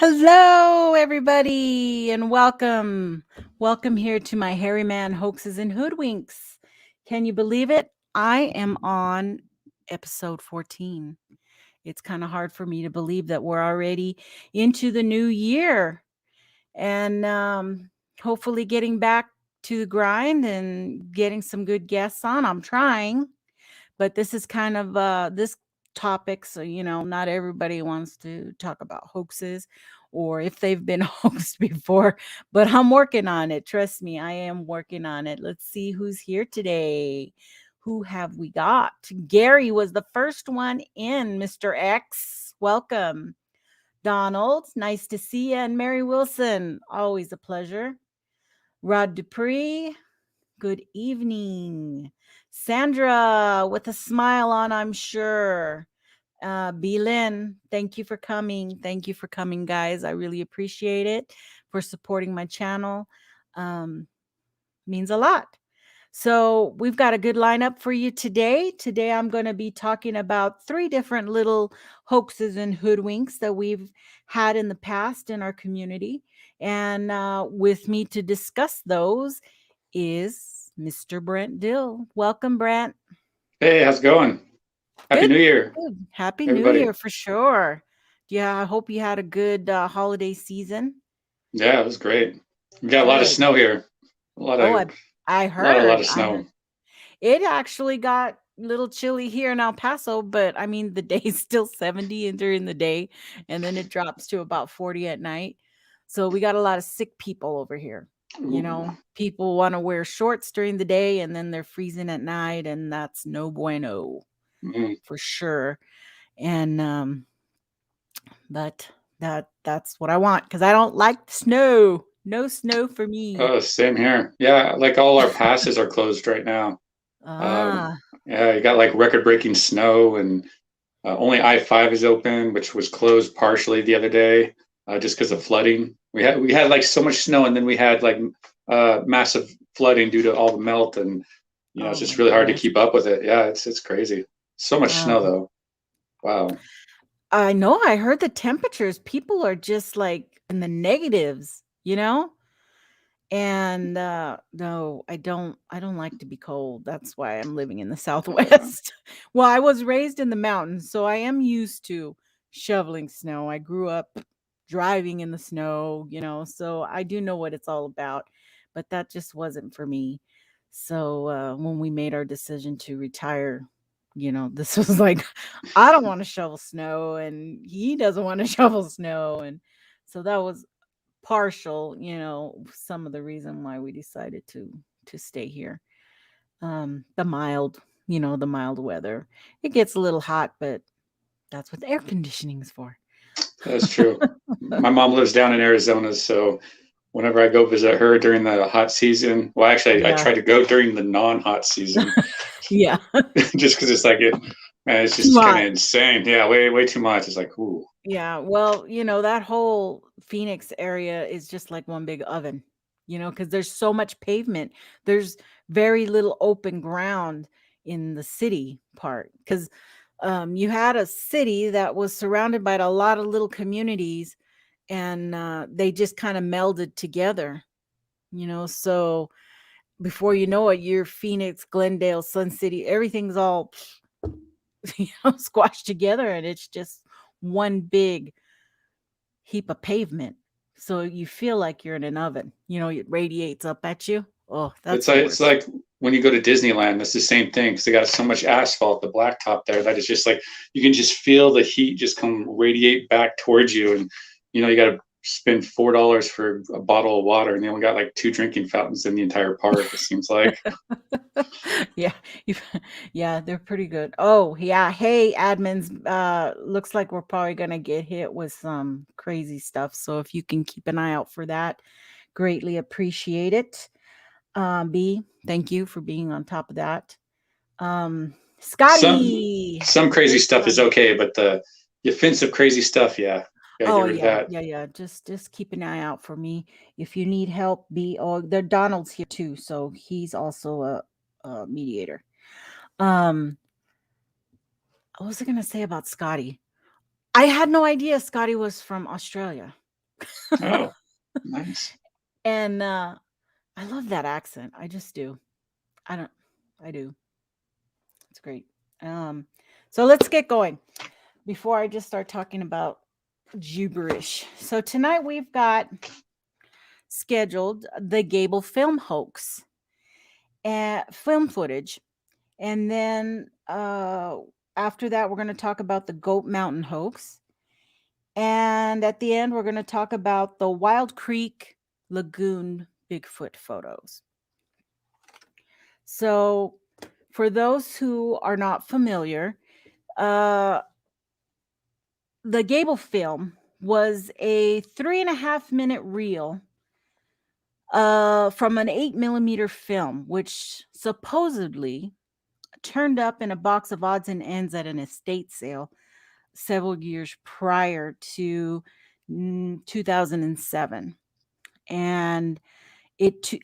Hello, everybody, and welcome. Welcome here to my Hairy Man Hoaxes and Hoodwinks. Can you believe it? I am on episode 14. It's kind of hard for me to believe that we're already into the new year and hopefully getting back to the grind and getting some good guests on. I'm trying, but this is kind of this topic, so not everybody wants to talk about hoaxes or if they've been hoaxed before, but I'm working on it. Trust me, I am working on it. Let's see who's here today. Who have we got? Gary was the first one in. Mr. X, welcome. Donald, nice to see you. And Mary Wilson, always a pleasure. Rod Dupree, good evening. Sandra, with a smile on, I'm sure. Lynn, thank you for coming. Thank you for coming, guys. I really appreciate it for supporting my channel. Means a lot. So we've got a good lineup for you today. Today I'm going to be talking about 3 different little hoaxes and hoodwinks that we've had in the past in our community. And with me to discuss those is Mr. Brent Dill. Welcome, Brent. Hey, how's it going? Happy Good. New Year, Good. Happy New everybody. Year for sure. Yeah, I hope you had a good holiday season. Yeah, it was great. We got a lot of Good. snow here. A lot Oh, of, I lot heard. of I heard. snow. It actually got a little chilly here in El Paso, but I mean the day's still 70 and during the day, and then it drops to about 40 at night. So we got a lot of sick people over here. Ooh. People want to wear shorts during the day and then they're freezing at night, and that's no bueno Mm. for sure. And but that's what I want because I don't like snow. No snow for me. Oh, same here. Yeah, like all our passes are closed right now. Um, Ah, yeah, you got like record-breaking snow, and only I-5 is open, which was closed partially the other day, just because of flooding. We had like so much snow, and then we had like massive flooding due to all the melt, and it's oh just my really hard to goodness. keep up with it. Yeah, it's crazy. So much snow Um, though. Wow. I know, I heard the temperatures, people are just, like, in the negatives, you know? And, no, I don't like to be cold, that's why I'm living in the Yeah. Southwest. Well, I was raised in the mountains, so I am used to shoveling snow. I grew up driving in the snow, so I do know what it's all about, but that just wasn't for me. So, when we made our decision to retire, this was like, I don't wanna shovel snow, and he doesn't wanna shovel snow, and so that was partial, some of the reason why we decided to stay here. The mild weather. It gets a little hot, but that's what the air conditioning is for. That's true. My mom lives down in Arizona, so whenever I go visit her during the hot season, well, actually, I Yeah. try to go during the non-hot season, Yeah. just because it's like man, it's Too just kind hot. of insane. Yeah, way too much. It's like, ooh, Yeah. Well, that whole Phoenix area is just like one big oven, because there's so much pavement. There's very little open ground in the city part because you had a city that was surrounded by a lot of little communities, and they just kind of melded together, so before you know it, you're Phoenix, Glendale, Sun City, everything's all squashed together, and it's just one big heap of pavement. So you feel like you're in an oven. It radiates up at you. Oh, that's the it's worst. like when you go to Disneyland, it's the same thing because they got so much asphalt, the blacktop there, that is just like you can just feel the heat just come radiate back towards you, and you got to spend $4 for a bottle of water, and they only got like 2 drinking fountains in the entire park. It seems like. Yeah. you- yeah, they're pretty good. Oh, yeah. Hey, admins, looks like we're probably gonna get hit with some crazy stuff. So if you can keep an eye out for that, greatly appreciate it. B, thank you for being on top of that. Some Scotty. some crazy Hey, stuff is Scotty. okay, but the offensive crazy stuff, yeah, gotta get Oh rid of yeah, that. yeah, yeah. Just keep an eye out for me. If you need help, B. Oh, there Donald's here too, so he's also a mediator. Um, what was I gonna say about Scotty? I had no idea Scotty was from Australia. Oh, nice. And I love that accent. I just do. I don't. I do. It's great. Um, so let's get going before I just start talking about gibberish. So tonight we've got scheduled the Gable film hoax and film footage, and then after that we're going to talk about the Goat Mountain hoax, and at the end we're going to talk about the Wild Creek Lagoon Bigfoot photos. So, for those who are not familiar, uh, the Gable film was a 3.5 minute reel from an 8 millimeter film, which supposedly turned up in a box of odds and ends at an estate sale several years prior to 2007. And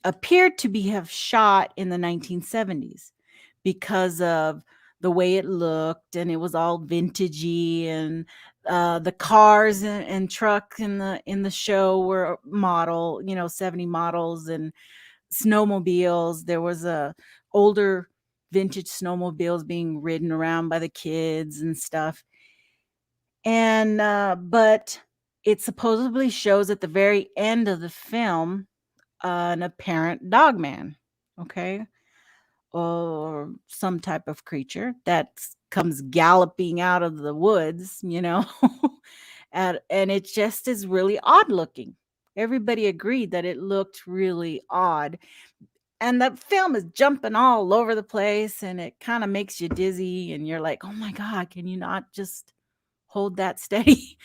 appeared to be have shot in the 1970s because of the way it looked, and it was all vintagey, and the cars and trucks in the show were model, 70 models, and snowmobiles. There was a older vintage snowmobiles being ridden around by the kids and stuff. And but it supposedly shows at the very end of the film an apparent dogman, okay, or some type of creature that comes galloping out of the woods, and it just is really odd looking. Everybody agreed that it looked really odd. And the film is jumping all over the place, and it kind of makes you dizzy, and you're like, oh my God, can you not just hold that steady?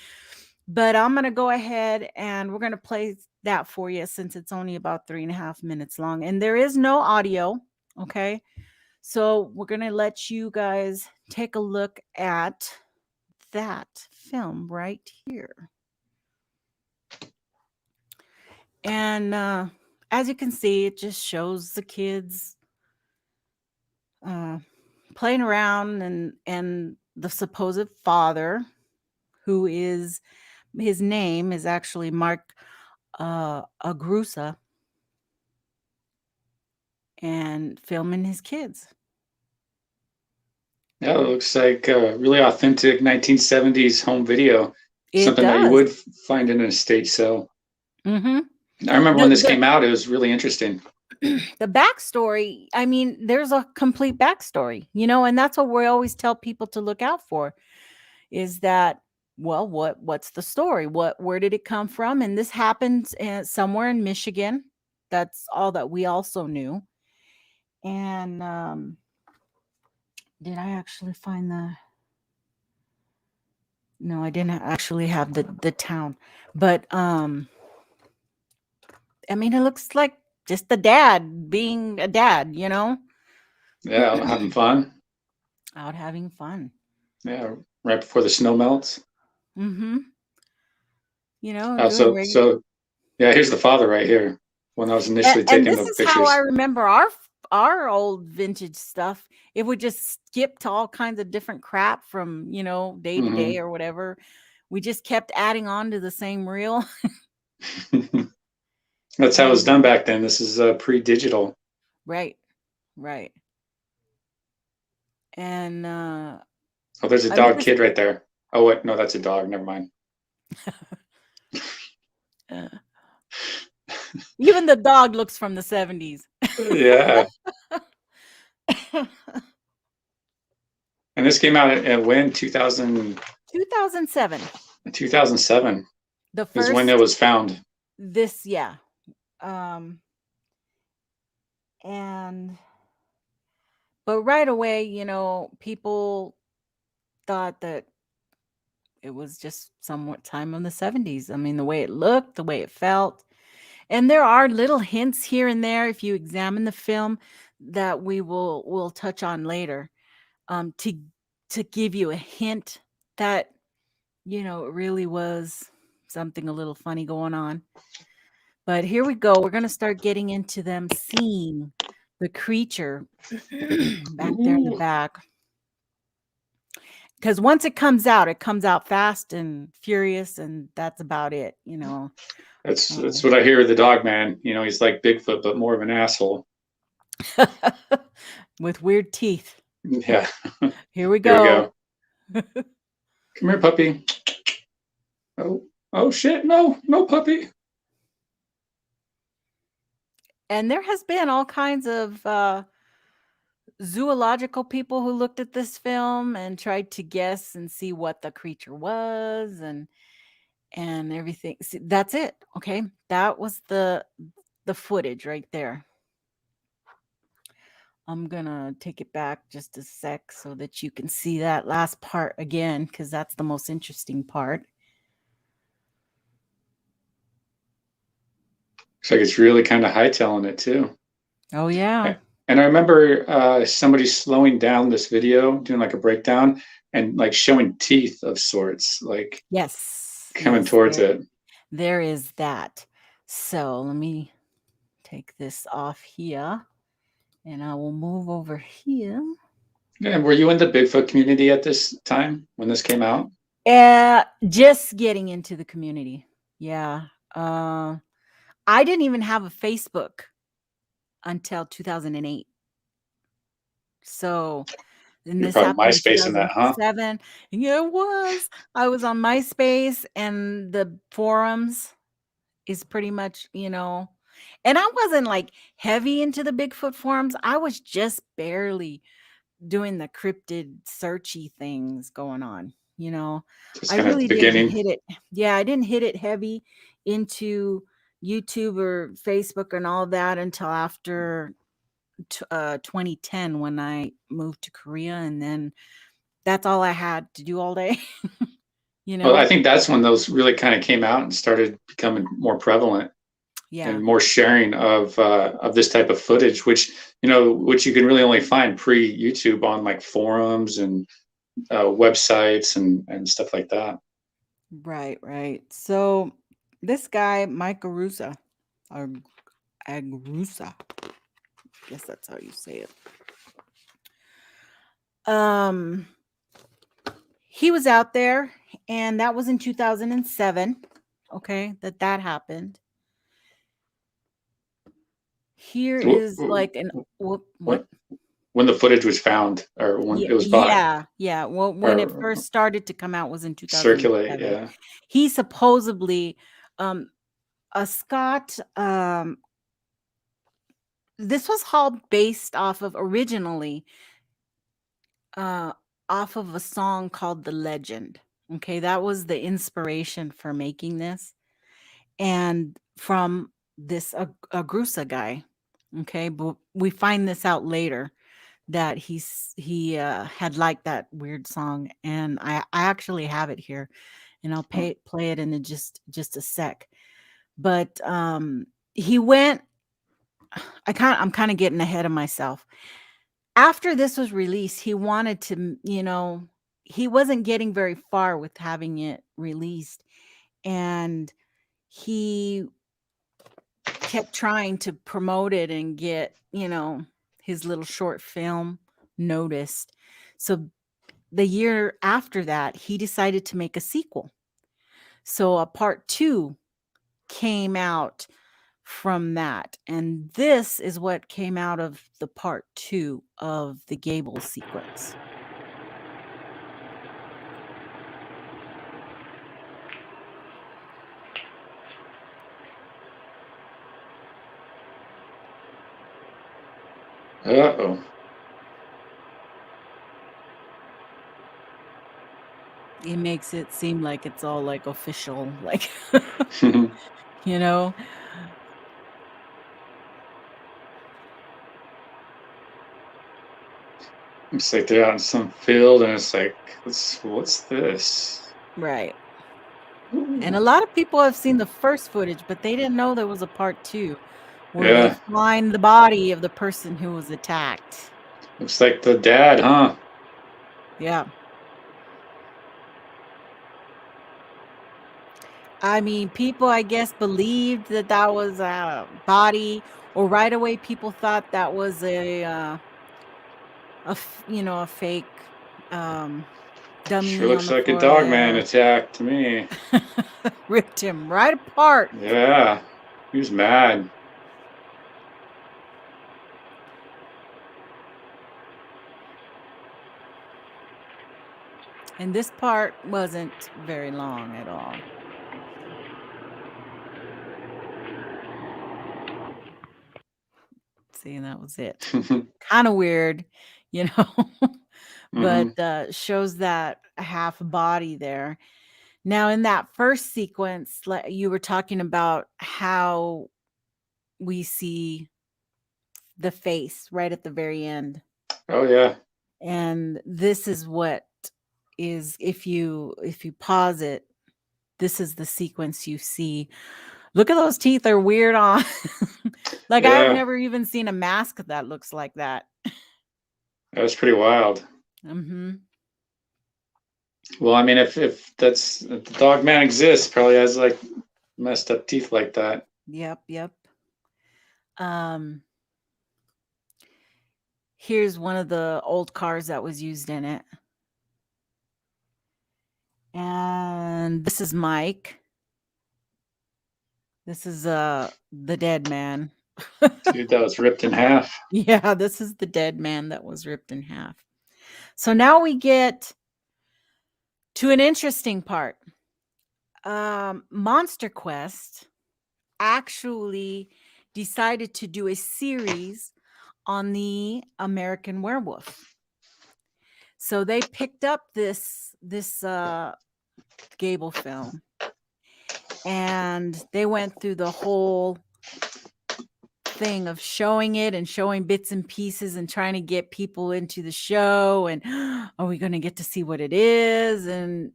But I'm going to go ahead and we're going to play that for you since it's only about 3.5 minutes long. And there is no audio. Okay. So we're going to let you guys take a look at that film right here. And as you can see, it just shows the kids uh, playing around, and the supposed father, who is his name is actually Mark Agrusa, and filming his kids. Yeah, it looks like a really authentic 1970s home video. It Something that you does. would find in an estate sale. Mm-hmm. I remember when this The came out, it was really interesting. the backstory. I mean, there's a complete backstory, and that's what we always tell people to look out for. Is that, well, what's the story? Where did it come from? And this happened somewhere in Michigan. That's all that we also knew. And did I actually find the? No, I didn't actually have the town, but I mean, it looks like just the dad being a dad, Yeah, having fun. out having fun. Yeah, right before the snow melts. Mm-hmm. Oh, Doing regular. yeah, here's the father right here when I was initially And taking this the is how I pictures. remember our old vintage stuff. It would just skip to all kinds of different crap from day to day Hmm. or whatever. We just kept adding on to the same reel. That's how it was And done back then. This is pre-digital. right, right. And Oh, there's a I mean dog this. kid right there. Oh, wait, no, that's a dog. Never mind. uh, Even the dog looks from the 70s. Yeah, and this came out at when 2007. 2007 The is when it first was found. this yeah. Um and but right away, people thought that it was just somewhat time in the 70s. I mean, the way it looked, the way it felt. And there are little hints here and there if you examine the film that we'll touch on later, to give you a hint that it really was something a little funny going on. But here we go. We're going to start getting into them seeing the creature back there in the Ooh. back. because once it comes out fast and furious, and that's about it, you know. That's what I hear of the dog man. You know, he's like Bigfoot, but more of an asshole. With weird teeth. Yeah. Here we Here we go. go. Come here, puppy. Oh shit! No, no puppy. And there has been all kinds of zoological people who looked at this film and tried to guess and see what the creature was and everything. See, that's it. Okay, that was the footage right there. I'm gonna take it back just a sec so that you can see that last part again, because that's the most interesting part. Looks like it's really kind of hightailing it too. Oh yeah. And I remember somebody slowing down this video, doing like a breakdown, and like showing teeth of sorts, like Yes. coming Yes. towards it. There is that. So let me take this off here, and I will move over here. Yeah, were you in the Bigfoot community at this time when this came out? Just getting into the community. Yeah. I didn't even have a Facebook until 2008. So, and You're this probably happened in MySpace in that, huh? 2007. Yeah, it was. I was on MySpace, and the forums is pretty much, and I wasn't like heavy into the Bigfoot forums. I was just barely doing the cryptid searchy things going on. Just I kind of at really the didn't beginning. hit it. Yeah, I didn't hit it heavy into YouTube or Facebook and all that until after 2010, when I moved to Korea, and then that's all I had to do all day. Well, I think that's when those really kind of came out and started becoming more prevalent Yeah. and more sharing of this type of footage, which which you can really only find pre YouTube on like forums and websites and stuff like that. Right. So this guy, Mike Arusa, or Agrusa, I guess that's how you say it. He was out there, and that was in 2007. Okay, that happened. Here is like an what? When the footage was found, or when it was bought, Yeah. Well, when it first started to come out was in 2007. circulate. Yeah. He supposedly, a Scott. This was all based off of originally, off of a song called "The Legend." Okay, that was the inspiration for making this, and from this Agrusa guy. Okay, but we find this out later that he had liked that weird song, and I actually have it here, and I'll play it in just a sec. But he went. I'm kind of getting ahead of myself. After this was released, he wanted to, he wasn't getting very far with having it released, and he kept trying to promote it and get, his little short film noticed. So the year after that, he decided to make a sequel. So a part 2 came out from that. And this is what came out of the part 2 of the Gable sequence. Uh-oh. It makes it seem like it's all like official, like, It's like they're out in some field, and it's like, what's this? Right. And a lot of people have seen the first footage, but they didn't know there was a part 2 where they find the body of the person who was attacked. Looks like the dad, huh? Yeah. I mean, people, I guess, believed that was a body, or right away people thought that was a fake Dummy Sure on looks the like a dog man forehead. attack to me. Ripped him right apart. Yeah, he was mad. And this part wasn't very long at all. See, and that was it. Kind of weird, you know, but shows that half body there. Now, in that first sequence, you were talking about how we see the face right at the very end. Oh yeah. And this is what is, if you pause it, this is the sequence you see. Look at those teeth, are weird on. Like, I've Yeah, never even seen a mask that looks like that. that was pretty wild. Mm-hmm. Well, I mean, if the dog man exists, probably has like messed up teeth like that. Yep. Um, here's one of the old cars that was used in it. And this is Mike. This is the dead man. Dude, that was ripped in half. Yeah, this is the dead man that was ripped in half. So now we get to an interesting part. Monster Quest actually decided to do a series on the American Werewolf. So they picked up this Gable film, and they went through the whole thing of showing it and showing bits and pieces and trying to get people into the show, and are we going to get to see what it is, and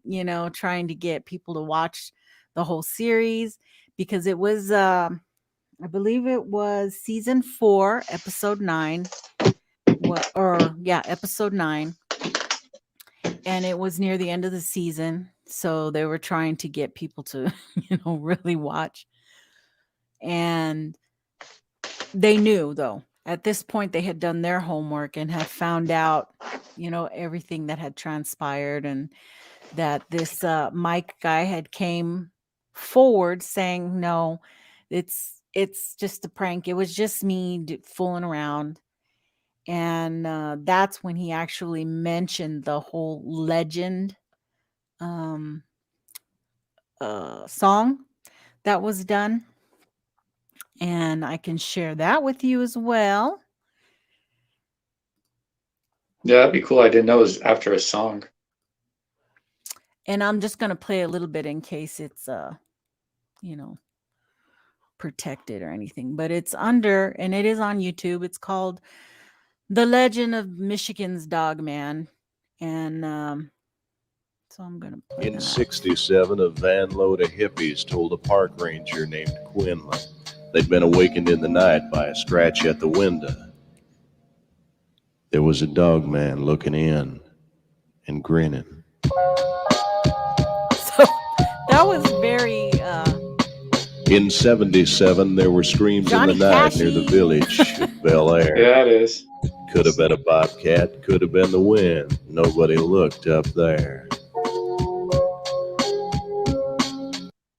trying to get people to watch the whole series, because it was I believe it was season 4, episode 9. Episode 9. And it was near the end of the season. So they were trying to get people to, really watch. And they knew, though, at this point they had done their homework and had found out, everything that had transpired, and that this Mike guy had came forward saying, no, it's just a prank. It was just me fooling around. And that's when he actually mentioned the whole legend song that was done. And I can share that with you as well. Yeah, that'd be cool. I didn't know it was after a song. And I'm just going to play a little bit in case it's, protected or anything. But it's under, and it is on YouTube. It's called The Legend of Michigan's Dog Man. And so I'm going to play In that. 67, a van load of hippies told a park ranger named Quinlan they'd been awakened in the night by a scratch at the window. There was a dog man looking in and grinning. So that was very In 77, there were screams Johnny in the night Cashy. near the village of Bel Air. Yeah, it is. Could have been a bobcat, could have been the wind. Nobody looked up there.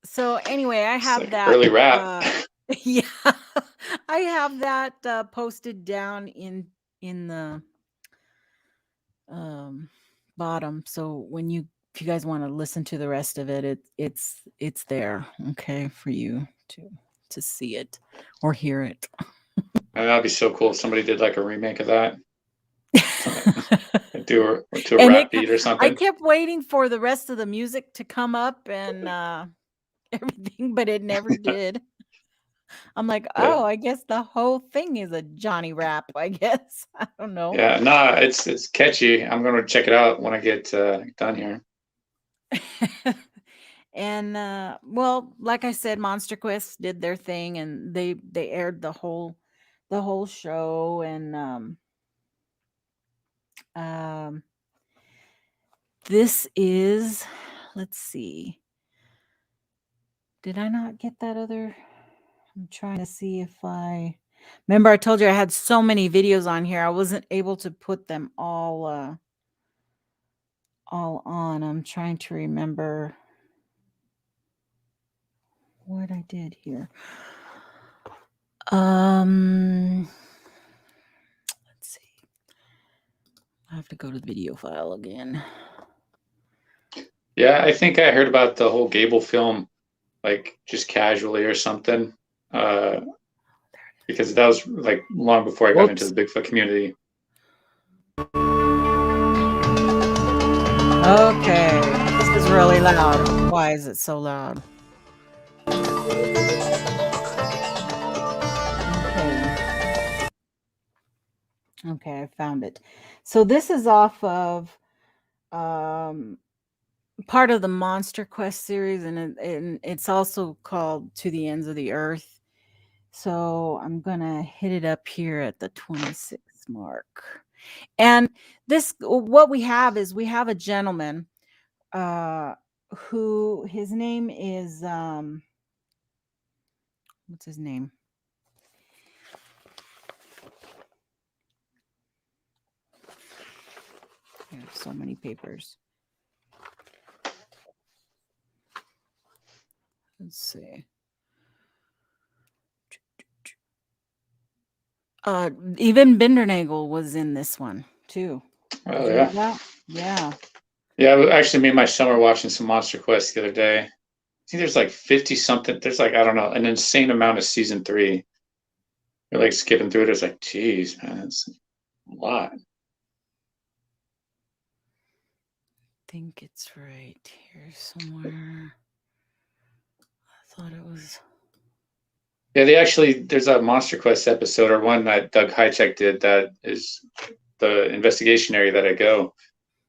So anyway, I have like that early rap. Yeah, I have that posted down in the bottom. So if you guys want to listen to the rest of it, it's there, okay, for you to see it or hear it. That'd be so cool if somebody did like a remake of that. Do to a And rap beat or something. I kept waiting for the rest of the music to come up and everything, but it never did. I'm like, Yeah. oh, I guess the whole thing is a Johnny rap, I guess. I don't know. Yeah, nah, it's catchy. I'm gonna check it out when I get done here. And well, like I said, Monster Quest did their thing, and they aired the whole show. And this is, let's see, did I not get that other? I'm trying to see if I remember. I told you I had so many videos on here, I wasn't able to put them all all on. I'm trying to remember what I did here. Let's see. I have to go to the video file again. Yeah, I think I heard about the whole Gable film, like just casually or something, because that was like long before I got into the Bigfoot community. Okay, this is really loud. Why is it so loud? Okay, I found it. So this is off of part of the Monster Quest series, and it's also called To the Ends of the Earth. So I'm gonna hit it up here at the 26 mark. And this, what we have is we have a gentleman who, his name is what's his name? I have so many papers. Let's see. Even Bindernagel was in this one too. Oh yeah. Yeah. Yeah, I actually made my summer watching some Monster Quest the other day. I think there's like 50 something. There's like, I don't know, an insane amount of season 3. You're like skipping through it. It's like, geez, man, it's a lot. I think it's right here somewhere. I thought it was. Yeah, there's a Monster Quest episode or one that Doug Hychek did that is the investigation area that I go.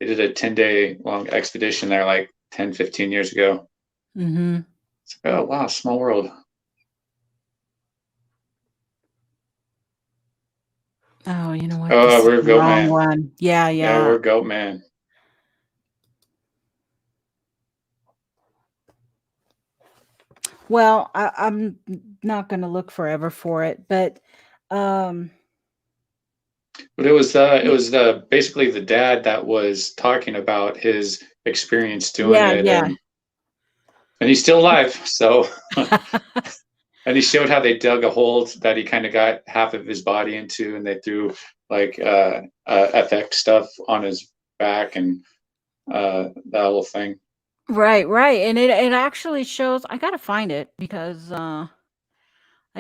They did a 10-day long expedition there like 10, 15 years ago. Mm-hmm. It's like, oh, wow, small world. Oh, you know what? Oh, we're Goat Man. One. Yeah. Yeah, we're Goat Man. Well, I'm not going to look forever for it, but it was basically the dad that was talking about his experience doing it, and he's still alive. So, and he showed how they dug a hole that he kind of got half of his body into, and they threw like FX stuff on his back and that whole thing. Right, and it actually shows. I gotta find it because I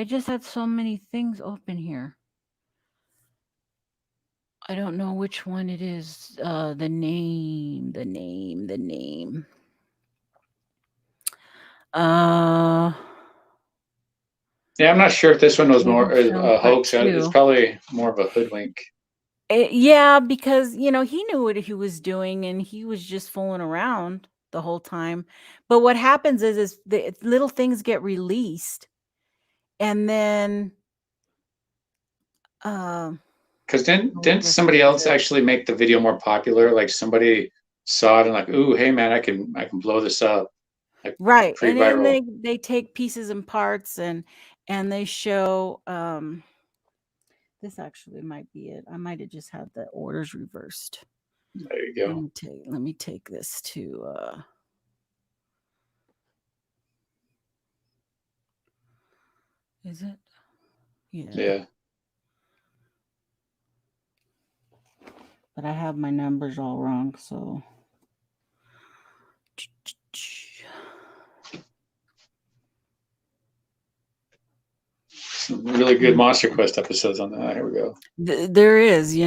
just had so many things open here. I don't know which one it is. The name. Yeah, I'm not sure if this one was more a hoax. It's probably more of a hoodwink. Yeah, because he knew what he was doing, and he was just fooling around the whole time. But what happens is the little things get released, and then because didn't somebody else actually make the video more popular? Like somebody saw it and like, ooh, hey man, I can blow this up. Like, right, and then they take pieces and parts and they show. This actually might be it. I might have just had the orders reversed. There you go. Let me take this to is it? Yeah. But I have my numbers all wrong, so some really good Monster Quest episodes on that. Here we go. There is, He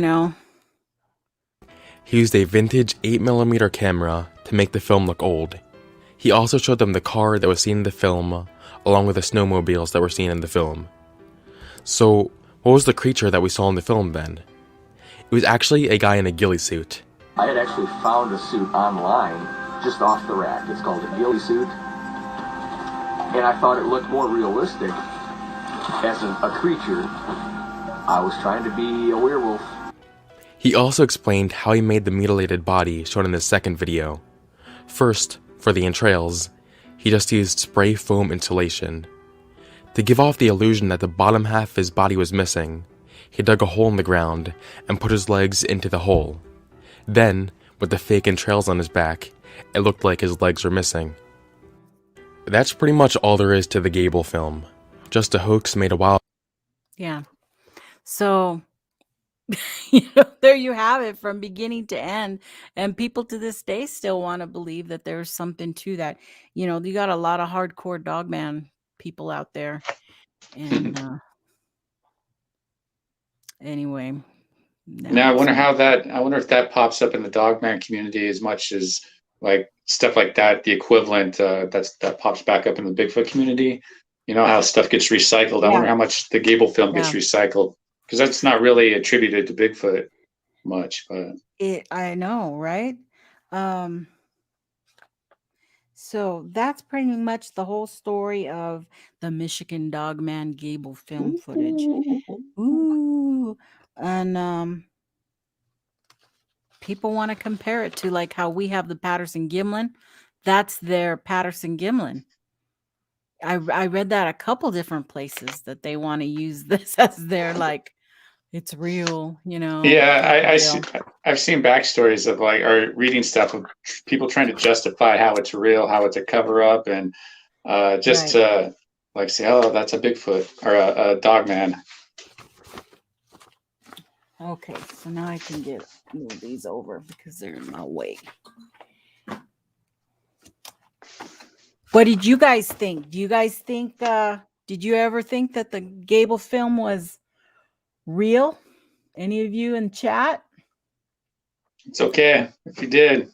used a vintage 8mm camera to make the film look old. He also showed them the car that was seen in the film, along with the snowmobiles that were seen in the film. So, what was the creature that we saw in the film then? It was actually a guy in a ghillie suit. I had actually found a suit online, just off the rack. It's called a ghillie suit. And I thought it looked more realistic as a creature. I was trying to be a werewolf. He also explained how he made the mutilated body shown in the second video. First, for the entrails, he just used spray foam insulation. To give off the illusion that the bottom half of his body was missing, he dug a hole in the ground and put his legs into the hole. Then, with the fake entrails on his back. It looked like his legs were missing. That's pretty much all there is to the Gable film. Just a hoax made a while. Yeah. So, there you have it from beginning to end. And people to this day still want to believe that there's something to that. You got a lot of hardcore dogman people out there. And anyway, Now I that's wonder I wonder if that pops up in the dogman community as much as like stuff like that, the equivalent that pops back up in the Bigfoot community. You know how stuff gets recycled. I yeah, wonder how much the Gable film gets yeah. recycled, because that's not really attributed to Bigfoot much. But I know, right? Um, so that's pretty much the whole story of the Michigan Dogman Gable film footage. Ooh. And people want to compare it to like how we have the Patterson Gimlin. That's their Patterson Gimlin. I read that a couple different places that they want to use this as their like it's real, yeah, type of deal. I've seen backstories of like or reading stuff of people trying to justify how it's real, how it's a cover up, and just Right. to like say, oh, that's a Bigfoot or a dogman. Okay, so now I can move these over because they're in my way. What did you guys think? Do you guys think did you ever think that the Gable film was real? Any of you in chat? It's okay if you did,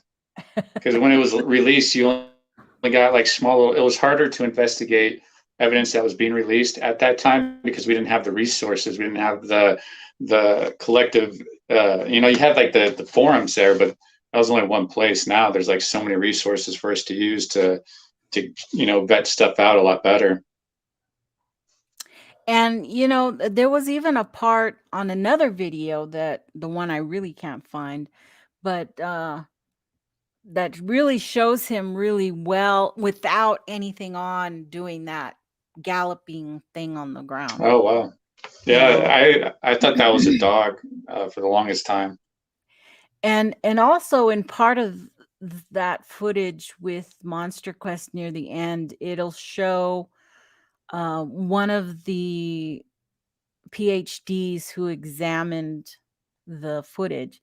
because when it was released, you only got like small little. It was harder to investigate evidence that was being released at that time because we didn't have the resources. We didn't have the collective. You had like the forums there, but that was only one place. Now there's like so many resources for us to use to vet stuff out a lot better. And there was even a part on another video that the one I really can't find, but that really shows him really well without anything on doing that galloping thing on the ground. Oh wow. Yeah, I thought that was a dog for the longest time. And also in part of that footage with Monster Quest near the end, it'll show one of the PhDs who examined the footage,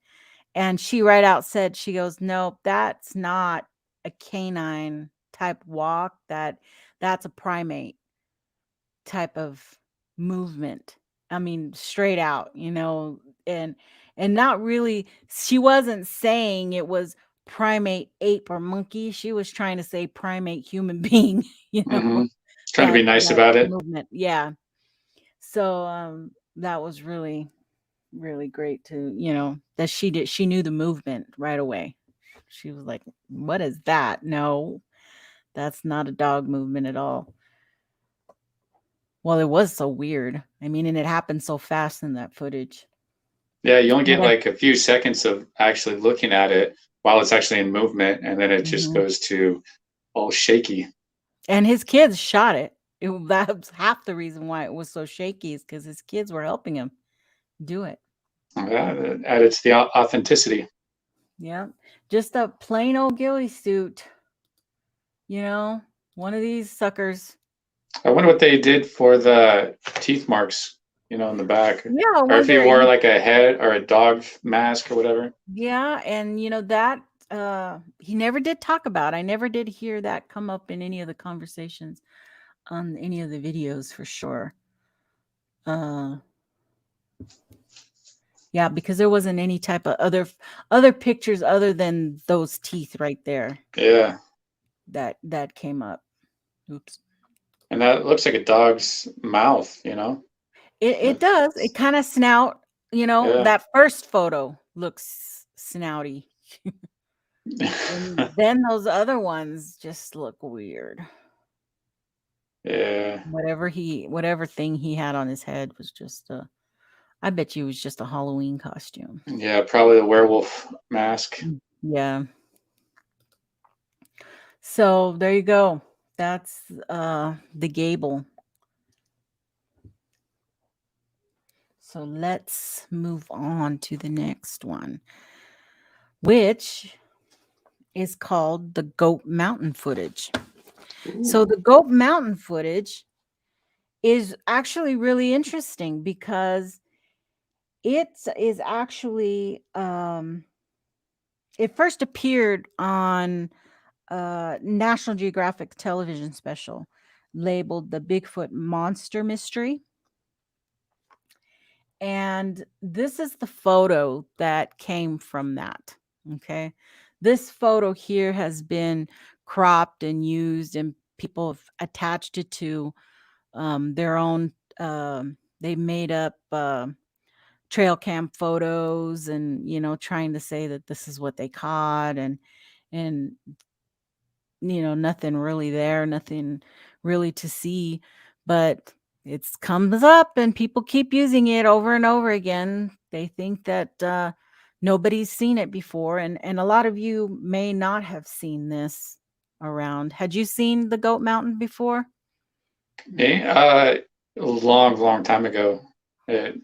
and she right out said, she goes, nope, that's not a canine type walk, that's a primate type of movement. I mean, straight out, and not really, she wasn't saying it was primate ape or monkey. She was trying to say primate human being, Mm-hmm. Trying to be that nice about it. movement. Yeah. So that was really, really great to, that she knew the movement right away. She was like, what is that? No, that's not a dog movement at all. Well, it was so weird. I mean, and it happened so fast in that footage. Yeah, you only get like a few seconds of actually looking at it while it's actually in movement, and then it just goes to all shaky. And his kids shot it. That's half the reason why it was so shaky, is because his kids were helping him do it. Yeah, that adds the authenticity. Yeah, just a plain old ghillie suit. One of these suckers. I wonder what they did for the teeth marks, in the back. Yeah, I Or if he wonder. wore like a head or a dog mask or whatever. Yeah, and that he never did talk about. I never did hear that come up in any of the conversations on any of the videos for sure. Yeah, because there wasn't any type of other pictures other than those teeth right there. Yeah. That came up. Oops. And that looks like a dog's mouth, It does. It kind of snout, Yeah. that first photo looks snouty. And then those other ones just look weird. Yeah. Whatever thing he had on his head was just I bet you it was just a Halloween costume. Yeah, probably the werewolf mask. Yeah. So there you go. That's the Gable. So let's move on to the next one. which is called the Goat Mountain footage. So Ooh. the Goat Mountain footage is actually really interesting because it is actually it first appeared on a National Geographic television special labeled The Bigfoot Monster Mystery. And this is the photo that came from that. Okay. This photo here has been cropped and used, and people have attached it to their own, they made up trail cam photos, and, trying to say that this is what they caught. And nothing really there, nothing really to see, but it's comes up and people keep using it over and over again. They think that nobody's seen it before, and a lot of you may not have seen this around. Had you seen the Goat Mountain before? Me, a long time ago. It,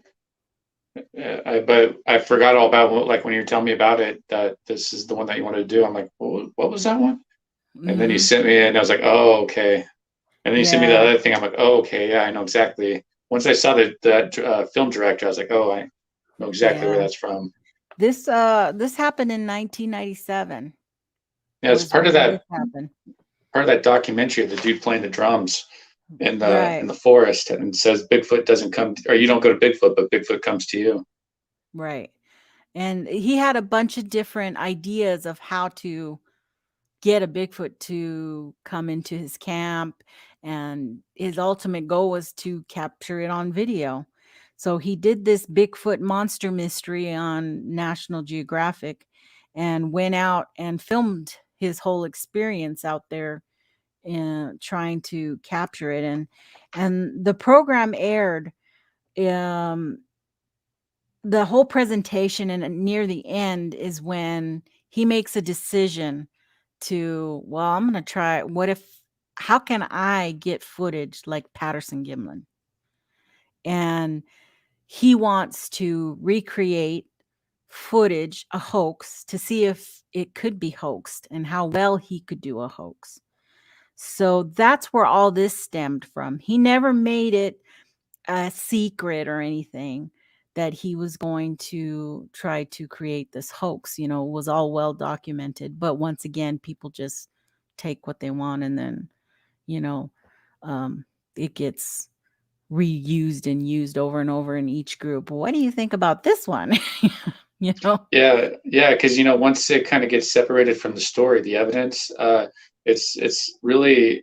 but I forgot all about like when you were telling me about it, that this is the one that you wanted to do. I'm like, what was that one? And then you Hmm. sent me, and I was like, oh, okay. And then you sent me the Yeah. other thing. I'm like, oh, okay, yeah, I know exactly. Once I saw that film director, I was like, oh, I know exactly where Yeah. that's from. This happened in 1997 Yeah, it's was when this happened. part of that documentary of the dude playing the drums in Right. the forest, and says Bigfoot doesn't come, or you don't go to Bigfoot, but Bigfoot comes to you. Right. And he had a bunch of different ideas of how to get a Bigfoot to come into his camp. And his ultimate goal was to capture it on video. So he did this Bigfoot monster mystery on National Geographic and went out and filmed his whole experience out there and trying to capture it. And the program aired um the whole presentation, and near the end is when he makes a decision to, well, I'm going to try, how can I get footage like Patterson Gimlin? And he wants to recreate footage, a hoax, to see if it could be hoaxed and how well he could do a hoax. So that's where all this stemmed from. He never made it a secret or anything that he was going to try to create this hoax. It was all well documented. But once again, people just take what they want, and then, you know, um, it gets reused and used over and over in each group. What do you think about this one? you know? Yeah, because once it kind of gets separated from the story, the evidence, it's really,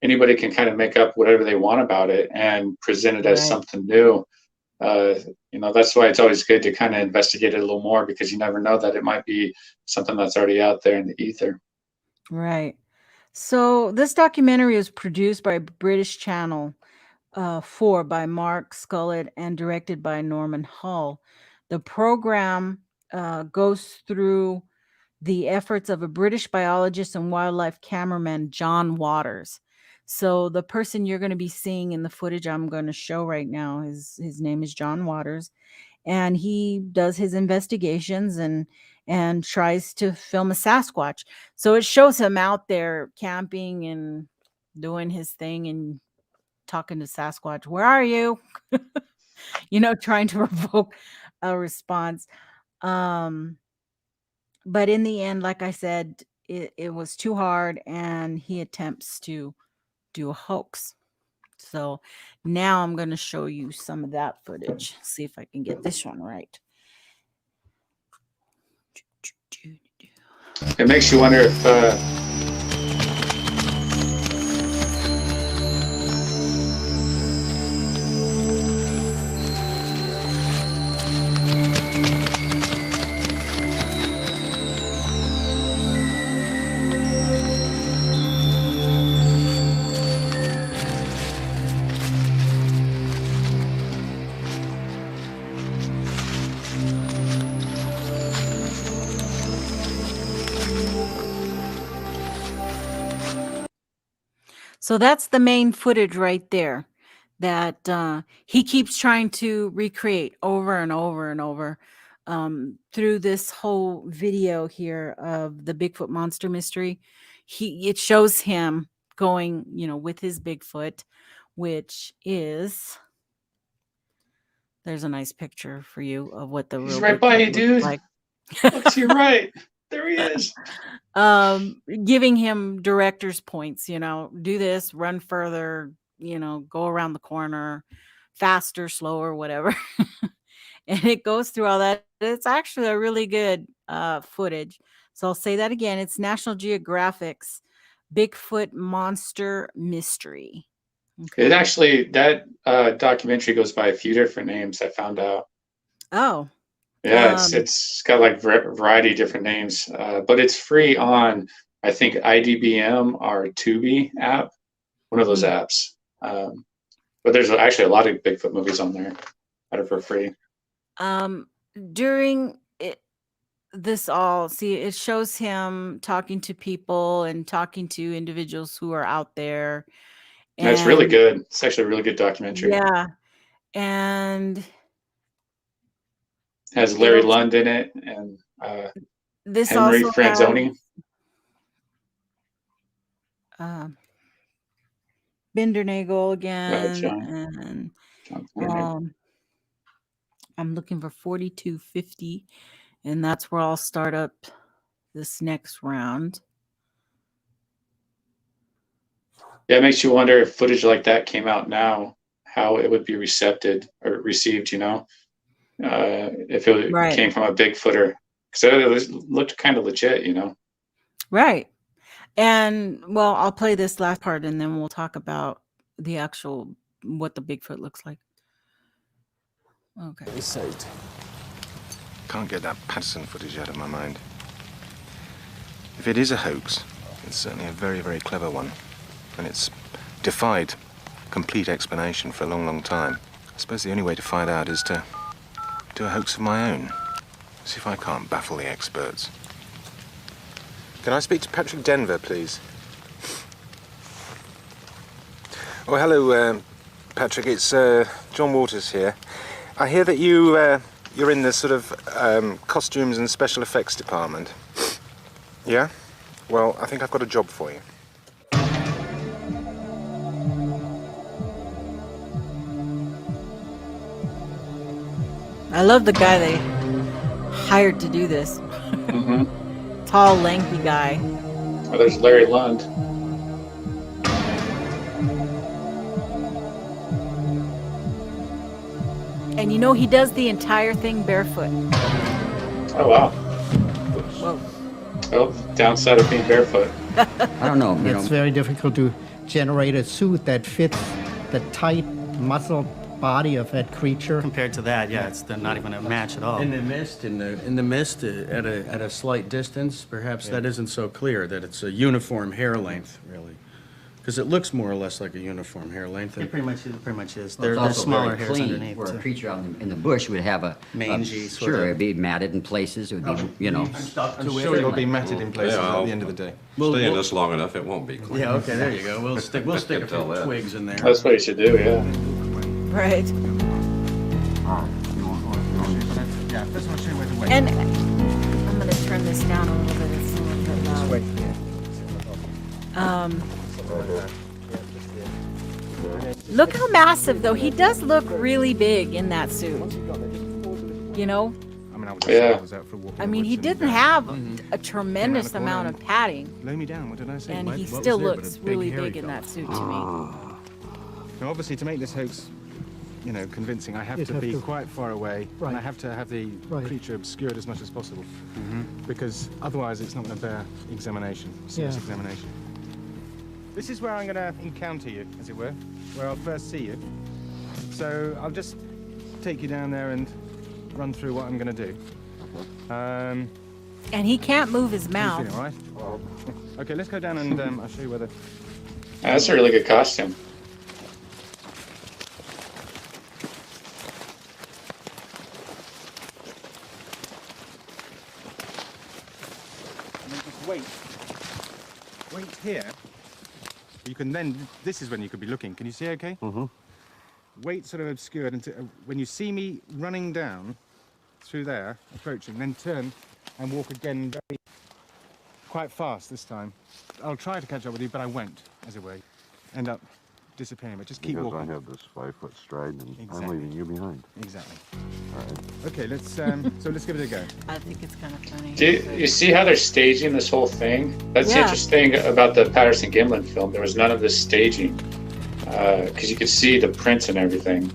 anybody can kind of make up whatever they want about it and present it as Right, something new. Uh, that's why it's always good to kind of investigate it a little more, because you never know that it might be something that's already out there in the ether. right. So this documentary was produced by British Channel 4 by Mark Scullett and directed by Norman Hull. The program goes through the efforts of a British biologist and wildlife cameraman, John Waters. So the person you're going to be seeing in the footage I'm going to show right now, his name is John Waters, and he does his investigations and tries to film a Sasquatch. So it shows him out there camping and doing his thing and talking to Sasquatch. Where are you? Trying to provoke a response. Um, but in the end, like I said, it was too hard, and he attempts to do a hoax. So now I'm going to show you some of that footage. See if I can get this one right. It makes you wonder if So that's the main footage right there that he keeps trying to recreate over and over and over. through this whole video here of the Bigfoot monster mystery, it shows him going, with his Bigfoot, which is, there's a nice picture for you of what the He's real right by Bigfoot you, looks dude. like. Look to your right. There he is. Giving him director's points, do this, run further, go around the corner, faster, slower, whatever. And it goes through all that. It's actually a really good footage. So I'll say that again. It's National Geographic's Bigfoot Monster Mystery. It actually, that documentary goes by a few different names, I found out. Oh. Yeah, it's got like variety of different names, but it's free on, I think, IDBM or Tubi app, one of those apps. But there's actually a lot of Bigfoot movies on there that are for free. During it, it shows him talking to people and talking to individuals who are out there. And it's really good. It's actually a really good documentary. Yeah. And has Larry Lund in it and this Henry also Franzoni. Bindernagel again. John I'm looking for 4250, and that's where I'll start up this next round. Yeah, it makes you wonder if footage like that came out now, how it would be received, if it came from a Bigfooter. Because it looked kind of legit, Right. And, well, I'll play this last part, and then we'll talk about the actual, what the Bigfoot looks like. Okay. Can't get that Patterson footage out of my mind. If it is a hoax, it's certainly a very, very clever one. And it's defied complete explanation for a long, long time. I suppose the only way to find out is to do a hoax of my own. See if I can't baffle the experts. Can I speak to Patrick Denver, please? Oh, hello, Patrick. It's John Waters here. I hear that you're in the sort of costumes and special effects department. Yeah? Well, I think I've got a job for you. I love the guy they hired to do this. Tall, lanky guy. Oh, there's Larry Lund. And he does the entire thing barefoot. Oh, wow. Whoa. Well, downside of being barefoot. I don't know. It's very difficult to generate a suit that fits the tight muscle body of that creature. Compared to that, yeah, it's not even a match at all. In the mist, at a slight distance, perhaps that isn't so clear that it's a uniform hair length, really, because it looks more or less like a uniform hair length. It pretty much is. Well, There's smaller very hairs clean, underneath. where a creature out in the bush would have a mangy sort sure, of. it'd be matted in places. It would be, I'm sure it'll be matted in places at the end of the day. Stay in this long enough, it won't be clean. Yeah, okay, there you go. We'll stick a few twigs in there. That's what you should do, yeah. Right. And I'm going to turn this down a little bit. It's a little bit loud. Look how massive, though. He does look really big in that suit. Yeah. I mean, he didn't have a tremendous amount of padding. Lay me down. What did I say? And he still looks really big in that suit to me. Now, obviously, to make this hoax, convincing, I have to be quite far away, and I have to have the creature obscured as much as possible, because otherwise it's not going to bear examination, serious examination. This is where I'm going to encounter you, as it were, where I'll first see you. So I'll just take you down there and run through what I'm going to do. And he can't move his mouth. You feeling all right? Okay, let's go down and I'll show you where the... That's a really good costume. Wait here. You can then, this is when you could be looking. Can you see okay? Wait sort of obscured until when you see me running down, through there, approaching, then turn and walk again quite fast this time. I'll try to catch up with you, but I won't, as it were. End up disappearing, but just keep because walking. I have this 5-foot stride and Exactly. I'm leaving you behind. Exactly. All right. Okay, let's so let's give it a go. I think it's kind of funny. Do you see how they're staging this whole thing? That's Yeah. interesting about the Patterson Gimlin film. There was none of this staging because you could see the prints and everything.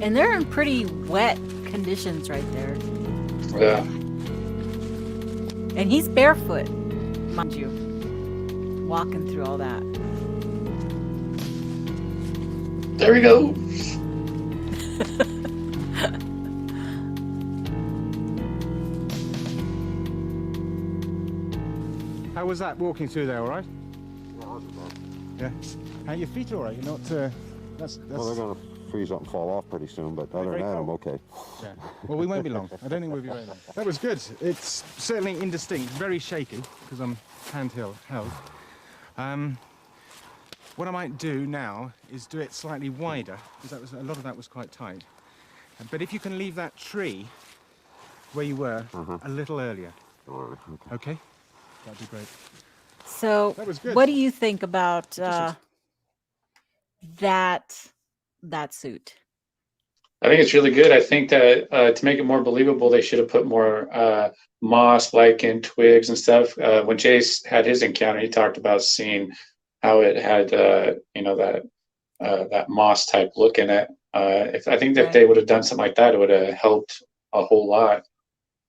And they're in pretty wet conditions right there. Yeah. And he's barefoot, mind you, walking through all that. There we go. How was that walking through there? All right? Yeah. How your feet all right? You're not. That's. Well, they're going to freeze up and fall off pretty soon, but other than that, I'm okay. Yeah. Well, we won't be long. I don't think we'll be very long. That was good. It's certainly indistinct, very shaky because I'm handheld. What I might do now is do it slightly wider because that was a lot of that was quite tight. But if you can leave that tree where you were a little earlier. Okay. That'd be great. So, That was good. what do you think about that suit? I think it's really good. I think that to make it more believable, they should have put more moss, lichen, twigs, and stuff. When Jace had his encounter, he talked about seeing how it had, that moss type look in it. I think that if they would have done something like that, it would have helped a whole lot.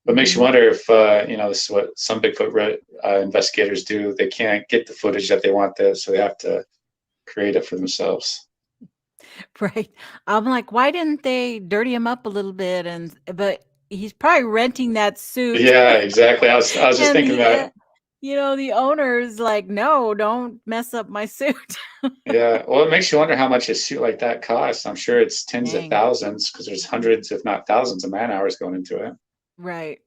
But it makes you wonder if, this is what some Bigfoot investigators do. They can't get the footage that they want there, so they have to create it for themselves. Right. I'm like, why didn't they dirty him up a little bit? But he's probably renting that suit. Yeah, exactly. I was just thinking that. The owner's like, no, don't mess up my suit. Yeah. Well, it makes you wonder how much a suit like that costs. I'm sure it's tens of thousands because there's hundreds, if not thousands, of man hours going into it. Right.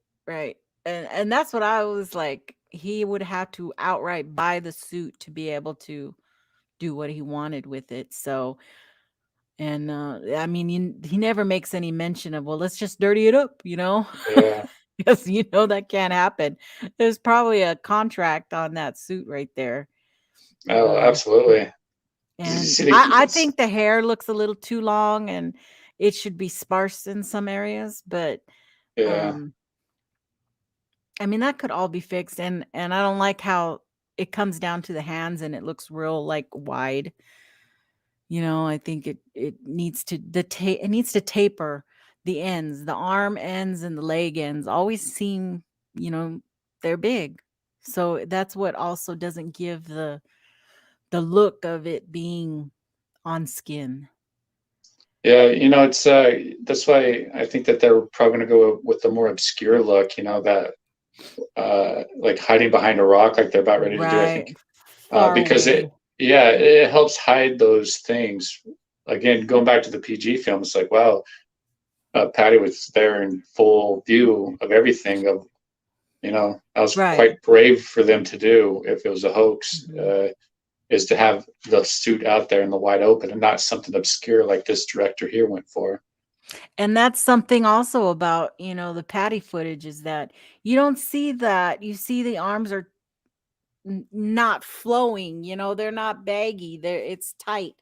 And that's what I was like. He would have to outright buy the suit to be able to do what he wanted with it. So, and I mean, he never makes any mention of, well, let's just dirty it up, Yeah. because that can't happen. There's probably a contract on that suit right there. Oh, absolutely. And I think the hair looks a little too long, and it should be sparse in some areas. But yeah. I mean, that could all be fixed, and I don't like how it comes down to the hands and it looks real like wide. I think it needs to it needs to taper the ends, the arm ends and the leg ends always seem, they're big. So that's what also doesn't give the look of it being on skin. Yeah, it's that's why I think that they're probably going to go with the more obscure look, that like hiding behind a rock, like they're about ready to do. I think because away. it helps hide those things. Again, going back to the PG film, it's like, wow, Patty was there in full view of everything. That was quite brave for them to do. If it was a hoax, is to have the suit out there in the wide open and not something obscure like this director here went for. And that's something also about, the Patty footage is that you don't see that. You see the arms are not flowing, they're not baggy. It's tight.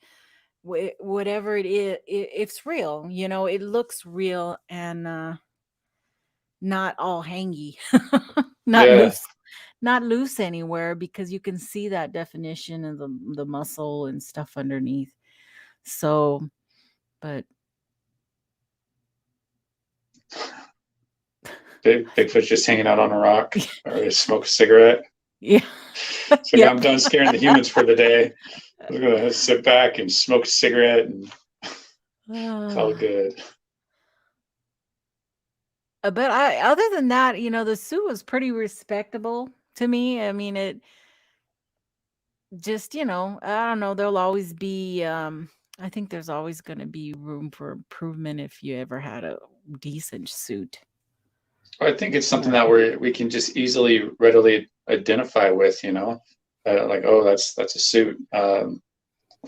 Whatever it is, it's real, it looks real and not all hangy, not loose anywhere, because you can see that definition of the muscle and stuff underneath. So, but Bigfoot's just hanging out on a rock or smoke a cigarette. Yeah. It's like, I'm done scaring the humans for the day. I'm gonna sit back and smoke a cigarette and it's all good. But other than that, the suit was pretty respectable to me. I mean, it just, I don't know. There'll always be, I think there's always going to be room for improvement if you ever had a decent suit. I think it's something that we can just readily identify with, like, oh, that's a suit.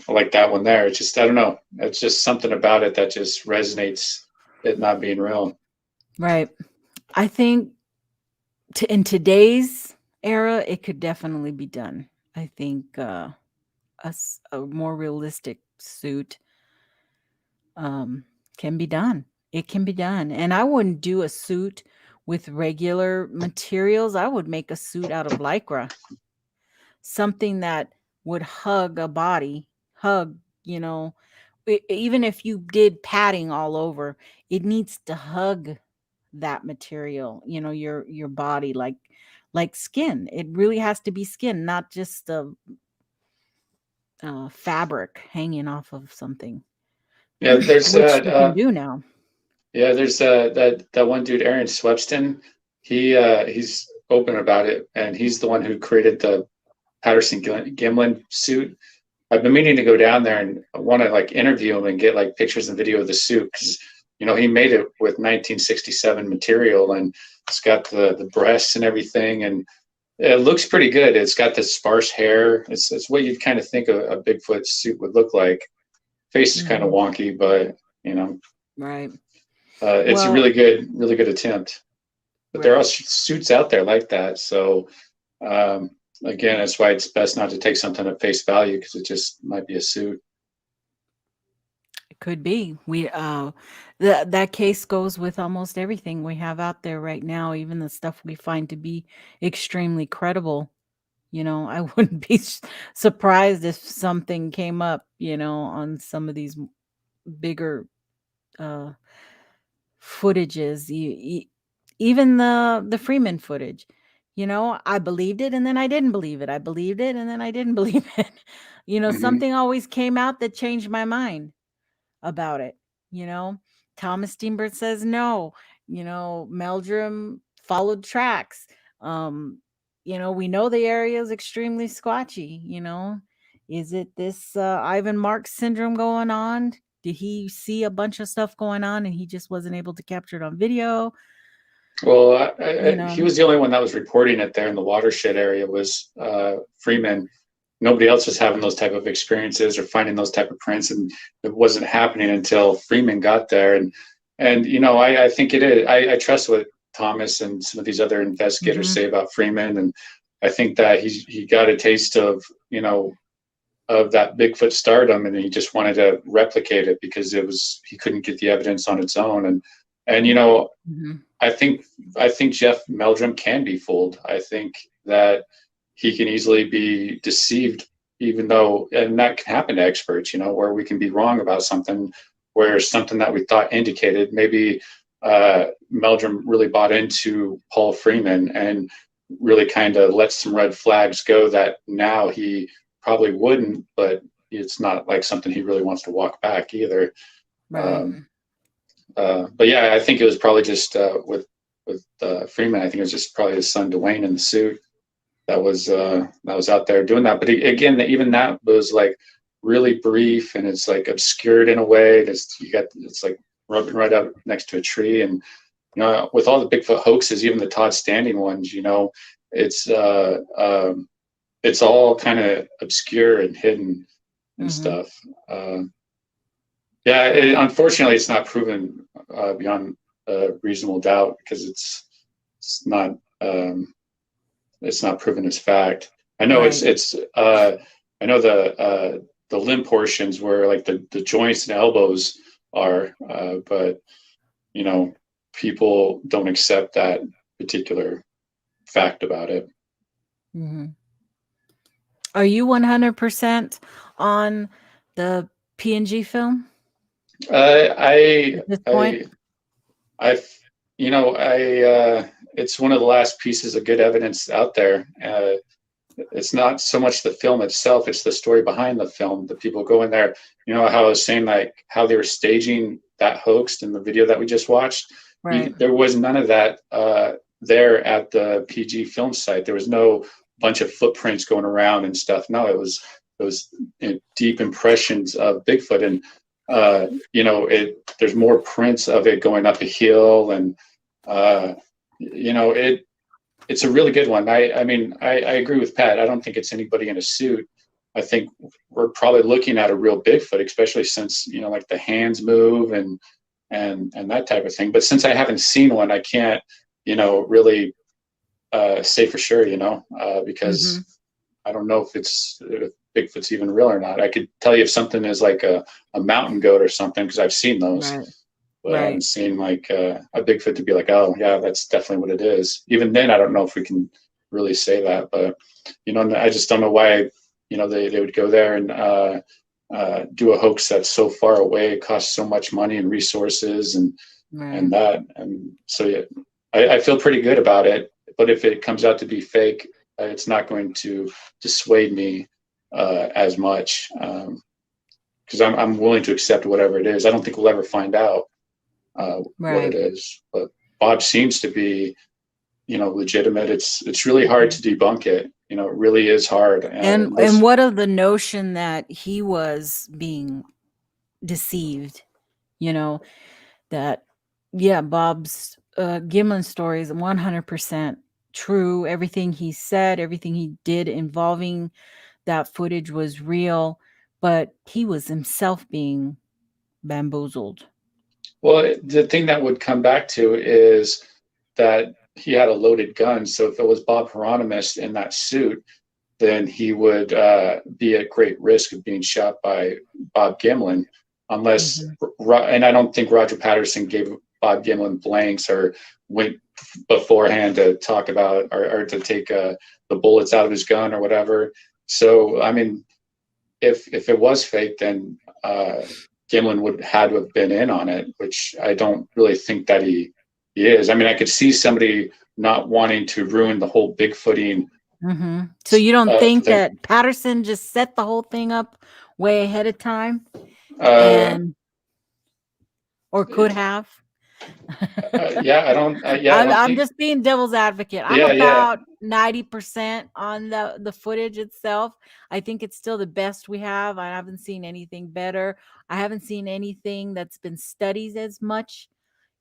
like that one there. It's just, I don't know. It's just something about it that just resonates, it not being real. Right. I think in today's era, it could definitely be done. I think a more realistic suit can be done. It can be done. And I wouldn't do a suit with regular materials. I would make a suit out of Lycra, something that would hug a body, hug, you know, even if you did padding all over, it needs to hug that material, you know, your body, like skin. It really has to be skin, not just a fabric hanging off of something. Yeah, there's Which you can do now. yeah, there's that one dude, Aaron Swepston. He's open about it, and he's the one who created the Patterson Gimlin suit. I've been meaning to go down there and I want to like interview him and get like pictures and video of the suit, because he made it with 1967 material, and it's got the breasts and everything, and it looks pretty good. It's got this sparse hair. It's what you'd kind of think a Bigfoot suit would look like. Face is kind of wonky, but right. It's a really good attempt. But there are suits out there like that. So again, that's why it's best not to take something at face value, because it just might be a suit. It could be. We that case goes with almost everything we have out there right now, even the stuff we find to be extremely credible. I wouldn't be surprised if something came up, on some of these bigger footages, even the Freeman footage. I believed it and then I didn't believe it. I believed it and then I didn't believe it. Something always came out that changed my mind about it. Thomas Steenberg says no. Meldrum followed tracks. We know the area is extremely squatchy. Is it this Ivan Marks syndrome going on? Did he see a bunch of stuff going on and he just wasn't able to capture it on video? Well, he was the only one that was reporting it there in the watershed area, was Freeman. Nobody else was having those type of experiences or finding those type of prints, and it wasn't happening until Freeman got there. And I think it is. I trust what Thomas and some of these other investigators say about Freeman, and I think that he got a taste of of that Bigfoot stardom, and he just wanted to replicate it because he couldn't get the evidence on its own. And I think Jeff Meldrum can be fooled. I think that he can easily be deceived, even though, and that can happen to experts, where we can be wrong about something, where something that we thought indicated, maybe Meldrum really bought into Paul Freeman and really kind of let some red flags go that now he probably wouldn't, but it's not like something he really wants to walk back either. Right. But yeah, I think it was probably just with Freeman. I think it was just probably his son Dwayne in the suit that was out there doing that. But again, even that was like really brief, and it's like obscured in a way. It's like rubbing right up next to a tree, and with all the Bigfoot hoaxes, even the Todd Standing ones, it's all kind of obscure and hidden and stuff. Unfortunately, it's not proven beyond reasonable doubt, because it's not proven as fact. I know I know the limb portions where like the joints and elbows are, but people don't accept that particular fact about it. Are you 100% on the P&G film? At this point? It's one of the last pieces of good evidence out there. It's not so much the film itself, it's the story behind the film. The people go in there, how I was saying, like how they were staging that hoax in the video that we just watched. Right. There was none of that there at the PG film site. There was no bunch of footprints going around and stuff. No, it was deep impressions of Bigfoot, and there's more prints of it going up a hill, and it's a really good one. I agree with Pat. I don't think it's anybody in a suit. I think we're probably looking at a real Bigfoot, especially since, you know, like the hands move and that type of thing. But since I haven't seen one, I can't, you know, really say for sure, you know, because I don't know if Bigfoot's even real or not. I could tell you if something is like a mountain goat or something, because I've seen those. Right. But I haven't seen like a Bigfoot to be like, oh yeah, that's definitely what it is. Even then, I don't know if we can really say that. But you know, I just don't know why, you know, they would go there and do a hoax that's so far away. It costs so much money and resources and that. And so yeah, I feel pretty good about it. But if it comes out to be fake, it's not going to dissuade me as much, because I'm willing to accept whatever it is. I don't think we'll ever find out what it is. But Bob seems to be, you know, legitimate. It's really hard to debunk it. You know, it really is hard. And what of the notion that he was being deceived? You know, that Bob's Gimlin story is 100% true. Everything he said, everything he did involving that footage was real, but he was himself being bamboozled. Well, the thing that would come back to is that he had a loaded gun. So if it was Bob Hieronymus in that suit, then he would be at great risk of being shot by Bob Gimlin, unless, and I don't think Roger Patterson gave Bob Gimlin blanks or went beforehand to talk about or to take the bullets out of his gun or whatever. So, I mean, if it was fake, then Gimlin would had to have been in on it, which I don't really think that he is. I mean, I could see somebody not wanting to ruin the whole Bigfooting. So you don't think that Patterson just set the whole thing up way ahead of time, or could have? I don't. I'm just being devil's advocate. I'm about 90% on the footage itself. I think it's still the best we have. I haven't seen anything better. I haven't seen anything that's been studied as much,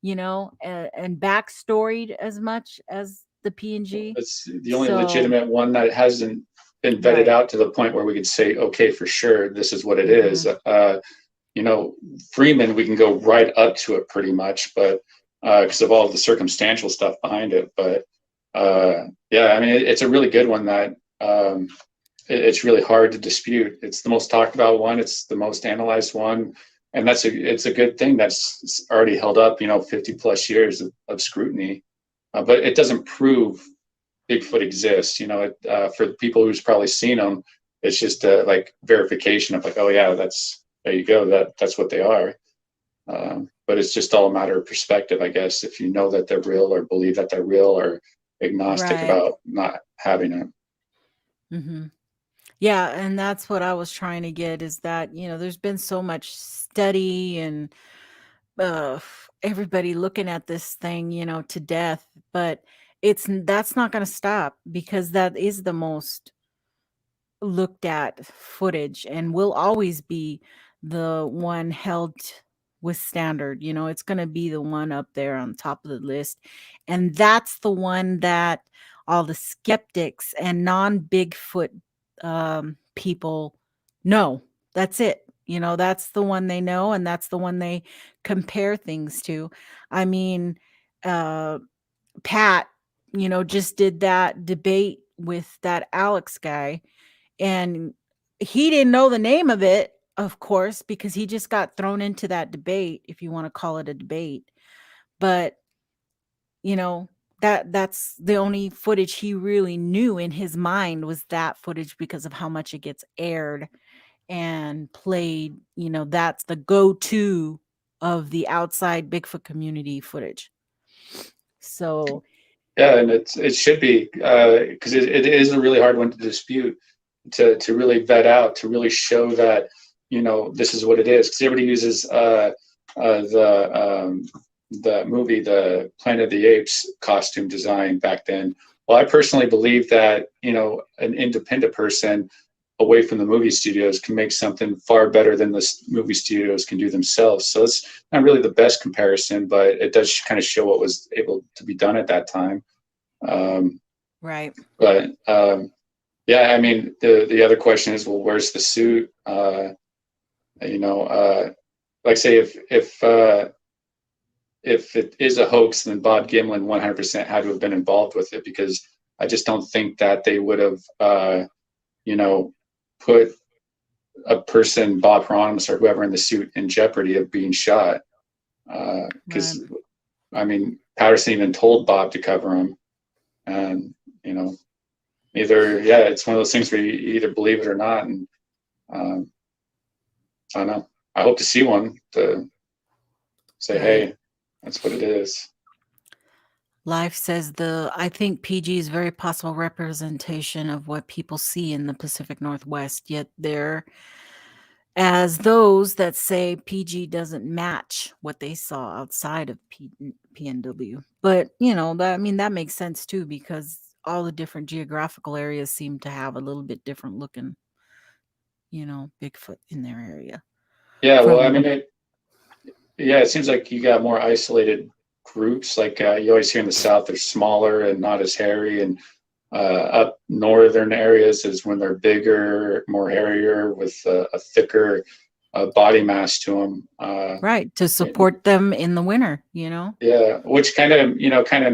you know, and backstoried as much as the P&G. It's the only legitimate one that hasn't been vetted out to the point where we could say, okay, for sure, this is what it is. You know, Freeman, we can go right up to it pretty much, but because of all the circumstantial stuff behind it. But I mean, it's a really good one that it's really hard to dispute. It's the most talked about one. It's the most analyzed one. And it's a good thing that's already held up, you know, 50 plus years of scrutiny. But it doesn't prove Bigfoot exists. You know, for the people who's probably seen them, it's just like verification of like, oh yeah, there you go. That's what they are. But it's just all a matter of perspective, I guess. If you know that they're real or believe that they're real or agnostic about not having it. Yeah, and that's what I was trying to get, is that, you know, there's been so much study and everybody looking at this thing, you know, to death, but that's not going to stop, because that is the most looked at footage and will always be the one held with standard. You know, it's going to be the one up there on top of the list, and that's the one that all the skeptics and non-Bigfoot people know. That's it. You know, that's the one they know, and that's the one they compare things to. I mean, Pat, you know, just did that debate with that Alex guy, and he didn't know the name of it, of course, because he just got thrown into that debate, if you want to call it a debate. But, you know, that's the only footage he really knew in his mind, was that footage, because of how much it gets aired and played. You know, that's the go-to of the outside Bigfoot community footage. So yeah, and it should be, because it is a really hard one to dispute, to really vet out, to really show that, you know, this is what it is. Because everybody uses the movie, the Planet of the Apes costume design back then. Well, I personally believe that, you know, an independent person away from the movie studios can make something far better than the movie studios can do themselves. So it's not really the best comparison, but it does kind of show what was able to be done at that time. right. But Yeah, I mean, the other question is, well, where's the suit? Like say if it is a hoax, then Bob Gimlin 100% had to have been involved with it, because I just don't think that they would have, put a person, Bob Hieronymus or whoever in the suit, in jeopardy of being shot. Because, I mean, Patterson even told Bob to cover him. And, it's one of those things where you either believe it or not. And I don't know. I hope to see one to say, hey, that's what it is. Life says I think PG is very possible representation of what people see in the Pacific Northwest, yet there as those that say PG doesn't match what they saw outside of PNW. But, that makes sense too, because all the different geographical areas seem to have a little bit different looking, Bigfoot in their area. Yeah, well, I mean, it seems like you got more isolated groups. Like you always hear in the South, they're smaller and not as hairy, and up northern areas is when they're bigger, more hairier, with a thicker body mass to them. Right, to support them in the winter, Yeah, which kind of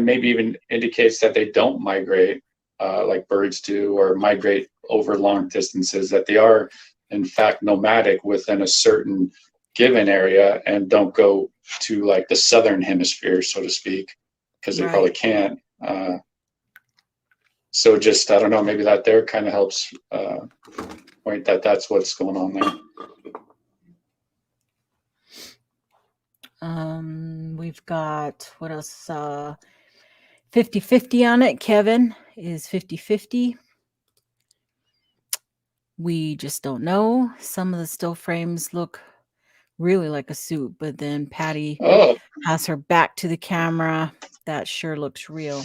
maybe even indicates that they don't migrate like birds do, or migrate over long distances, that they are in fact nomadic within a certain given area and don't go to like the southern hemisphere, so to speak, because they probably can't. So just, I don't know, maybe that there kind of helps point that that's what's going on there. We've got, what else? 50-50 on it. Kevin is 50-50. We just don't know. Some of the still frames look really like a suit, but then Patty has her back to the camera. That sure looks real.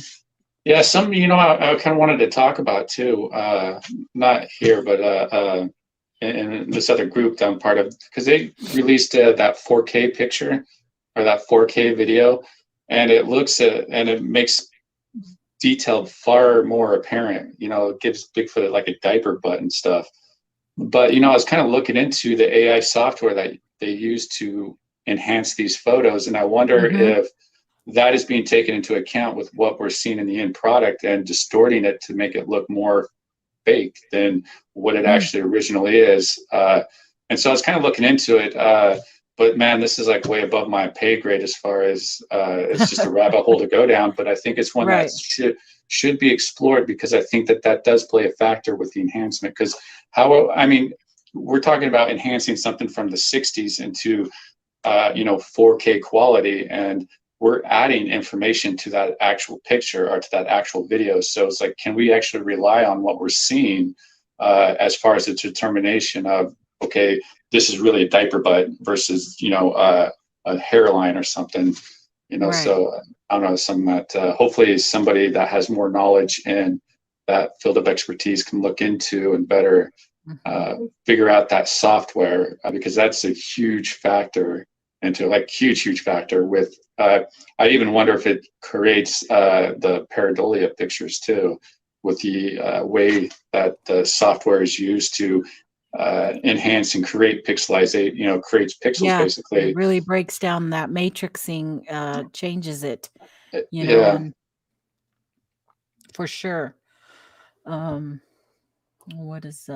Yeah, some, I kind of wanted to talk about too, not here, but in this other group that I'm part of, because they released that 4K picture, or that 4K video, and it makes detail far more apparent. It gives Bigfoot like a diaper butt and stuff. But, I was kind of looking into the AI software that they use to enhance these photos, and I wonder if that is being taken into account with what we're seeing in the end product and distorting it to make it look more fake than what it actually originally is. And so I was kind of looking into it, but man, this is like way above my pay grade as far as it's just a rabbit hole to go down. But I think it's one that should be explored, because I think that does play a factor with the enhancement. Because we're talking about enhancing something from the 60s into 4K quality, and we're adding information to that actual picture or to that actual video. So it's like, can we actually rely on what we're seeing as far as the determination of, okay, this is really a diaper butt versus, a hairline or something, So I don't know, something that hopefully somebody that has more knowledge in that field of expertise can look into and better figure out that software, because that's a huge factor huge factor with, I even wonder if it creates the pareidolia pictures too, with the way that the software is used to enhance and create pixelization, creates pixels basically. It really breaks down that matrixing, changes it, and for sure. What is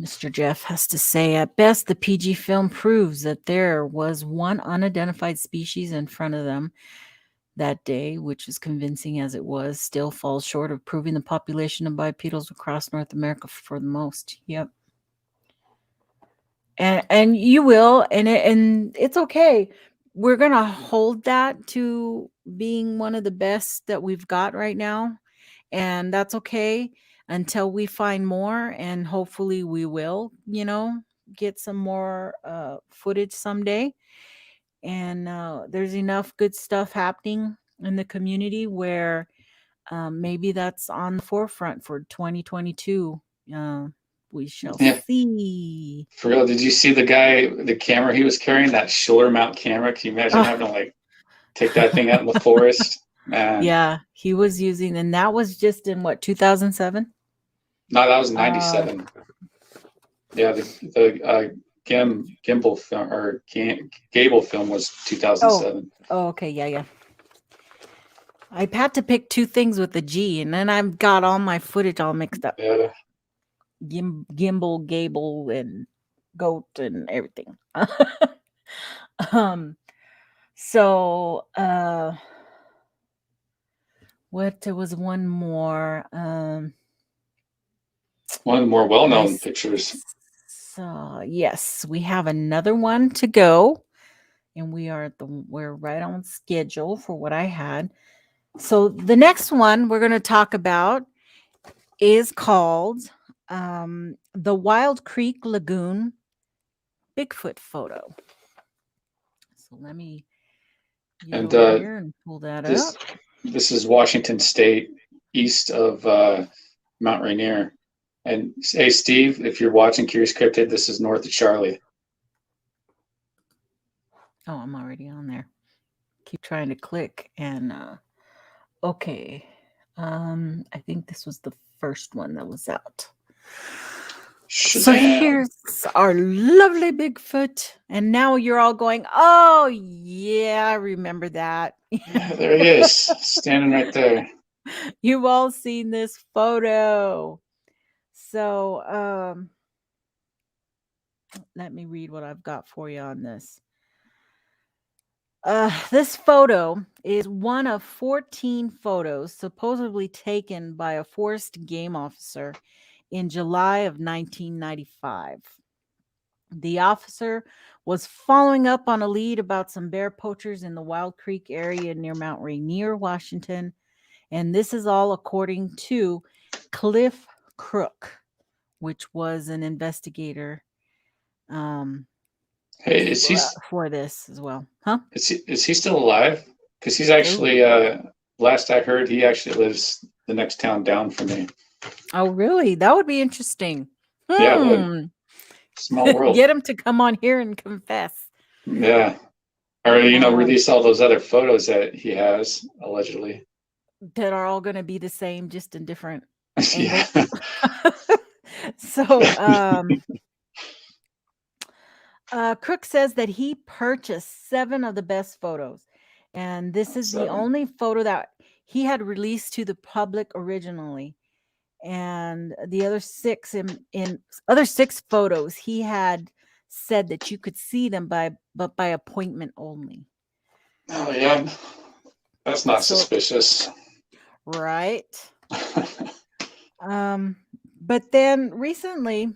Mr. Jeff has to say? At best, the PG film proves that there was one unidentified species in front of them that day, which is convincing as it was, still falls short of proving the population of bipedals across North America for the most. Yep. And you will, and it's okay. We're gonna hold that to being one of the best that we've got right now, and that's okay until we find more, and hopefully we will, get some more footage someday. And there's enough good stuff happening in the community where maybe that's on the forefront for 2022. We shall see. For real, did you see the camera he was carrying, that shoulder mount camera? Can you imagine having to take that thing out in the forest? Man. Yeah, he was using, and that was just in what, 2007? No, that was 97. Yeah, the Gimble film or Gable film was 2007. Oh, okay, yeah. I had to pick two things with the G, and then I've got all my footage all mixed up. Yeah. Gimbal, Gable, and Goat, and everything. So, there was one more. One of the more well-known pictures. So, yes, we have another one to go, and we're right on schedule for what I had. So the next one we're going to talk about is called the Wild Creek Lagoon Bigfoot photo. So let me get over here and pull that up. This is Washington State, east of Mount Rainier. And hey, Steve, if you're watching Curious Cryptid, this is north of Charlie. Oh, I'm already on there. Keep trying to click and okay. I think this was the first one that was out. Shazam. So here's our lovely Bigfoot. And now you're all going, oh, yeah, I remember that. Yeah, there he is, standing right there. You've all seen this photo. So let me read what I've got for you on this. This photo is one of 14 photos supposedly taken by a forest game officer in July of 1995. The officer was following up on a lead about some bear poachers in the Wild Creek area near Mount Rainier, Washington. And this is all according to Cliff Crook, which was an investigator Hey, is he for this as well. Huh? Is he still alive? Because he's actually last I heard, he actually lives the next town down from me. Oh, really? That would be interesting. Yeah, small world. Get him to come on here and confess. Yeah. Or, release all those other photos that he has, allegedly. That are all going to be the same, just in different Yeah. So, Crook says that he purchased 7 of the best photos. And this is the only photo that he had released to the public originally. And the other 6 in other 6 photos, he had said that you could see them by appointment only. Oh yeah, that's not suspicious, right? But then recently,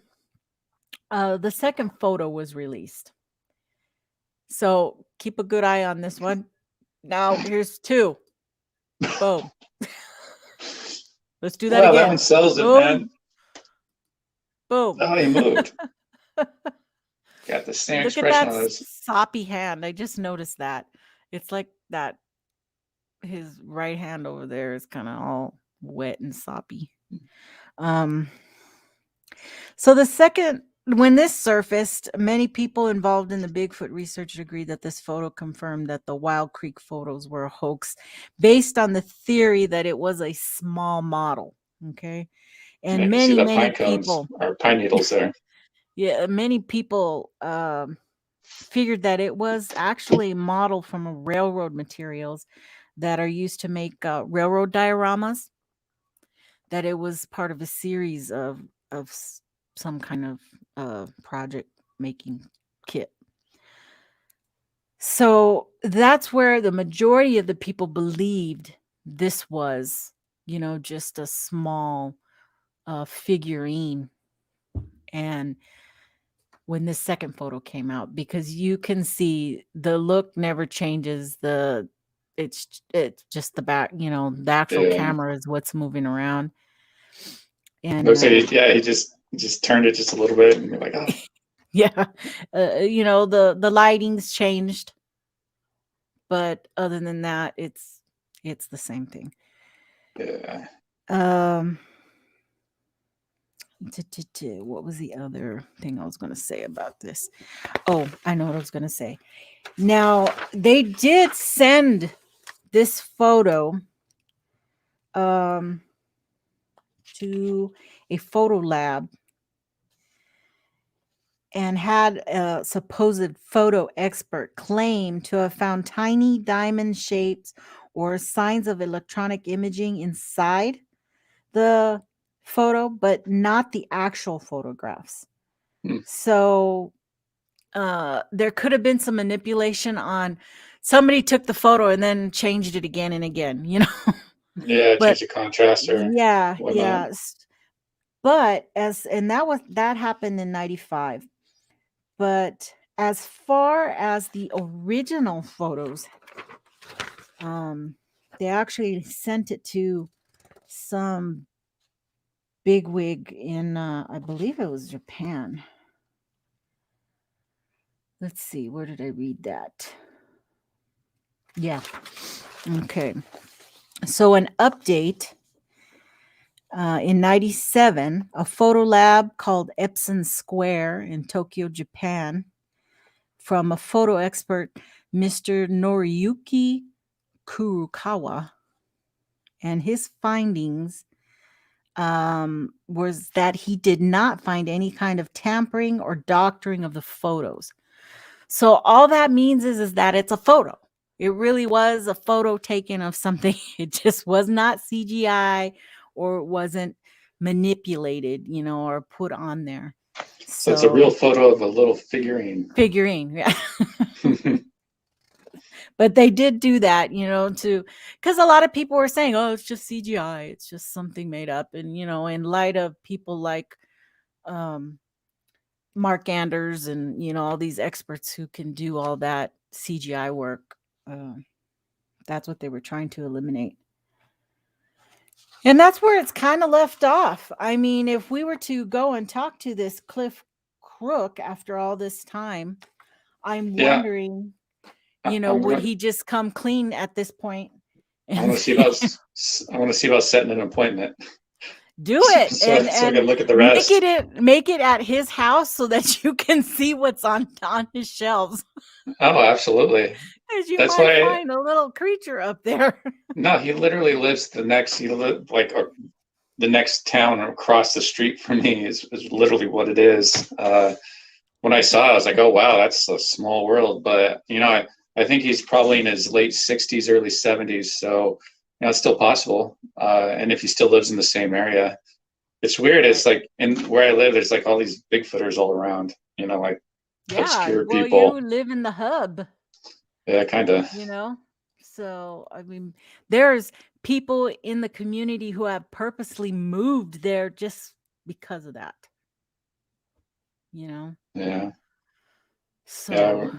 the second photo was released. So keep a good eye on this one. Now here's 2. Boom. Let's do that again. That one sells it, man. Boom. Oh, he moved. Got the same expression on his soppy hand. I just noticed that. It's like that. His right hand over there is kind of all wet and soppy. So when this surfaced, many people involved in the Bigfoot research agreed that this photo confirmed that the Wild Creek photos were a hoax based on the theory that it was a small model. Okay. And many people or pine needles there. Yeah, many people figured that it was actually a model from railroad materials that are used to make railroad dioramas, that it was part of a series of some kind of project making kit. So that's where the majority of the people believed this was, just a small figurine. And when this second photo came out, because you can see the look never changes. It's just the back, the actual camera is what's moving around. And looks like he just turned it just a little bit, and you're like, oh. Yeah, the lighting's changed, but other than that, it's the same thing. Yeah. What was the other thing I was going to say about this? Oh, I know what I was going to say. Now, they did send this photo to a photo lab and had a supposed photo expert claim to have found tiny diamond shapes or signs of electronic imaging inside the photo, but not the actual photographs. So there could have been some manipulation on somebody took the photo and then changed it again and again, you know. Yeah, But change the contrast or yeah, whatnot. but that happened in 95. But as far as the original photos, they actually sent it to some bigwig in I believe it was Japan. Let's see, where did I read that? Yeah. Okay. So an update in 97, a photo lab called Epson Square in Tokyo, Japan, from a photo expert, Mr. Noriyuki Kurukawa, and his findings was that he did not find any kind of tampering or doctoring of the photos. So all that means is that it's a photo. It really was a photo taken of something. It just was not CGI, or it wasn't manipulated, you know, or put on there. So it's a real photo of a little figurine. Yeah. But they did do that, you know, because a lot of people were saying, oh, it's just CGI. It's just something made up. And, you know, in light of people like Mark Anders and, you know, all these experts who can do all that CGI work, that's what they were trying to eliminate. And that's where it's kind of left off. I mean, if we were to go and talk to this Cliff Crook after all this time, I'm wondering, you know, would he just come clean at this point? I want to see about setting an appointment. Do it so I can look at the rest. Make it at his house so that you can see what's on his shelves. Oh, absolutely. Because you might find a little creature up there. No, he literally lives the next town across the street from me is literally what it is. When I saw it, I was like, oh, wow, that's a small world. But, you know, I think he's probably in his late 60s, early 70s. So, you know, it's still possible. And if he still lives in the same area, it's weird. It's like where I live, there's like all these Bigfooters all around, you know, like obscure people. You live in the hub. Yeah, kind of. You know, so, I mean, there's people in the community who have purposely moved there just because of that. You know? Yeah. So yeah,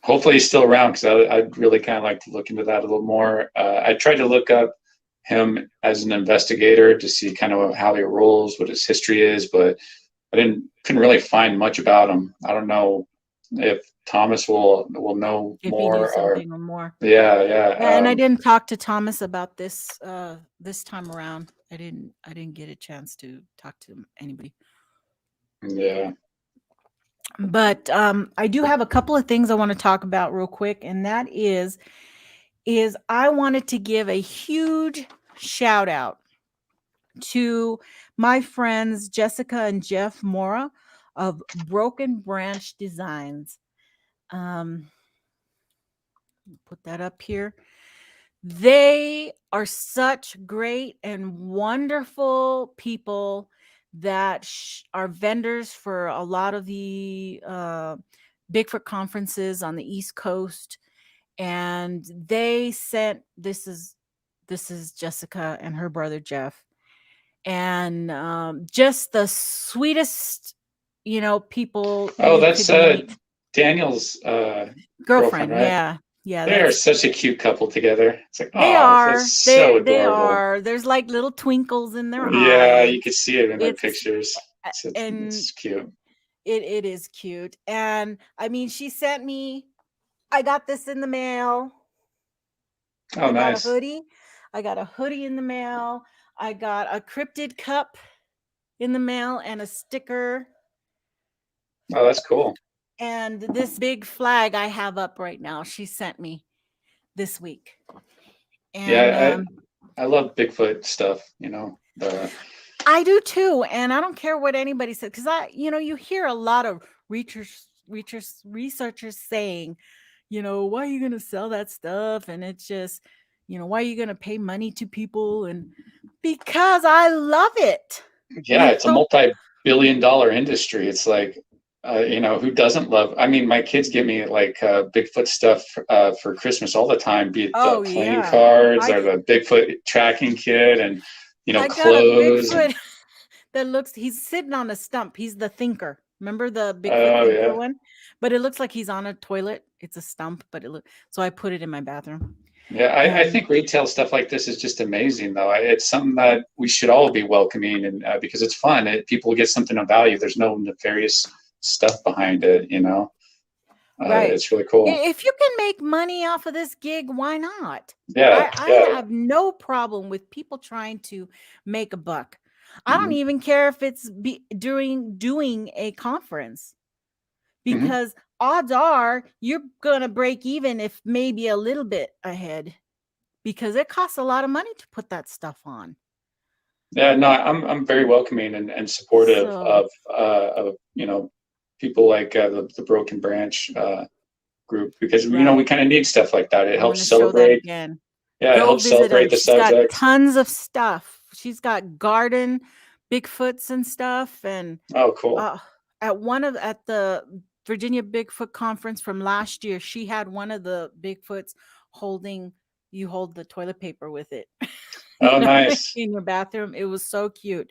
hopefully he's still around because I'd really kind of like to look into that a little more. I tried to look up him as an investigator to see kind of how he rolls, what his history is, but I couldn't really find much about him. I don't know if Thomas will know if more he knew something or more. Yeah. And I didn't talk to Thomas about this this time around. I didn't get a chance to talk to anybody. Yeah. But I do have a couple of things I want to talk about real quick, and that is I wanted to give a huge shout out to my friends Jessica and Jeff Mora of Broken Branch Designs. Put that up here. They are such great and wonderful people that are vendors for a lot of the Bigfoot conferences on the East Coast. And they sent this is Jessica and her brother Jeff, and just the sweetest, you know, people. Oh, that's Daniel's girlfriend, right? Yeah, they're such a cute couple together. It's like, they are. That's so adorable. They are. There's like little twinkles in their eyes. Yeah, you could see it in their pictures. It's cute. It is cute. And I mean, she sent me, I got this in the mail. Oh, nice. I got a hoodie in the mail. I got a cryptid cup in the mail and a sticker. Oh, that's cool. And this big flag I have up right now, she sent me this week. And Yeah, I love Bigfoot stuff, you know. I do too. And I don't care what anybody said, because you hear a lot of researchers saying, why are you going to sell that stuff? And it's just, why are you going to pay money to people? And because I love it. And Yeah, it's a multi-billion-dollar industry. It's like, who doesn't love? I mean, my kids give me like Bigfoot stuff for Christmas all the time, be it the Oh playing yeah. cards or the Bigfoot tracking kit, and I got a clothes. Bigfoot he's sitting on a stump. He's the thinker. Remember the Bigfoot Oh thinker yeah, one? But it looks like he's on a toilet. It's a stump, but so I put it in my bathroom. yeah. I think retail stuff like this is just amazing, though. It's something that we should all be welcoming, and because it's fun, people get something of value. There's no nefarious stuff behind it, Right. It's really cool. If you can make money off of this gig, why not? Yeah, I have no problem with people trying to make a buck. I don't even care if it's during doing a conference, because odds are you're going to break even, if maybe a little bit ahead, because it costs a lot of money to put that stuff on. Yeah, no, I'm very welcoming and supportive of people like the Broken Branch group, because we kind of need stuff like that. It helps celebrate. Again. Yeah, it helps celebrate the subject. Got tons of stuff. She's got garden Bigfoots and stuff, and oh, cool. At the Virginia Bigfoot conference from last year, she had one of the Bigfoots holding. You hold the toilet paper with it. Oh, nice. In your bathroom. It was so cute.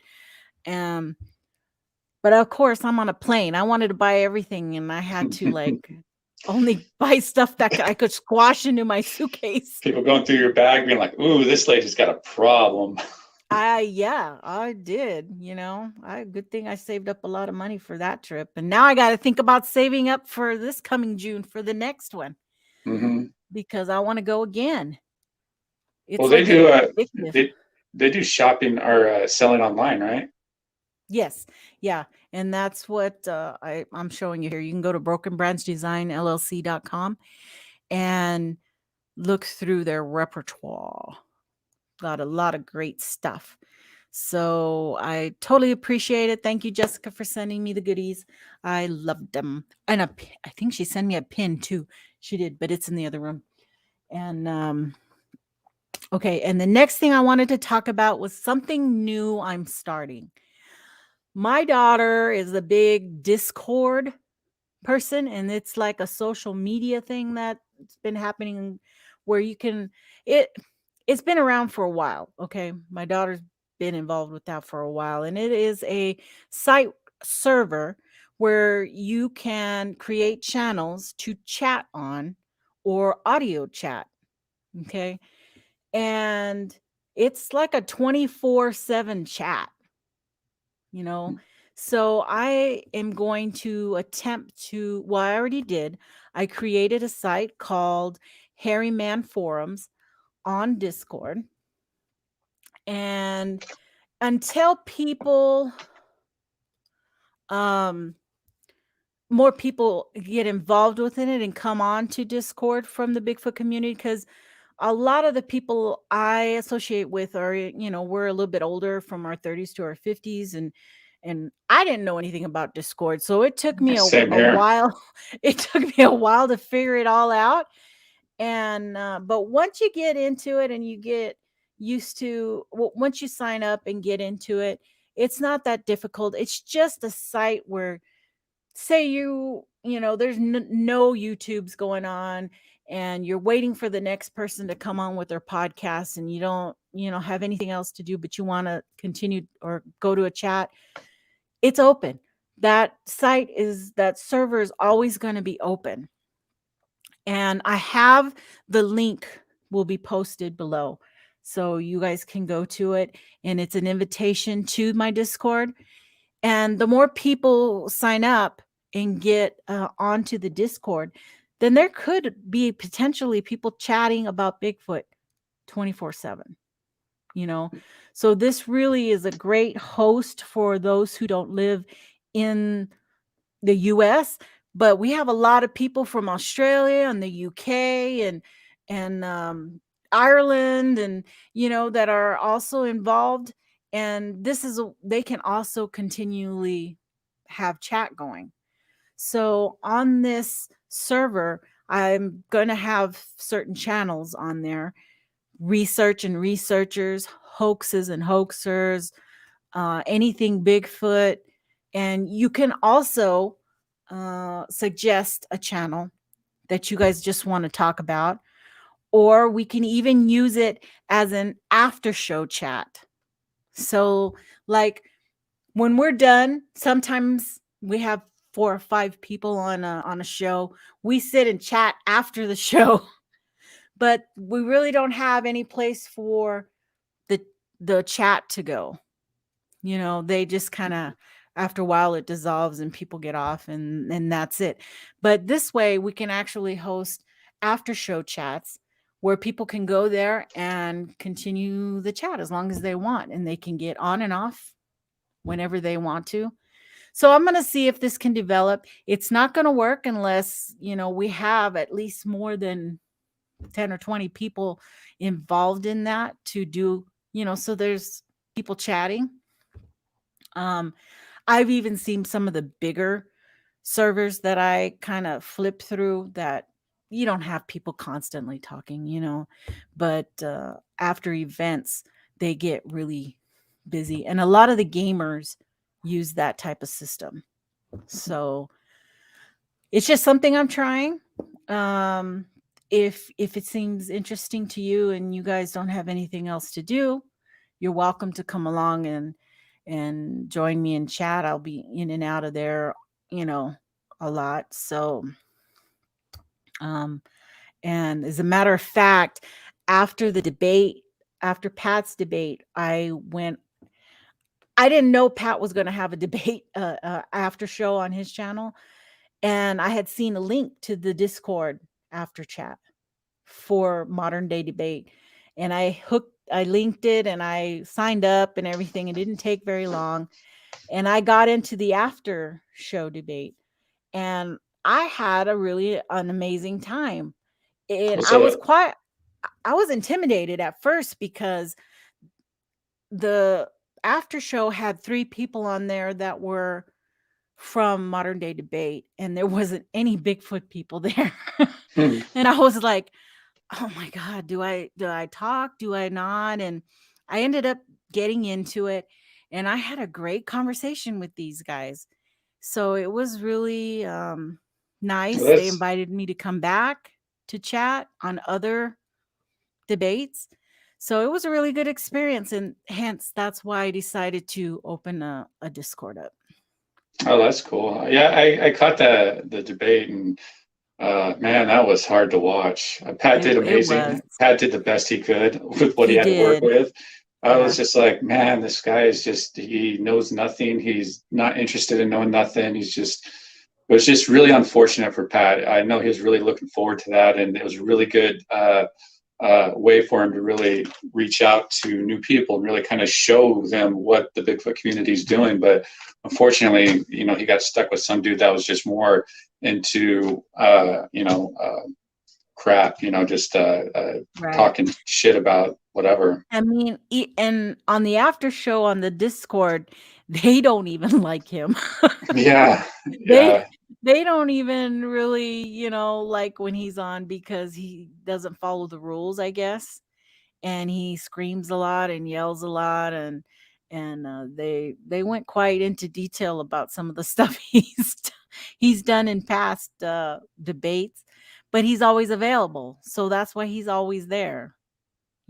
But of course, I'm on a plane. I wanted to buy everything, and I had to only buy stuff that I could squash into my suitcase. People going through your bag being like, ooh, this lady's got a problem. I did. Good thing I saved up a lot of money for that trip. And now I got to think about saving up for this coming June for the next one. Because I want to go again. It's well, they do shopping or selling online, right? Yes. Yeah. And that's what I'm showing you here. You can go to brokenbranchdesignllc.com and look through their repertoire. Got a lot of great stuff. So I totally appreciate it. Thank you, Jessica, for sending me the goodies. I loved them. And I think she sent me a pin too. She did, but it's in the other room. And okay. And the next thing I wanted to talk about was something new I'm starting. My daughter is a big Discord person, and it's like a social media thing that's been happening where you can it's been around for a while. Okay. My daughter's been involved with that for a while, and it is a site server where you can create channels to chat on or audio chat. Okay. And it's like a 24/7 chat, So I am going to attempt to, well, I already did. I created a site called Hairy Man Forums on Discord. And until people, more people get involved within it and come on to Discord from the Bigfoot community, because a lot of the people I associate with are, we're a little bit older, from our 30s to our 50s, and I didn't know anything about Discord, so it took me a while. It took me a while to figure it all out. And but once you get into it and you get used to, once you sign up and get into it, it's not that difficult. It's just a site where, say there's no YouTubes going on, and you're waiting for the next person to come on with their podcast, and you don't have anything else to do, but you want to continue or go to a chat. It's open. That server is always going to be open. And I have the link will be posted below, so you guys can go to it, and it's an invitation to my Discord. And the more people sign up and get onto the Discord, then there could be potentially people chatting about Bigfoot 24/7. So this really is a great host for those who don't live in the US, but we have a lot of people from Australia and the UK and Ireland and, that are also involved. And they can also continually have chat going. So on this server, I'm going to have certain channels on there, research and researchers, hoaxes and hoaxers, anything Bigfoot. And you can also suggest a channel that you guys just want to talk about, or we can even use it as an after show chat. So like when we're done, sometimes we have 4 or 5 people on a show. We sit and chat after the show, but we really don't have any place for the chat to go. They just kind of, after a while it dissolves and people get off, and that's it. But this way we can actually host after show chats where people can go there and continue the chat as long as they want, and they can get on and off whenever they want to. So I'm going to see if this can develop. It's not going to work unless, we have at least more than 10 or 20 people involved in that to do, so there's people chatting. I've even seen some of the bigger servers that I kind of flip through that you don't have people constantly talking, but after events, they get really busy. And a lot of the gamers use that type of system. So it's just something I'm trying. If it seems interesting to you and you guys don't have anything else to do, you're welcome to come along and join me in chat. I'll be in and out of there, a lot. So, and as a matter of fact, after Pat's debate, I didn't know Pat was going to have a debate after show on his channel. And I had seen a link to the Discord after chat for Modern Day Debate. And I linked it and I signed up and everything. It didn't take very long. And I got into the after show debate. And I had an amazing time. And I was intimidated at first because the after show had 3 people on there that were from Modern Day Debate, and there wasn't any Bigfoot people there. And I was like, oh my God, do I talk? Do I not? And I ended up getting into it, and I had a great conversation with these guys. So it was really nice. They invited me to come back to chat on other debates. So it was a really good experience, and hence that's why I decided to open a Discord up. Oh, that's cool. Yeah, I caught the debate, and man, that was hard to watch. Pat did amazing. Pat did the best he could with what he had to work with. I was just like, man, this guy is he knows nothing. He's not interested in knowing nothing. It was just really unfortunate for Pat. I know he was really looking forward to that, and it was a really good way for him to really reach out to new people and really kind of show them what the Bigfoot community is doing. But unfortunately, he got stuck with some dude that was just more into, crap, just talking shit about whatever. I mean, and on the after show on the Discord, they don't even like him. Yeah. They don't even really, like when he's on, because he doesn't follow the rules, I guess. And he screams a lot and yells a lot, and they went quite into detail about some of the stuff he's done in past debates, but he's always available, so that's why he's always there.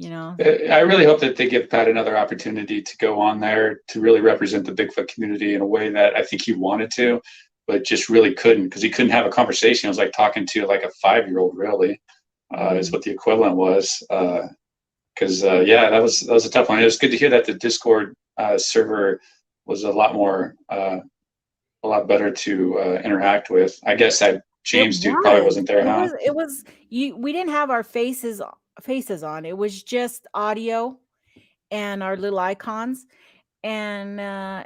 I really hope that they give Pat another opportunity to go on there to really represent the Bigfoot community in a way that I think he wanted to, but just really couldn't, because he couldn't have a conversation. It was like talking to like a 5-year-old, really, is what the equivalent was. Because that was a tough one. It was good to hear that the Discord server was a lot better to interact with. I guess that James dude probably wasn't there. We didn't have our faces on. It was just audio and our little icons, and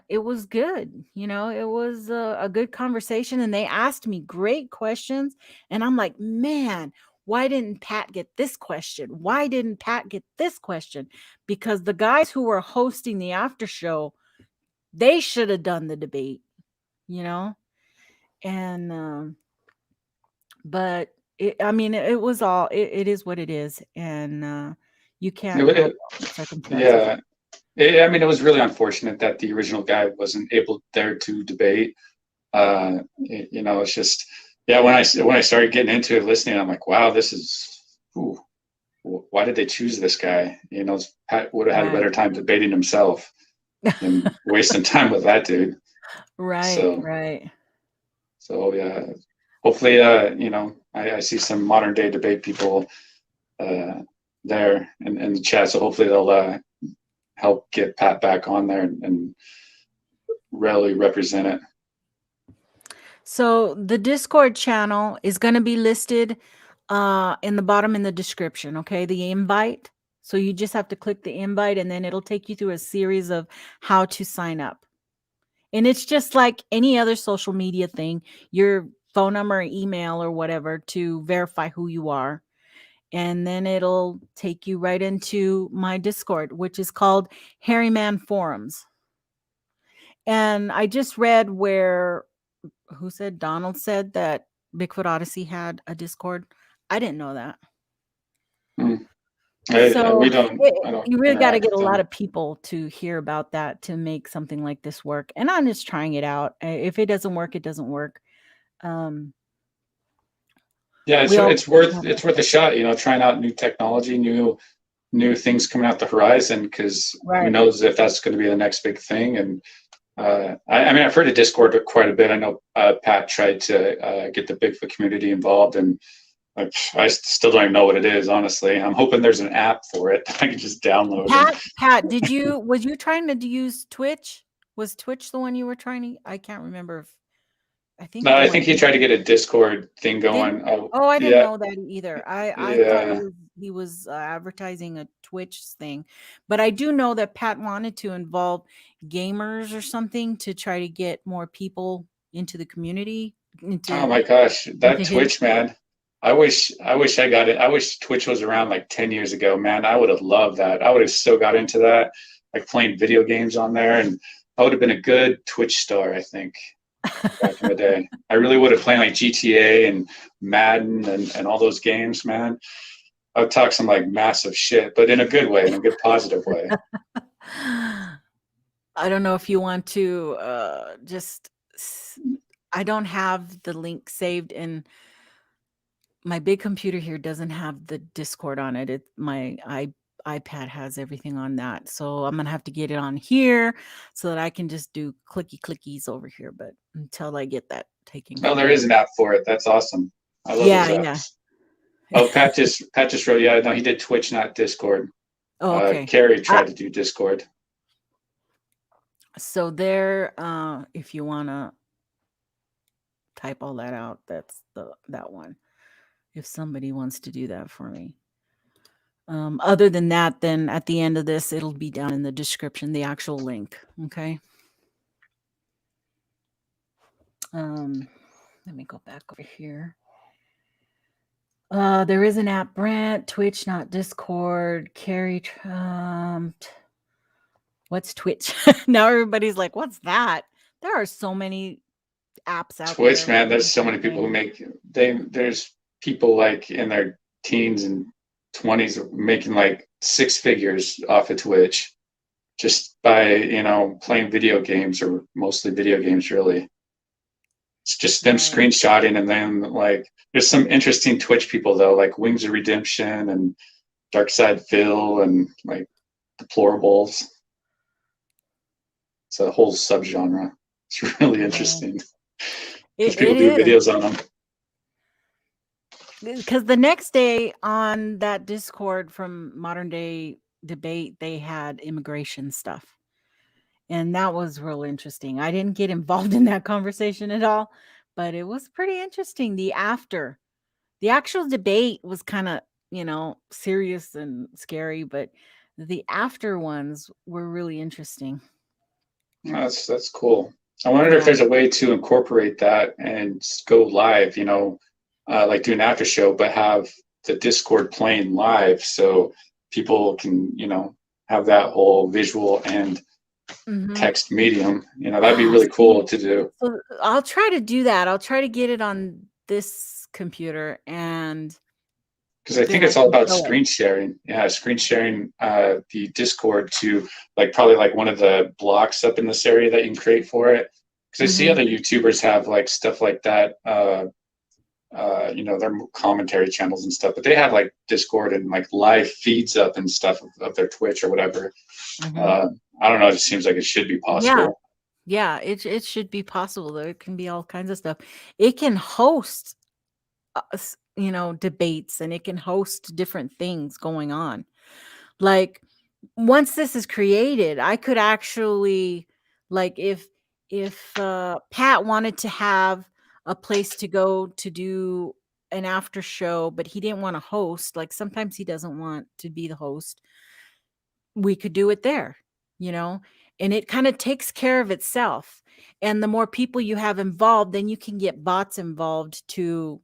it was good. It was a good conversation, and they asked me great questions, and I'm like, man, why didn't Pat get this question? Why didn't Pat get this question? Because the guys who were hosting the after show, they should have done the debate, you know? And, but I mean, it was all, it is what it is. And you can't help circumstances. Yeah. I mean, it was really unfortunate that the original guy wasn't able there to debate. You know, it's just, yeah, when I started getting into it, listening, I'm like, wow, this is, ooh, why did they choose this guy? You know, Pat would have had a better time debating himself than wasting time with that dude. Right. So yeah, hopefully, you know, I see some modern day debate people there in the chat. So hopefully they'll help get Pat back on there and really represent it. So the Discord channel is going to be listed in the bottom in the description, okay? The invite. So you just have to click the invite and then it'll take you through a series of how to sign up. And it's just like any other social media thing, your phone number, or email, or whatever to verify who you are. And then it'll take you right into my Discord, which is called Hairy Man Forums. And I just read where, who said, Donald said that Bigfoot Odyssey had a Discord. I didn't know that. So you really got to get a lot of people to hear about that to make something like this work. And I'm just trying it out. If it doesn't work, it doesn't work. Yeah, it's worth a shot. You know, trying out new technology, new things coming out the horizon, because who knows if that's going to be the next big thing. And I mean, I've heard of Discord quite a bit. I know Pat tried to get the Bigfoot community involved, and I still don't even know what it is, honestly. I'm hoping there's an app for it I can just download. Pat, was you trying to use Twitch? Was Twitch the one you were trying to? I can't remember if. I think he tried to get a Discord thing going. Oh, I didn't know that either. I thought he was advertising a Twitch thing, but I do know that Pat wanted to involve gamers or something to try to get more people into the community. Oh my gosh, that Twitch, man! I wish I got it. I wish Twitch was around like 10 years ago, man. I would have loved that. I would have still got into that, like playing video games on there, and I would have been a good Twitch star, I think. Back in the day, I really would have played like GTA and Madden and all those games, man. I would talk some like massive shit, but in a good way, in a good positive way. I don't know if you want to I don't have the link saved, and my big computer here doesn't have the Discord on it. My iPad has everything on that. So I'm going to have to get it on here so that I can just do clickies over here. But until I get that taken care of. There is an app for it. That's awesome. I love those apps. Oh, Pat just wrote, yeah, no, he did Twitch, not Discord. Oh, okay. Carrie tried to do Discord. So there, if you want to type all that out, that's that one. If somebody wants to do that for me. Other than that, then at the end of this, it'll be down in the description, the actual link. Okay. Let me go back over here. There is an app, Brent, Twitch, not Discord. Carrie, what's Twitch? Now everybody's like, what's that? There are so many apps out there. Twitch, man, there's so many people who there's people like in their teens and 20s making like 6 figures off of Twitch just by, you know, playing video games, or mostly video games, really. It's just them screenshotting, and then like there's some interesting Twitch people though, like Wings of Redemption and Dark Side Phil and like Deplorables. It's a whole subgenre. It's really interesting. People do videos on them. Because the next day on that Discord from Modern Day Debate, they had immigration stuff. And that was real interesting. I didn't get involved in that conversation at all, but it was pretty interesting. The actual debate was kind of, you know, serious and scary, but the after ones were really interesting. That's cool. I wonder if there's a way to incorporate that and go live, you know, like do an after show, but have the Discord playing live, so people can, have that whole visual and text medium. That'd be really cool to do. So I'll try to do that. I'll try to get it on this computer, and because I think it's all about screen sharing. Yeah, screen sharing the Discord to probably one of the blocks up in this area that you can create for it. Because I see other YouTubers have stuff like that. Their commentary channels and stuff, but they have Discord and live feeds up and stuff of their Twitch or whatever. I don't know. It just seems like it should be possible. Yeah, it should be possible. There can be all kinds of stuff. It can host, debates, and it can host different things going on. Once this is created, I could actually, if Pat wanted to have a place to go to do an after show, but he didn't want to host, sometimes he doesn't want to be the host, we could do it there, and it kind of takes care of itself. And the more people you have involved, then you can get bots involved to,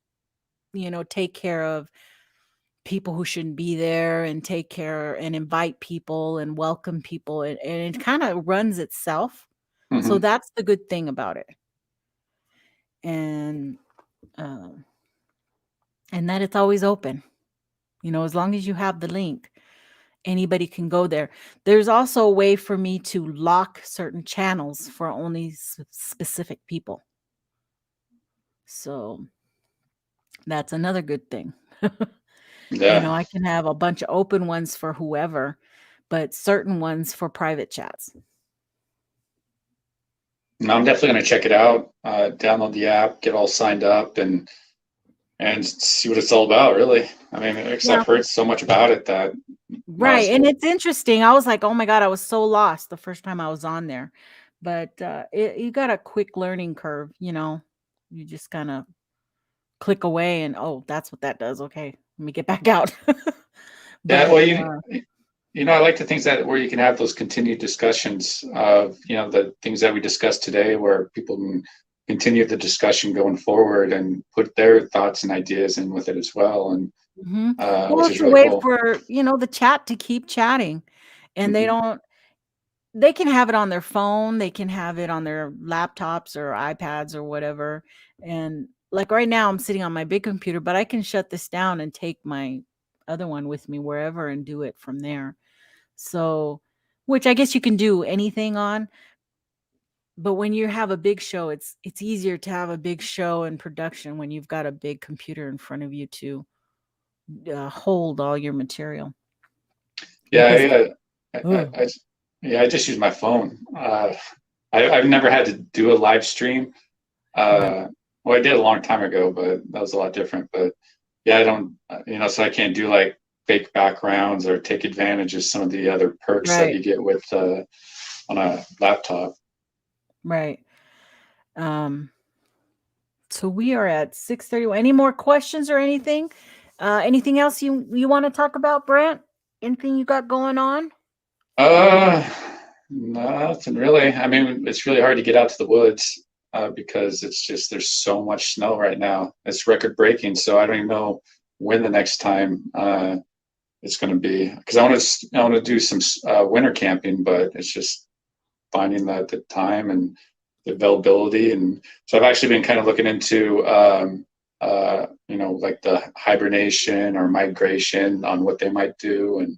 take care of people who shouldn't be there, and take care and invite people and welcome people. And it kind of runs itself. So that's the good thing about it. And that it's always open, as long as you have the link, anybody can go there. There's also a way for me to lock certain channels for only specific people. So that's another good thing. Yeah. I can have a bunch of open ones for whoever, but certain ones for private chats. No, I'm definitely going to check it out, download the app, get all signed up, and see what it's all about, really. I mean, because I've heard so much about it that... Right, and it's interesting. I was like, oh my God, I was so lost the first time I was on there. But you got a quick learning curve, You just kind of click away and, oh, that's what that does. Okay, let me get back out. Yeah, well, I like the things where you can have those continued discussions of, the things that we discussed today, where people can continue the discussion going forward and put their thoughts and ideas in with it as well. And which is really cool. For, the chat to keep chatting, and they can have it on their phone. They can have it on their laptops or iPads or whatever. And right now I'm sitting on my big computer, but I can shut this down and take my other one with me wherever and do it from there. So, which I guess you can do anything on, but when you have a big show, it's easier to have a big show and production when you've got a big computer in front of you to hold all your material. Yeah, I just use my phone. I've never had to do a live stream. Well, I did a long time ago, but that was a lot different. But yeah, I don't, so I can't do fake backgrounds or take advantage of some of the other perks that you get with on a laptop. Right. So we are at 6:31. Any more questions or anything? Anything else you want to talk about, Brent? Anything you got going on? Nothing really. I mean, it's really hard to get out to the woods because it's just, there's so much snow right now. It's record breaking. So I don't even know when the next time it's going to be, because I want to do some winter camping, but it's just finding the time and the availability. And so I've actually been kind of looking into the hibernation or migration on what they might do, and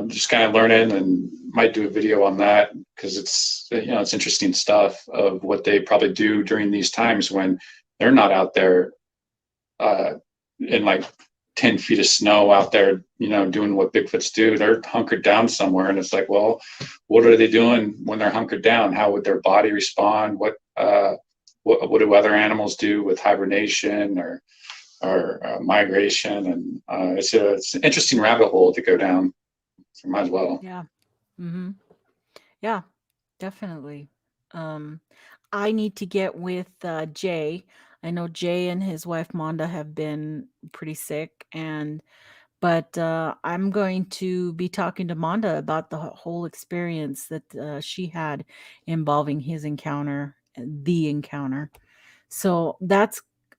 just kind of learning, and might do a video on that, because it's it's interesting stuff of what they probably do during these times when they're not out there in 10 feet of snow out there, doing what Bigfoots do. They're hunkered down somewhere, and it's well, what are they doing when they're hunkered down? How would their body respond? What do other animals do with hibernation or migration? And it's an interesting rabbit hole to go down. So might as well. Yeah. Yeah, definitely. I need to get with Jay. I know Jay and his wife Monda have been pretty sick, but I'm going to be talking to Monda about the whole experience that she had involving his encounter, the encounter. So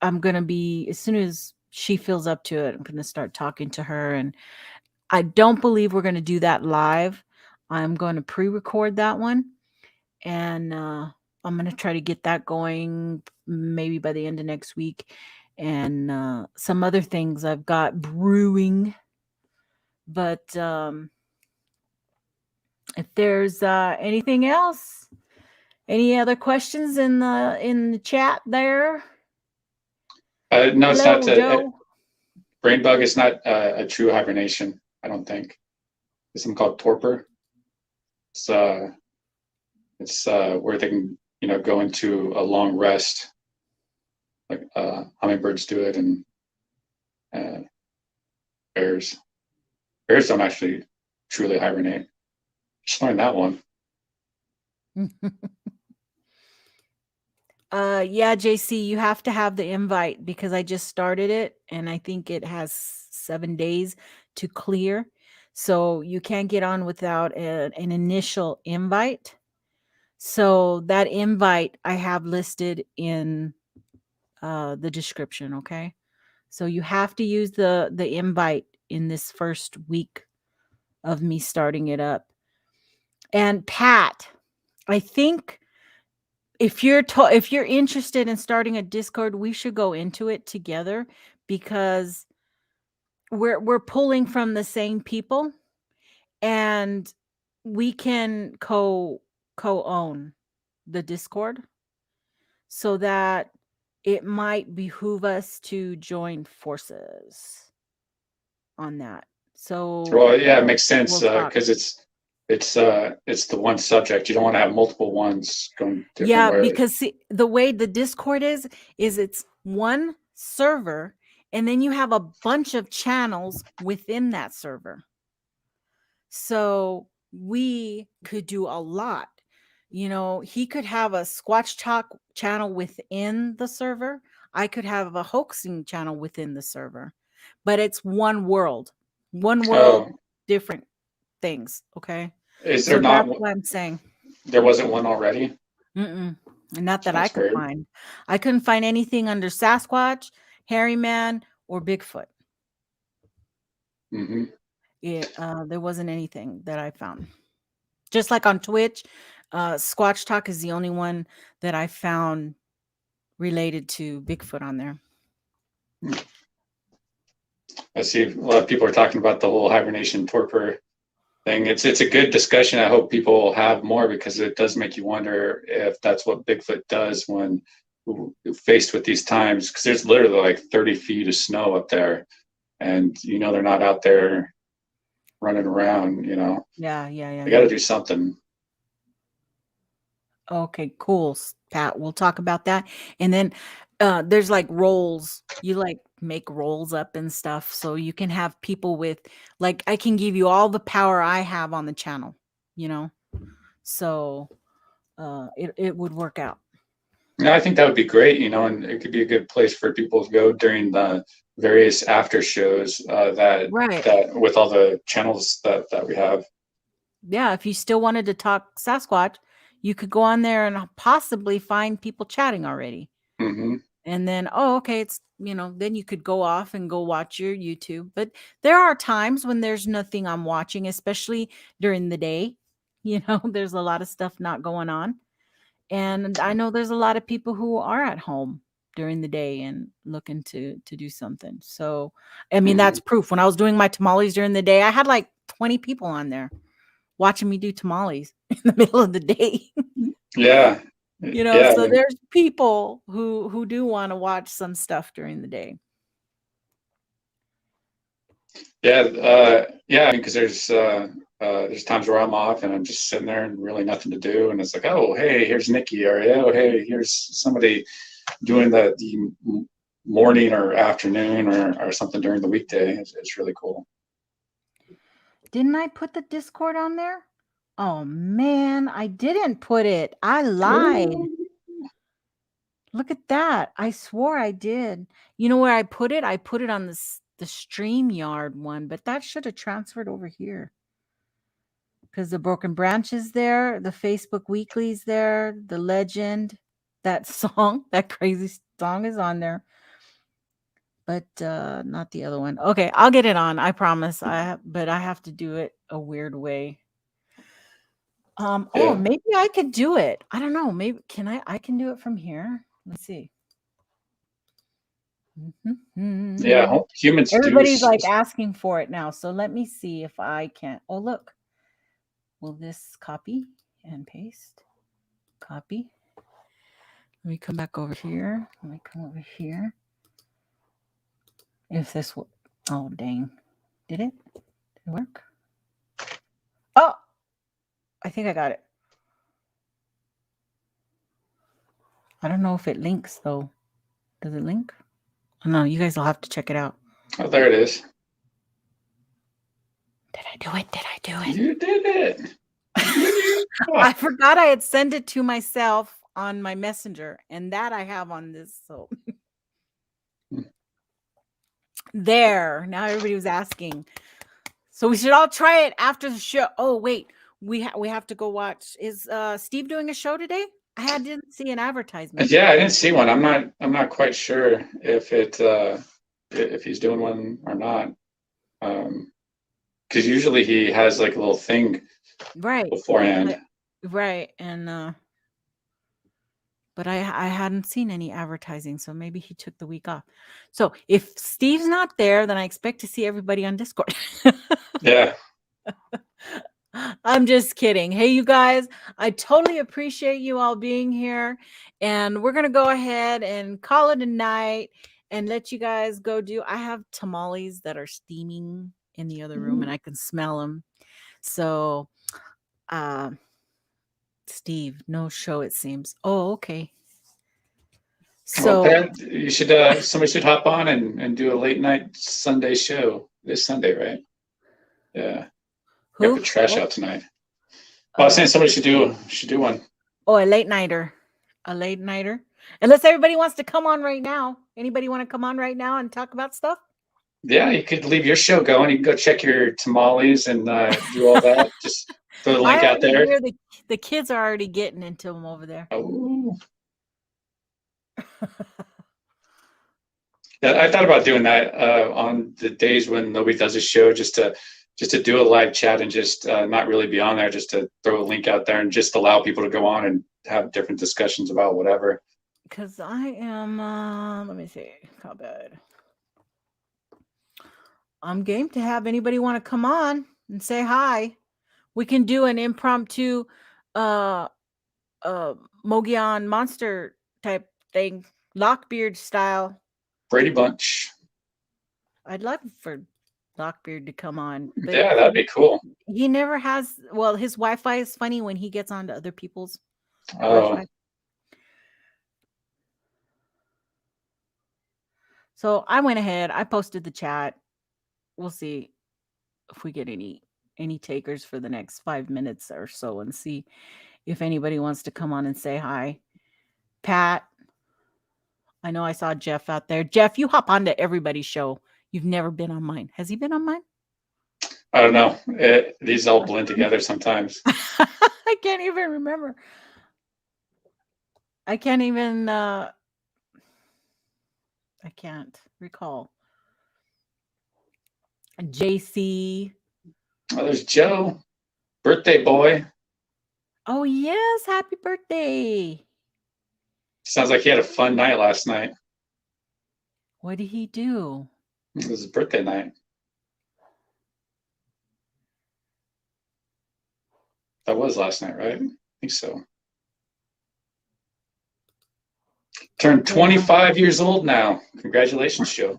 I'm going to be, as soon as she feels up to it, I'm going to start talking to her. And I don't believe we're going to do that live. I'm going to pre-record that one. And I'm going to try to get that going maybe by the end of next week. And some other things I've got brewing. But if there's anything else, any other questions in the chat there? No, it's Hello, not. Joe. Brain bug is not a true hibernation, I don't think. There's something called torpor. It's where they can, go into a long rest, like hummingbirds do it, and bears. Bears don't actually truly hibernate. Just learned that one. Yeah, JC, you have to have the invite because I just started it and I think it has 7 days to clear. So you can't get on without an initial invite. So that invite I have listed in the description, okay? So you have to use the invite in this first week of me starting it up. And Pat, I think if you're interested in starting a Discord, we should go into it together because we're pulling from the same people and we can co-own the Discord so that it might behoove us to join forces on that. So Well, yeah, it makes sense we'll talk. because it's the one subject. You don't want to have multiple ones going different Yeah, ways. because see, the way the Discord is it's one server and then you have a bunch of channels within that server. So we could do a lot. He could have a Squatch Talk channel within the server. I could have a hoaxing channel within the server. But it's one world. One world, different things. Okay. Is So there not? that's what I'm saying. There wasn't one already? Not that I That's could weird. find. I couldn't find anything under Sasquatch, Hairy Man, or Bigfoot. Mm-hmm. There wasn't anything that I found. Just like on Twitch, Squatch Talk is the only one that I found related to Bigfoot on there. I see a lot of people are talking about the whole hibernation torpor thing. It's a good discussion. I hope people have more because it does make you wonder if that's what Bigfoot does when faced with these times. Because there's literally like 30 feet of snow up there, and they're not out there running around. Yeah. They got to do something. Okay, cool, Pat. We'll talk about that. And then there's like roles. You like make roles up and stuff. So you can have people with like I can give you all the power I have on the channel, So it would work out. Yeah, I think that would be great, and it could be a good place for people to go during the various after shows that with all the channels that we have. Yeah, if you still wanted to talk Sasquatch, you could go on there and possibly find people chatting already. Mm-hmm. And then, okay, it's, then you could go off and go watch your YouTube. But there are times when there's nothing I'm watching, especially during the day. There's a lot of stuff not going on. And I know there's a lot of people who are at home during the day and looking to do something. So, I mean, that's proof. When I was doing my tamales during the day, I had like 20 people on there watching me do tamales in the middle of the day. Yeah. So there's people who do want to watch some stuff during the day. Yeah, because there's times where I'm off and I'm just sitting there and really nothing to do, and it's like, oh, hey, here's Nikki, or oh, hey, here's somebody doing the morning or afternoon or something during the weekday. It's really cool. Didn't I put the Discord on there? Oh man, I didn't put it. I lied. Look at that. I swore I did. You know where I put it? I put it on the StreamYard one, but that should have transferred over here. Because the Broken Branch is there, the Facebook Weekly's there, the Legend, that song, that crazy song is on there. but not the other one. Okay, I'll get it on. I promise. But I have to do it a weird way. Oh, Yeah. maybe I could do it. I don't know. Maybe can I? I can do it from here. Let's see. Yeah, humans Everybody's do. like asking for it now. So let me see if I can. Oh, look. Will this copy and paste? Copy. Let me come back over here. Let me come over here. If this will. Oh, dang. Did it? Did it work? Oh, I think I got it. I don't know if it links though. Does it link? Oh, no, you guys will have to check it out. Oh, there it is. Did I do it? Did I do it? You did it. I forgot I had sent it to myself on my messenger, and that I have on this. So there. Now everybody was asking. So we should all try it after the show. Oh, wait. We have to go watch. Is Steve doing a show today? didn't see an advertisement. Yeah, I didn't see one. I'm not quite sure if he's doing one or not. Because usually he has like a little thing Right beforehand. Right. And but I hadn't seen any advertising, so maybe he took the week off. So if Steve's not there, then I expect to see everybody on Discord. Yeah. I'm just kidding. Hey, you guys, I totally appreciate you all being here. And we're going to go ahead and call it a night and let you guys go do. I have tamales that are steaming in the other room and I can smell them. So, Steve, no show, it seems. Oh, okay. Well, So, Pat, you should somebody should hop on and do a late night Sunday show this Sunday, right? Yeah. who? Got the trash out tonight. Well, I was saying somebody should do one. Oh, a late nighter. A late nighter. Unless everybody wants to come on right now. Anybody want to come on right now and talk about stuff? Yeah, you could leave your show going. You can go check your tamales and do all that. Just throw the link out there. The kids are already getting into them over there. Oh. Yeah, I thought about doing that on the days when nobody does a show, just to do a live chat and just not really be on there, just to throw a link out there and just allow people to go on and have different discussions about whatever. Because I am, let me see, how bad. I'm game to have anybody want to come on and say hi. We can do an impromptu Mogion monster type thing, Lockbeard style. Brady Bunch. I'd love for Lockbeard to come on. But yeah, that'd be cool. He never has. Well, his Wi-Fi is funny when he gets onto other people's Wi-Fi. So I went ahead. I posted the chat. We'll see if we get any takers for the next 5 minutes or so, and see if anybody wants to come on and say hi. Pat, I know I saw Jeff out there. Jeff, you hop onto everybody's show. You've never been on mine. Has he been on mine? I don't know. These all blend together sometimes. I can't even remember. I can't even I can't recall. JC. Oh, there's Joe. Birthday boy. Oh, yes. Happy birthday. Sounds like he had a fun night last night. What did he do? It was his birthday night. That was last night, right? I think so. Turned 25 years old now. Congratulations, Joe.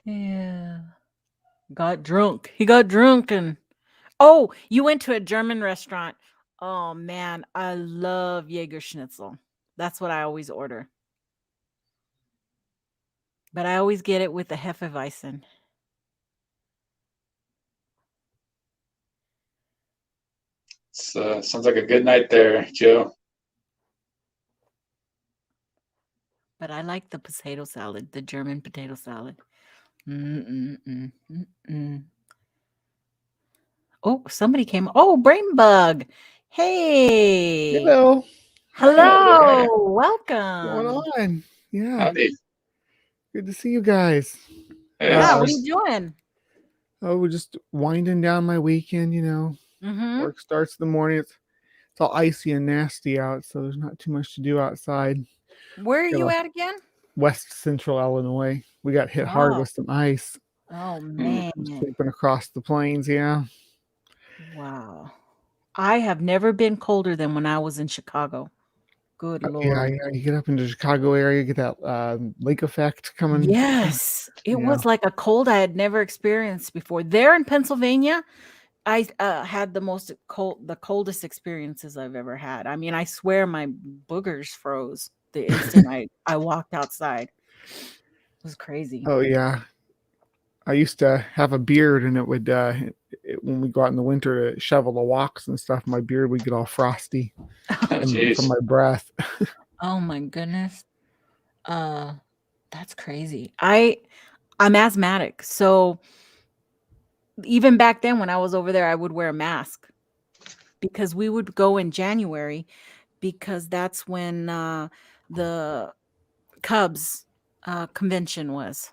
Yeah. Got drunk. He got drunk and oh, you went to a German restaurant. Oh man, I love Jaeger Schnitzel. That's what I always order. But I always get it with the Hefeweizen. Sounds like a good night there, Joe. But I like the potato salad, the German potato salad. Oh, somebody came. Oh, Brain Bug. Hey. Hello. Hello. What's Welcome. going on? Yeah. Howdy. Good to see you guys. Yeah, what are you doing? Oh, we're just winding down my weekend, Mm-hmm. Work starts in the morning. It's all icy and nasty out, so there's not too much to do outside. Where are you at again? West Central Illinois. We got hit hard with some ice. Oh, man. Sweeping across the plains, yeah. Wow. I have never been colder than when I was in Chicago. Good Lord. Yeah, you get up into the Chicago area, get that lake effect coming. Yes. It was like a cold I had never experienced before. There in Pennsylvania, I had the coldest experiences I've ever had. I mean, I swear my boogers froze the instant I walked outside. It was crazy. Oh, yeah. I used to have a beard, and it would, when we go out in the winter to shovel the walks and stuff, my beard would get all frosty from my breath. Oh my goodness. That's crazy. I'm asthmatic. So even back then when I was over there, I would wear a mask because we would go in January because that's when the Cubs convention was.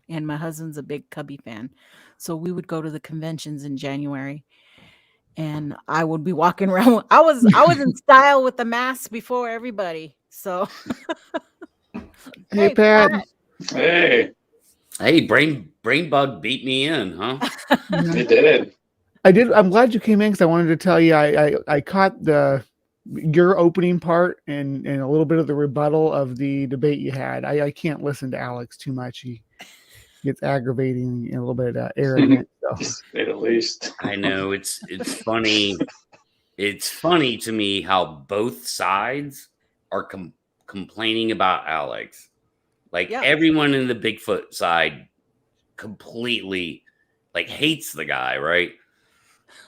And my husband's a big Cubby fan. So we would go to the conventions in January. And I would be walking around. I was in style with the mask before everybody. So Hey, Pat. Hey. Hey, brain bug beat me in, huh? It did. I'm glad you came in because I wanted to tell you I caught your opening part and a little bit of the rebuttal of the debate you had. I can't listen to Alex too much. He gets aggravating and a little bit arrogant. So. To say the least. I know it's funny. It's funny to me how both sides are complaining about Alex. Like everyone in the Bigfoot side completely hates the guy, right?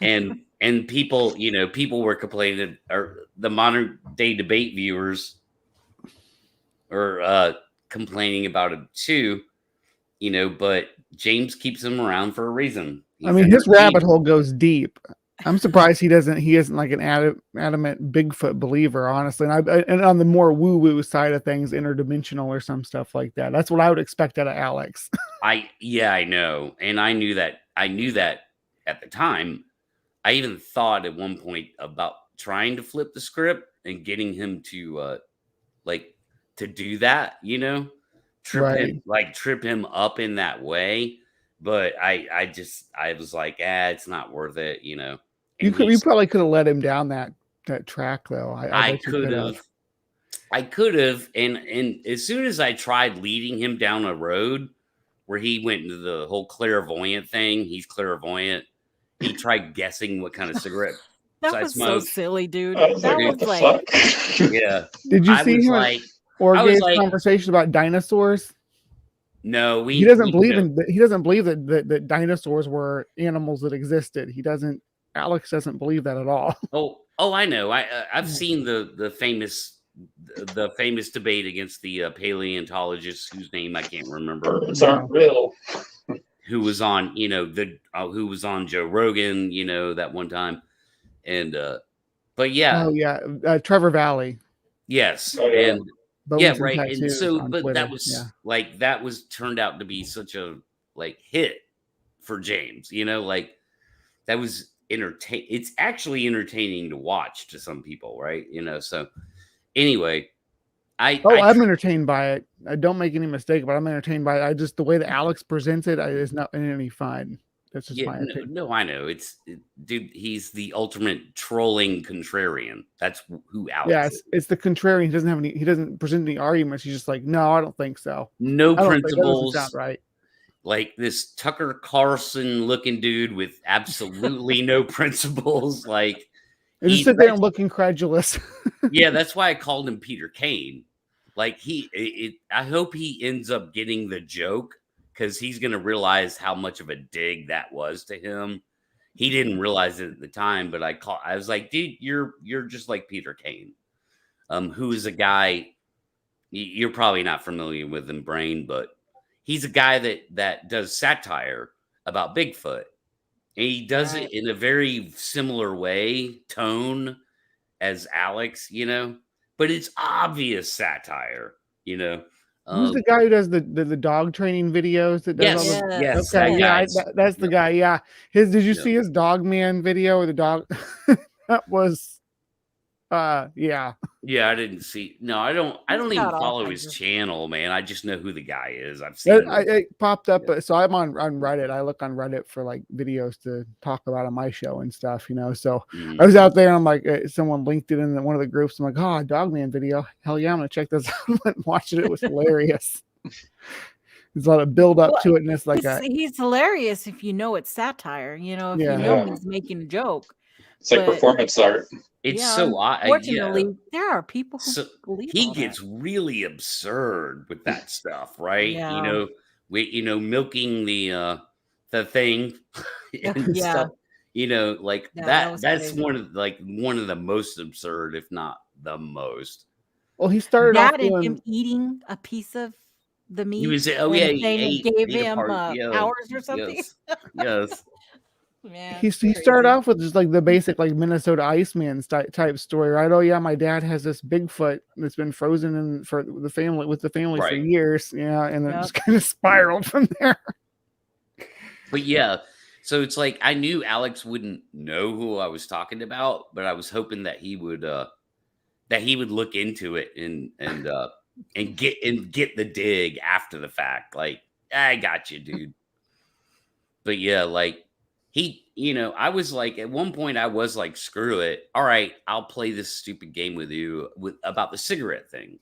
And people, people were complaining, or the modern day debate viewers are complaining about him too, but James keeps him around for a reason. His rabbit hole goes deep. I'm surprised he isn't like an adamant Bigfoot believer, honestly. And on the more woo-woo side of things, interdimensional or some stuff like that. That's what I would expect out of Alex. I know. And I knew that at the time. I even thought at one point about trying to flip the script and getting him to to do that, trip him up in that way. But I was like, it's not worth it, You probably could have let him down that track though. I could have. And as soon as I tried leading him down a road where he went into the whole clairvoyant thing, he's clairvoyant. He tried guessing what kind of cigarette that I was smoked. So silly, dude. That was like, yeah. Did you see him or Gabe's conversation about dinosaurs? No, he doesn't believe that dinosaurs were animals that existed. Alex doesn't believe that at all. Oh, I know. I've seen the famous debate against the paleontologist whose name I can't remember. Birds aren't real. Who was on, who was on Joe Rogan, that one time. And but yeah. Oh yeah. Trevor Valley. Yes. Oh, yeah. And Bones right. And so but Twitter. that was that was turned out to be such a hit for James, that was it's actually entertaining to watch to some people, right? So anyway, I'm entertained by it. I don't make any mistake, but I'm entertained by it. The way that Alex presents it is not any fun. That's just my opinion. No, I know. Dude, he's the ultimate trolling contrarian. That's who Alex is. It's the contrarian. He doesn't present any arguments. He's just like, no, I don't think so. No principles. That doesn't sound right. Like this Tucker Carlson looking dude with absolutely no principles. Like he just sit there and look incredulous. Yeah, that's why I called him Peter Kane. Like I hope he ends up getting the joke, because he's going to realize how much of a dig that was to him. He didn't realize it at the time, but I was like, dude, you're just like Peter Kane, who is a guy, you're probably not familiar with him, Brain, but he's a guy that does satire about Bigfoot. And he does it in a very similar tone as Alex, but it's obvious satire, Who's the guy who does the dog training videos that does all Yes, the yes, okay, that yeah, guy. that's the guy. Yeah. Did you see his dog man video or the dog that was yeah. Yeah, I didn't see. No, I don't even got all follow kinds his of- channel, man. I just know who the guy is. I've seen him. It popped up, so I'm on Reddit. I look on Reddit for like videos to talk about on my show and stuff, So I was out there and I'm like, someone linked it in one of the groups. I'm like, oh, Dogman video. Hell yeah, I'm gonna check this out. And watching it was hilarious. There's a lot of build up to it, and it's like he's hilarious if you know it's satire. If you know he's making a joke. It's like performance art. It's so odd. Unfortunately, there are people who believe he all gets really absurd with that stuff, right? Yeah. Milking the thing and Yeah. stuff. Like that that's crazy. one of the most absurd, if not the most. Well, he started off and him eating a piece of the meat. He was and he saying ate, it gave ate a him part. powers or something. Yes. Man, he started off with just like the basic like Minnesota Iceman type story, right? Oh yeah, my dad has this Bigfoot that's been frozen for the family for years, and then it just kind of spiraled from there. But yeah, so it's like I knew Alex wouldn't know who I was talking about, but I was hoping that he would look into it and get the dig after the fact. Like, I got you, dude. But yeah, like I was like, at one point I was like, screw it. All right, I'll play this stupid game with you about the cigarette thing.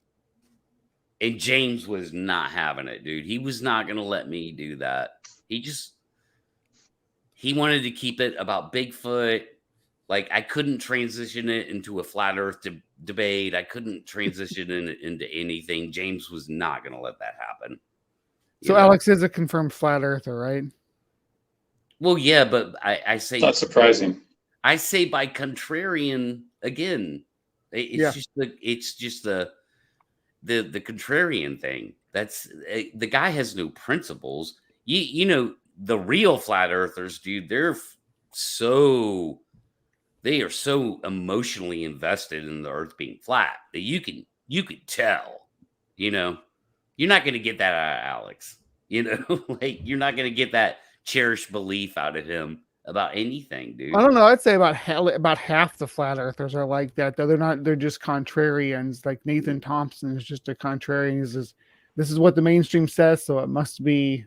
And James was not having it, dude. He was not going to let me do that. He wanted to keep it about Bigfoot. Like, I couldn't transition it into a flat earth debate. I couldn't transition it into anything. James was not going to let that happen. So Alex is a confirmed flat earther, right? Well, yeah, but I say not surprising. I say by contrarian again. It's just the contrarian thing. That's the guy has no principles. The real flat earthers, dude. They are so emotionally invested in the earth being flat that you can tell. You're not going to get that out of Alex. Like, you're not going to get that cherished belief out of him about anything, dude. I don't know. I'd say about half the flat earthers are like that, though. They're just contrarians. Like Nathan Thompson is just a contrarian. He says, this is what the mainstream says, so it must be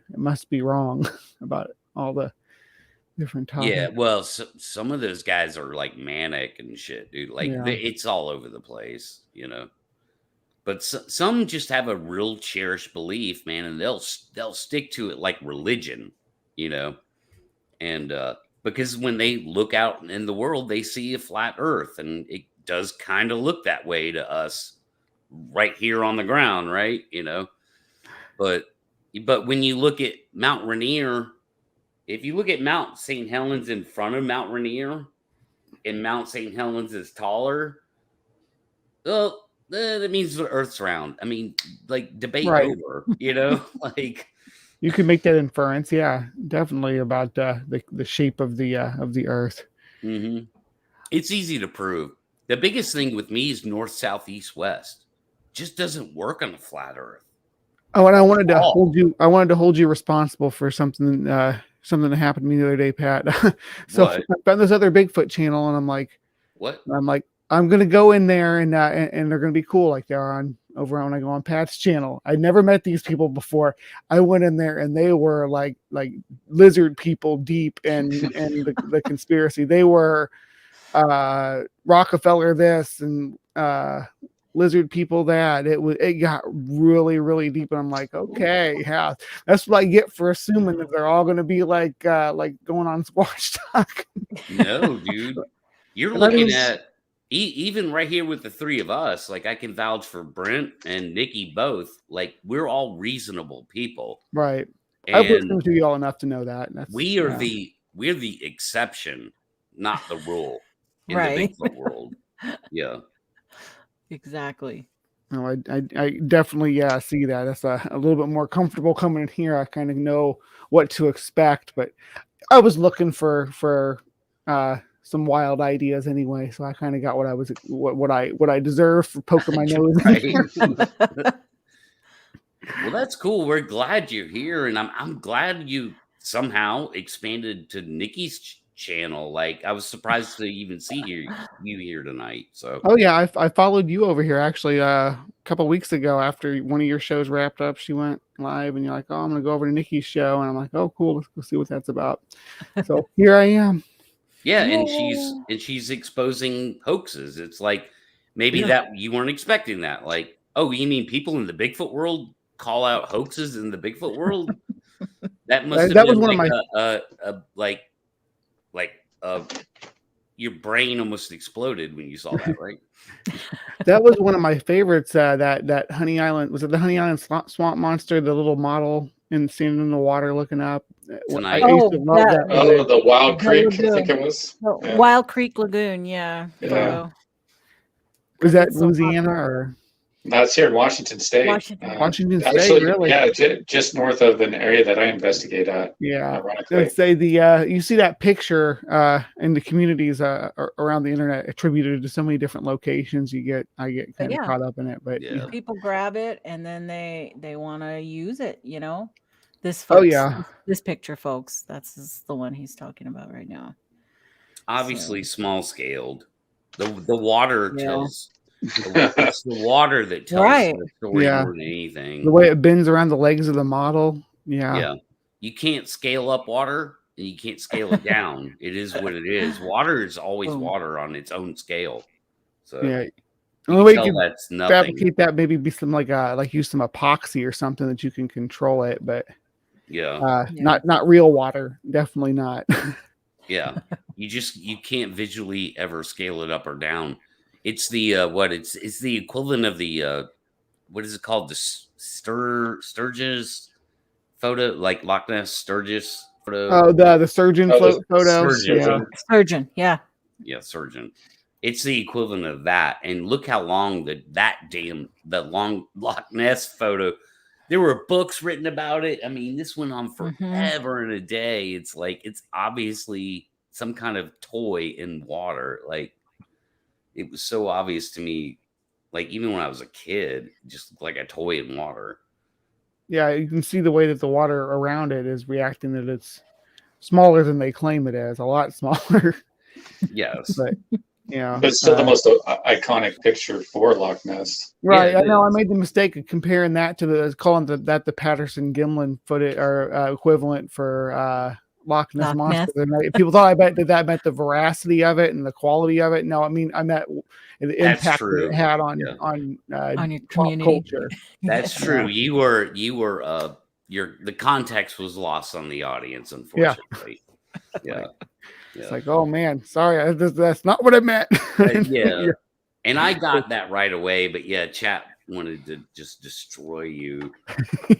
wrong about all the different topics. Yeah, well, some of those guys are like manic and shit, dude. Like, it's all over the place, But some just have a real cherished belief, man, and they'll stick to it like religion, and because when they look out in the world, they see a flat earth, and it does kind of look that way to us right here on the ground, right? But when you look at Mount Rainier, if you look at Mount St. Helens in front of Mount Rainier, and Mount St. Helens is taller, well, that means the Earth's round. I mean, like, debate over, like. You can make that inference, yeah, definitely about the shape of the Earth. Mm-hmm. It's easy to prove. The biggest thing with me is north, south, east, west. Just doesn't work on a flat Earth. Oh, and I wanted to hold you responsible for something that happened to me the other day, Pat. So I found this other Bigfoot channel, and I'm like, what? I'm like, I'm gonna go in there and they're gonna be cool like they are over when I go on Pat's channel. I'd never met these people before. I went in there and they were like lizard people deep in the conspiracy. They were Rockefeller this and lizard people that. It got really, really deep, and I'm like, okay, yeah, that's what I get for assuming that they're all gonna be like going on Squash Talk. No, dude, you're looking at. Even right here with the three of us, like, I can vouch for Brent and Nikki both. Like, we're all reasonable people, right? I've listened to you all enough to know that. We're the exception, not the rule in the Bigfoot world. Yeah, exactly. No, I definitely see that. That's a little bit more comfortable coming in here. I kind of know what to expect, but I was looking for some wild ideas anyway, so I kind of got what I deserve for poking my nose in here. Well, that's cool. We're glad you're here, and I'm glad you somehow expanded to Nikki's channel. Like, I was surprised to even see you here tonight. So, Oh yeah, I followed you over here actually a couple weeks ago after one of your shows wrapped up. She went live, and you're like, "Oh, I'm gonna go over to Nikki's show," and I'm like, "Oh, cool, let's go see what that's about." So here I am. yeah, and she's exposing hoaxes. It's like maybe that you weren't expecting that. Like, oh, you mean people in the Bigfoot world call out hoaxes in the Bigfoot world? That must have That been was one like of my your brain almost exploded when you saw that, right? that was one of my favorites. That Honey Island, was it the Honey Island swamp monster, the little model and standing in the water looking up? Tonight. I used to love that. Oh, the Wild The Creek, I lagoon. think it was. Yeah. Wild Creek Lagoon, yeah. Yeah. Was that it's so Louisiana or That's here in Washington State. Washington State? Actually, Really? yeah, just north of an area that I investigate at. Yeah, ironically. I'd say you see that picture in the communities around the internet attributed to so many different locations. I get kind of caught up in it, but people grab it and then they want to use it. This Oh, folks, yeah. this picture, folks. That's the one he's talking about right now. Obviously, small scaled. The water Yeah. tells. It's the water that tells the story more than anything. The way it bends around the legs of the model. Yeah. You can't scale up water and you can't scale it down. It is what it is. Water is always water on its own scale. So Yeah. the only way you can that's nothing. fabricate that maybe be some like use some epoxy or something that you can control it, but not real water. Definitely not. Yeah. You can't visually ever scale it up or down. It's the it's the equivalent of the what is it called? The Sturgis photo, like Loch Ness Sturgis photo. Oh, the surgeon photo. Surgeon, yeah. Yeah, surgeon. It's the equivalent of that. And look how long the long Loch Ness photo. There were books written about it. I mean, this went on forever and a day. It's like it's obviously some kind of toy in water. Like, it was so obvious to me, like even when I was a kid, just like a toy in water. Yeah, you can see the way that the water around it is reacting, that it's smaller than they claim it is, a lot smaller. Yes. But yeah. But it's still the most iconic picture for Loch Ness. Right. Yeah, I know I made the mistake of comparing that to calling the Patterson Gimlin footage or equivalent for Loch Ness Monster. And people thought that meant the veracity of it and the quality of it. No, I mean I meant the impact that it had on your community culture. That's true. You were the context was lost on the audience, unfortunately. Yeah. It's like, oh man, sorry, that's not what I meant. Yeah. And I got that right away, but chat wanted to just destroy you.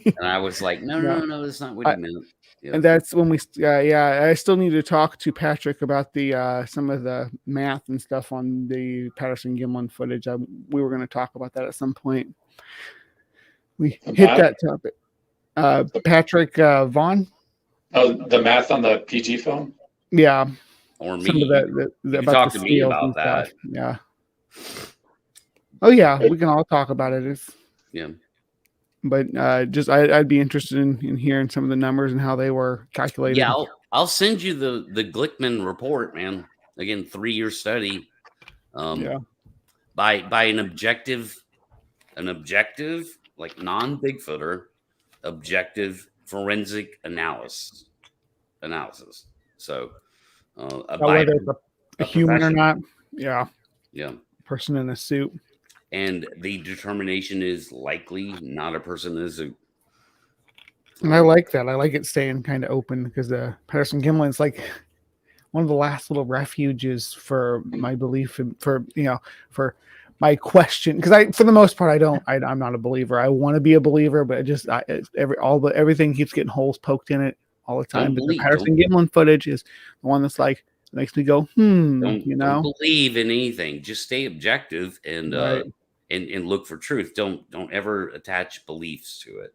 And I was like, no, that's not what he meant. Yeah. And that's when I still need to talk to Patrick about the some of the math and stuff on the Patterson Gimlin footage. We were going to talk about that at some point. We hit that topic. Patrick Vaughn. Oh, the math on the PG film. Or me. Some of the about talk the to me scales about and that. stuff. Yeah. Oh yeah, we can all talk about it. But I'd be interested in hearing some of the numbers and how they were calculated. Yeah, I'll send you the Glickman report, man. Again, 3-year study. By an objective, like non-Bigfooter, objective forensic analysis. So whether it's a human or not. Yeah. Person in a suit. And the determination is likely not a person in a suit. And I like that. I like it staying kind of open because the Patterson Gimlin is like one of the last little refuges for my belief for my question. Because for the most part, I'm not a believer. I want to be a believer, but everything keeps getting holes poked in it all the time. But the Patterson Gimlin footage is the one that's like makes me go, don't believe in anything. Just stay objective and and look for truth. Don't ever attach beliefs to it.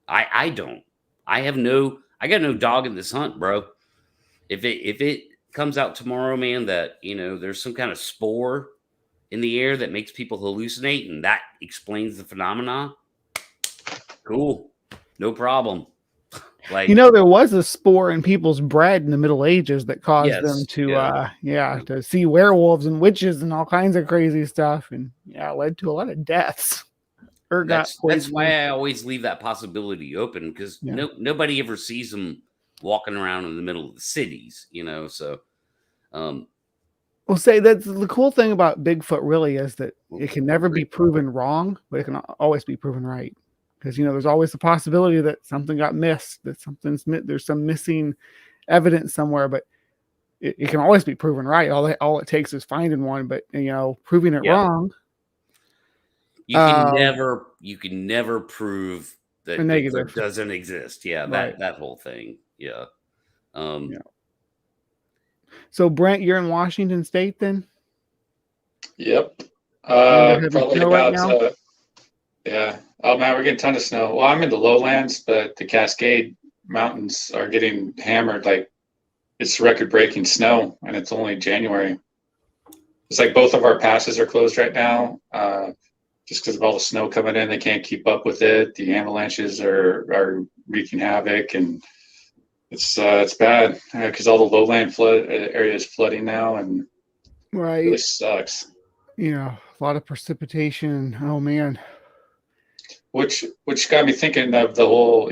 I don't. I got no dog in this hunt, bro. If it comes out tomorrow, man, that there's some kind of spore in the air that makes people hallucinate and that explains the phenomena, cool, no problem. Like, there was a spore in people's bread in the Middle Ages that caused them to to see werewolves and witches and all kinds of crazy stuff, and it led to a lot of deaths. That's why I always leave that possibility open, because nobody ever sees them walking around in the middle of the cities, so Well, say that's the cool thing about Bigfoot really is that it can never be proven wrong, but it can always be proven right. Because there's always the possibility that something got missed, that there's some missing evidence somewhere, but it can always be proven right. All it takes is finding one, but proving it wrong. You can never prove that Bigfoot doesn't exist. Yeah, that whole thing. Yeah. So Brent, you're in Washington State then? Yep. Probably about right yeah. Oh man, we're getting a ton of snow. Well, I'm in the lowlands, but the Cascade Mountains are getting hammered. Like, it's record-breaking snow, and it's only January. It's like both of our passes are closed right now, just because of all the snow coming in. They can't keep up with it. The avalanches are wreaking havoc, and it's bad because all the lowland flood areas flooding now, and it really sucks. A lot of precipitation. Oh man. Which got me thinking of the whole,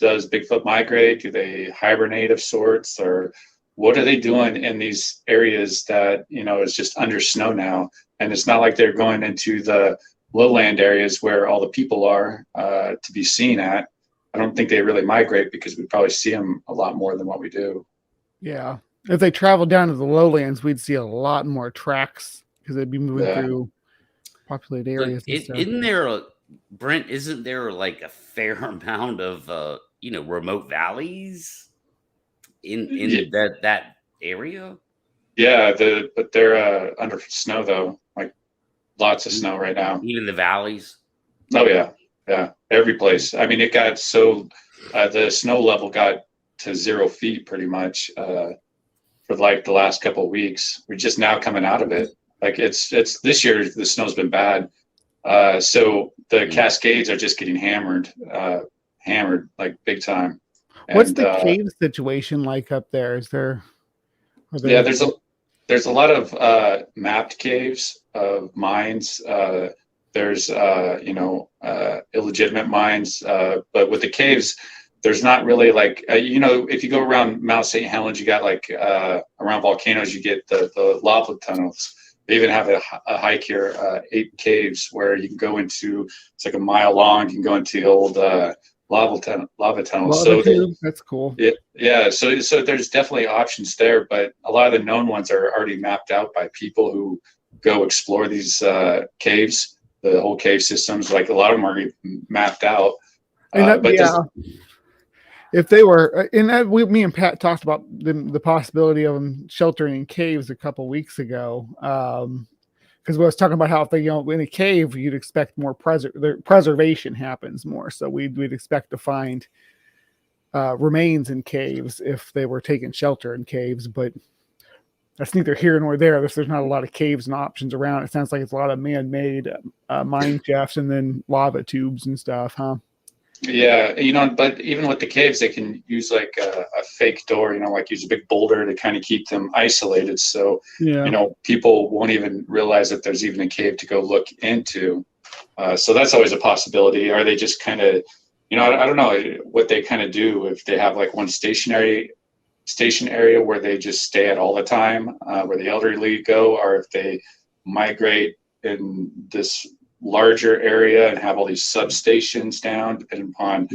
does Bigfoot migrate? Do they hibernate of sorts? Or what are they doing in these areas that, is just under snow now? And it's not like they're going into the lowland areas where all the people are to be seen at. I don't think they really migrate because we probably see them a lot more than what we do. Yeah. If they traveled down to the lowlands, we'd see a lot more tracks because they'd be moving through populated areas. Isn't there Brent, isn't there like a fair amount of remote valleys in that area? Yeah, but they're under snow though, like lots of snow right now. Even the valleys. Oh yeah, every place. I mean, it got so the snow level got to 0 feet pretty much for like the last couple of weeks. We're just now coming out of it. Like it's this year the snow's been bad. So the Cascades are just getting hammered like big time. What's the cave situation like up there? There's a lot of mapped caves of mines. There's illegitimate mines, but with the caves, there's not really like if you go around Mount St. Helens, you got like around volcanoes, you get the lava tunnels. They even have a hike here, 8 caves where you can go into. It's like a mile long. You can go into the old lava tunnels. That's cool. Yeah. So there's definitely options there, but a lot of the known ones are already mapped out by people who go explore these caves. The whole cave systems, like a lot of them are mapped out. If they were, me and Pat talked about the possibility of them sheltering in caves a couple weeks ago, because we was talking about how if they, in a cave, you'd expect more preservation happens more. So we'd expect to find remains in caves if they were taking shelter in caves, but that's neither here nor there. There's not a lot of caves and options around. It sounds like it's a lot of man-made mine shafts and then lava tubes and stuff, huh? Yeah, but even with the caves, they can use like a fake door, like use a big boulder to kind of keep them isolated. So, people won't even realize that there's even a cave to go look into. So that's always a possibility. Are they just kind of, I don't know what they kind of do if they have like one station area where they just stay at all the time, where the elderly go, or if they migrate in this larger area and have all these substations down, depending upon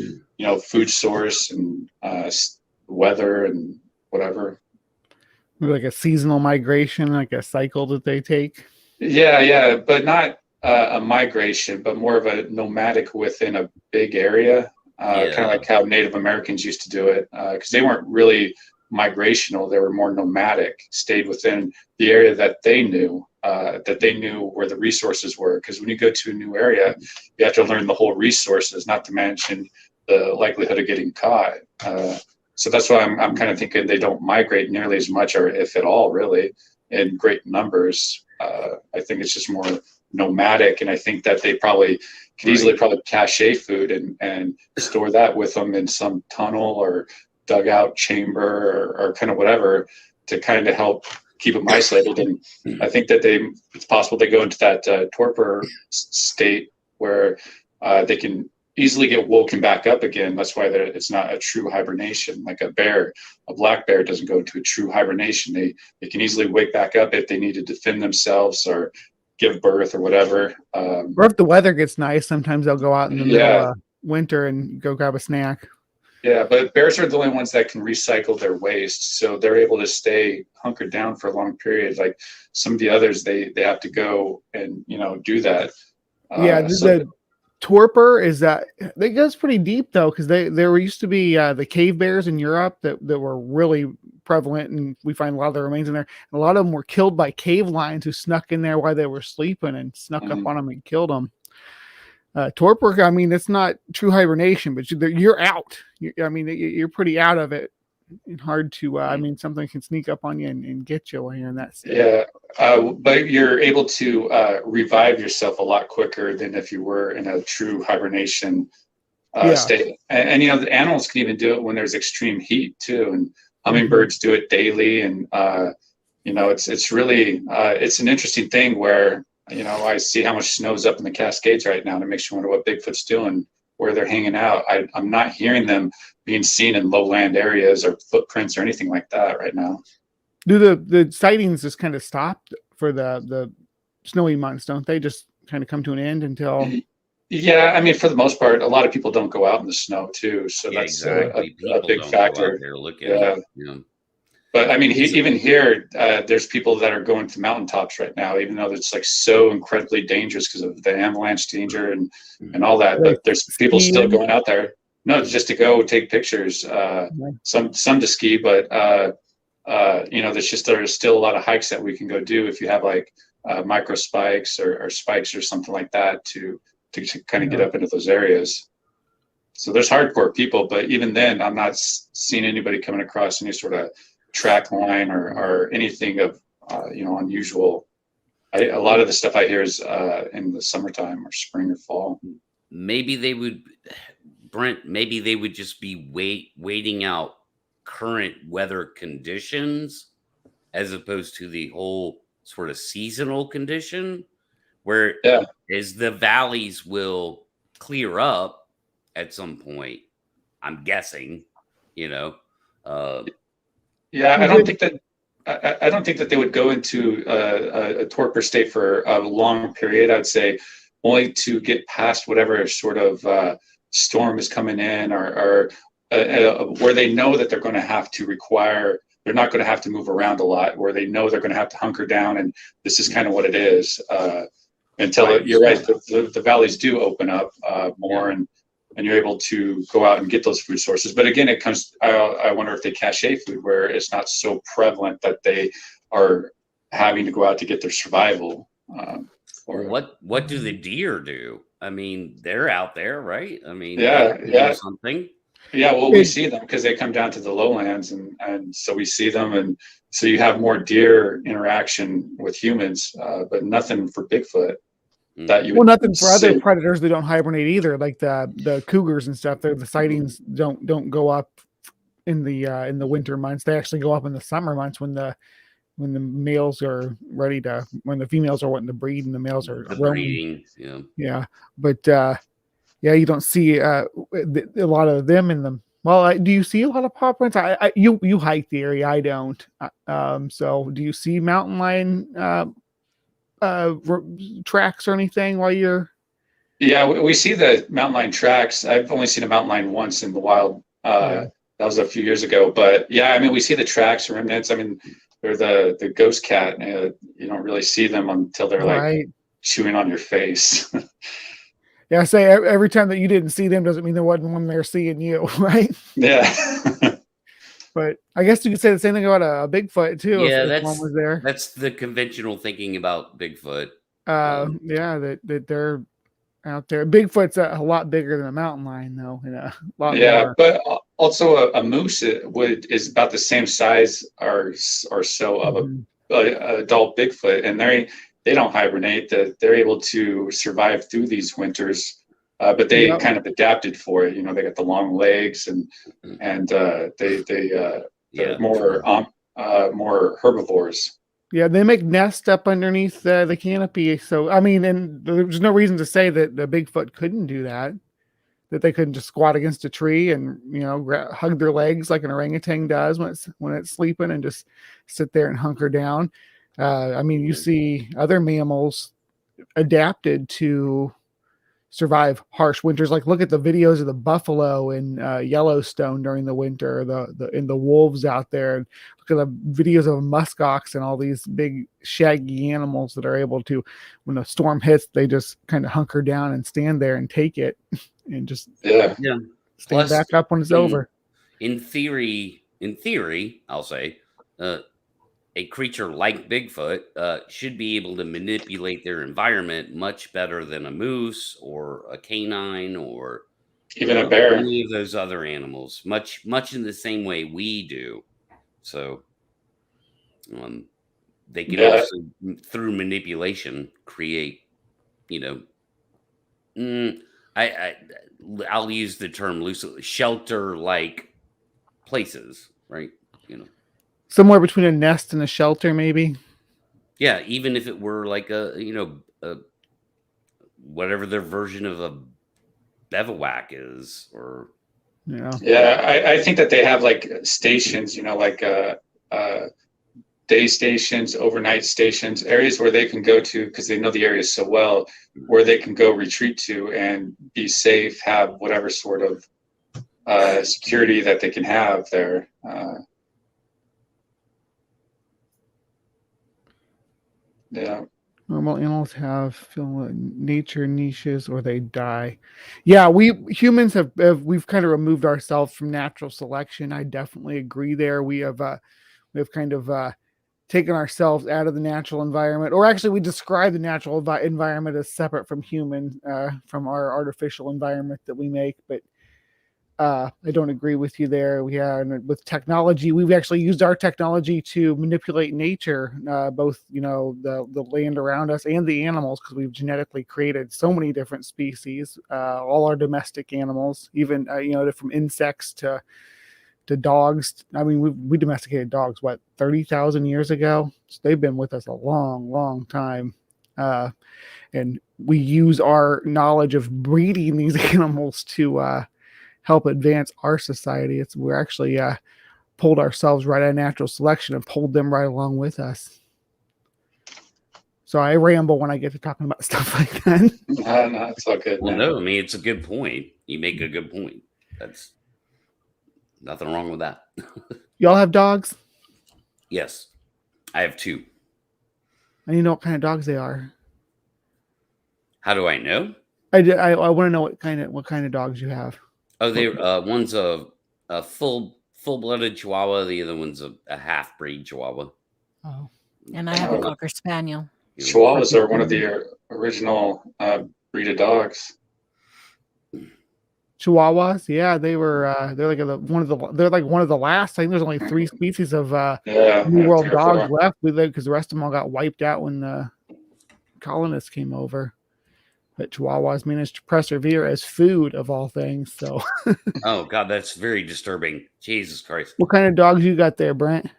food source and weather and whatever. Like a seasonal migration, like a cycle that they take. Yeah, but not a migration, but more of a nomadic within a big area, kind of like how Native Americans used to do it, because they weren't really migrational. They were more nomadic, stayed within the area that they knew where the resources were. Because when you go to a new area, you have to learn the whole resources, not to mention the likelihood of getting caught. So that's why I'm kind of thinking they don't migrate nearly as much, or if at all, really, in great numbers. I think it's just more nomadic, and I think that they probably could easily probably cache food and store that with them in some tunnel or dugout chamber or kind of whatever to kind of help keep them isolated. And I think that it's possible they go into that torpor state where they can easily get woken back up again. That's why it's not a true hibernation. Like a black bear doesn't go into a true hibernation. They can easily wake back up if they need to defend themselves or give birth or whatever. Or if the weather gets nice, sometimes they'll go out in the middle of winter and go grab a snack. Yeah, but bears are the only ones that can recycle their waste, so they're able to stay hunkered down for a long period. Like some of the others, they have to go and do that. The torpor is that it goes pretty deep though, because there used to be the cave bears in Europe that were really prevalent, and we find a lot of the remains in there. And a lot of them were killed by cave lions who snuck in there while they were sleeping and snuck up on them and killed them. Torpor, I mean, it's not true hibernation, but you're out. You're pretty out of it. And hard to, I mean, something can sneak up on you and get you while you're in that state. Yeah, but you're able to revive yourself a lot quicker than if you were in a true hibernation state. And the animals can even do it when there's extreme heat too. And hummingbirds do it daily. And it's really it's an interesting thing where I see how much snow's up in the Cascades right now, and it makes you wonder what Bigfoot's doing, where they're hanging out. I'm not hearing them being seen in lowland areas or footprints or anything like that right now. Do the sightings just kind of stop for the snowy months, don't they? Just kind of come to an end until... Yeah, I mean, for the most part, a lot of people don't go out in the snow too, so that's a big factor. But I mean, even here, there's people that are going to mountaintops right now, even though it's like so incredibly dangerous because of the avalanche danger and all that. But there's people still going out there. No, just to go take pictures. Some to ski, but there's still a lot of hikes that we can go do if you have like micro spikes or spikes or something like that to kind of get up into those areas. So there's hardcore people, but even then, I'm not seeing anybody coming across any sort of track line or anything of unusual. A lot of the stuff I hear is in the summertime or spring or fall. Maybe they would, Brent, maybe they would just be waiting out current weather conditions as opposed to the whole sort of seasonal condition where as the valleys will clear up at some point, I'm guessing, I don't think that they would go into a torpor state for a long period. I'd say only to get past whatever sort of storm is coming in or where they know that they're going to have to they're not going to have to move around a lot, where they know they're going to have to hunker down, and this is kind of what it is. Until you're right, the valleys do open up more, and you're able to go out and get those food sources. But again, it comes, I wonder if they cache food where it's not so prevalent that they are having to go out to get their survival. What do the deer do? I mean, they're out there, right? I mean, do something. Yeah, well, we see them because they come down to the lowlands, and so we see them, and so you have more deer interaction with humans, but nothing for Bigfoot. Nothing for other predators that don't hibernate either, like the cougars and stuff. The sightings don't go up in the winter months. They actually go up in the summer months when the males are ready to, when the females are wanting to breed and the males are breeding. Yeah, but you don't see a lot of them in them. Well, do you see a lot of paw prints? You hike the area, I don't. So do you see mountain lion tracks or anything while you're... we see the mountain lion tracks. I've only seen a mountain lion once in the wild. That was a few years ago, but we see the tracks, remnants. I mean, they're the ghost cat. You don't really see them until they're like chewing on your face. I say every time that you didn't see them doesn't mean there wasn't one there seeing you, right? Yeah. But I guess you could say the same thing about a Bigfoot too. Yeah, if one was there. that's the conventional thinking about Bigfoot. Yeah, that they're out there. Bigfoot's a lot bigger than a mountain lion, though, and a lot more. But also a moose is about the same size or so of a adult Bigfoot, and they don't hibernate. They're able to survive through these winters. But they kind of adapted for it. They got the long legs and they're more herbivores. Yeah, they make nests up underneath the canopy. So I mean, and there's no reason to say that the Bigfoot couldn't do that. That they couldn't just squat against a tree and hug their legs like an orangutan does when it's sleeping and just sit there and hunker down. I mean, you see other mammals adapted to survive harsh winters. Like look at the videos of the buffalo in Yellowstone during the winter, the wolves out there. And look at the videos of muskox and all these big shaggy animals that are able to, when a storm hits, they just kind of hunker down and stand there and take it and just stand back up when it's over. In theory, I'll say, a creature like Bigfoot should be able to manipulate their environment much better than a moose or a canine or even a bear. Any of those other animals, much in the same way we do. So they can also, through manipulation, create, I'll use the term loosely, shelter-like places, right? Somewhere between a nest and a shelter, maybe. Yeah, even if it were like a whatever their version of a bivouac is, or I think that they have like stations, like day stations, overnight stations, areas where they can go to because they know the area so well, where they can go retreat to and be safe, have whatever sort of security that they can have there. Normal animals feel nature niches or they die. Yeah, we humans we've kind of removed ourselves from natural selection. I definitely agree there. We've kind of taken ourselves out of the natural environment, or actually we describe the natural environment as separate from human, from our artificial environment that we make. But I don't agree with you there. With technology, we've actually used our technology to manipulate nature, both the land around us and the animals, because we've genetically created so many different species, all our domestic animals, even from insects to dogs. I mean, we domesticated dogs 30,000 years ago. So they've been with us a long time, and we use our knowledge of breeding these animals to help advance our society. We're actually pulled ourselves right out of natural selection and pulled them right along with us. So I ramble when I get to talking about stuff like that. No, it's all good. Well, no, I mean, it's a good point. You make a good point. That's nothing wrong with that. Y'all have dogs? Yes, I have 2. And you know what kind of dogs they are? How do I know? I want to know what kind of dogs you have. Oh, they one's a full-blooded Chihuahua. The other one's a half-breed Chihuahua. Oh, and I have a Cocker Spaniel. Chihuahuas are one of the original breed of dogs. Chihuahuas, yeah, they're like one of the last. I think there's only 3 species of New World dogs left because the rest of them all got wiped out when the colonists came over. But Chihuahuas managed to persevere as food of all things. So, oh God, that's very disturbing. Jesus Christ! What kind of dogs you got there, Brent?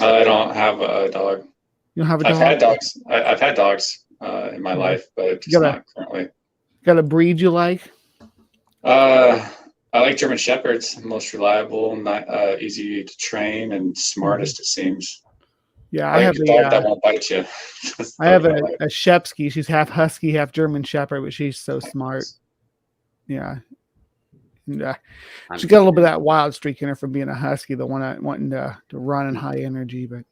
I don't have a dog. You don't have a dog? I've had dogs. I've had dogs in my life, but just not currently. Got a breed you like? I like German Shepherds. Most reliable, not easy to train, and smartest, it seems. Yeah, I have a dog that won't bite you. I have a Shepsky. She's half husky, half German Shepherd, but she's so smart. Yeah. And, she's got a little bit of that wild streak in her from being a husky, the one wanting to run in high energy, but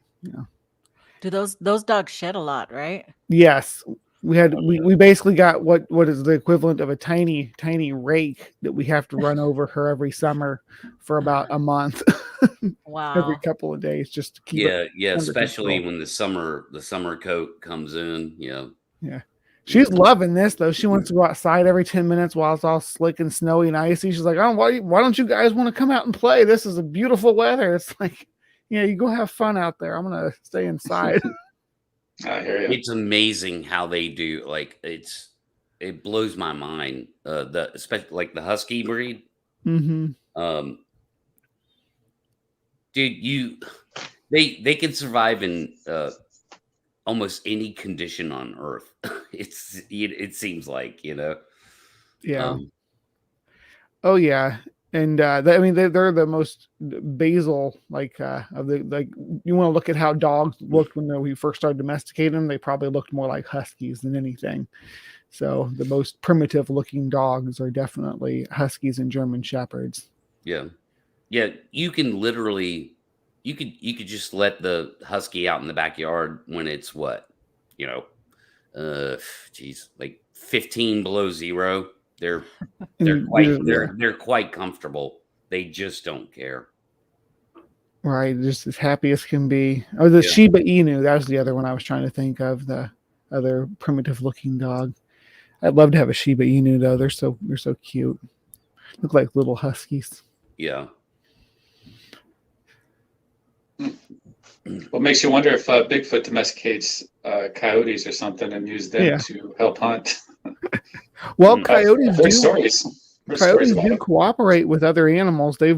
Do those dogs shed a lot, right? Yes. we basically got what is the equivalent of a tiny rake that we have to run over her every summer for about a month. Wow. Every couple of days just to keep it under especially control. when the summer coat comes in. Yeah. She's loving this though. She wants to go outside every 10 minutes while it's all slick and snowy and icy. She's like, "Oh, why don't you guys want to come out and play? This is a beautiful weather." It's like, yeah, you go have fun out there. I'm gonna stay inside. I hear you. It's amazing how they do. Like it blows my mind. Especially like the husky breed. Mm-hmm. Dude, they can survive in almost any condition on Earth. It seems like, Yeah. Oh yeah. And I mean they're the most basal of the you want to look at how dogs looked when we first started domesticating them. They probably looked more like huskies than anything. So the most primitive looking dogs are definitely huskies and German shepherds. Yeah. You can literally, you could just let the husky out in the backyard when it's what, like 15 below zero. They're quite comfortable. They just don't care. Right, just as happy as can be. Oh, the Shiba Inu, that was the other one I was trying to think of, the other primitive looking dog. I'd love to have a Shiba Inu though. They're so cute. Look like little huskies. Yeah. What makes you wonder if Bigfoot domesticates coyotes or something and use them to help hunt? Well, coyotes do. Coyotes do cooperate with other animals. They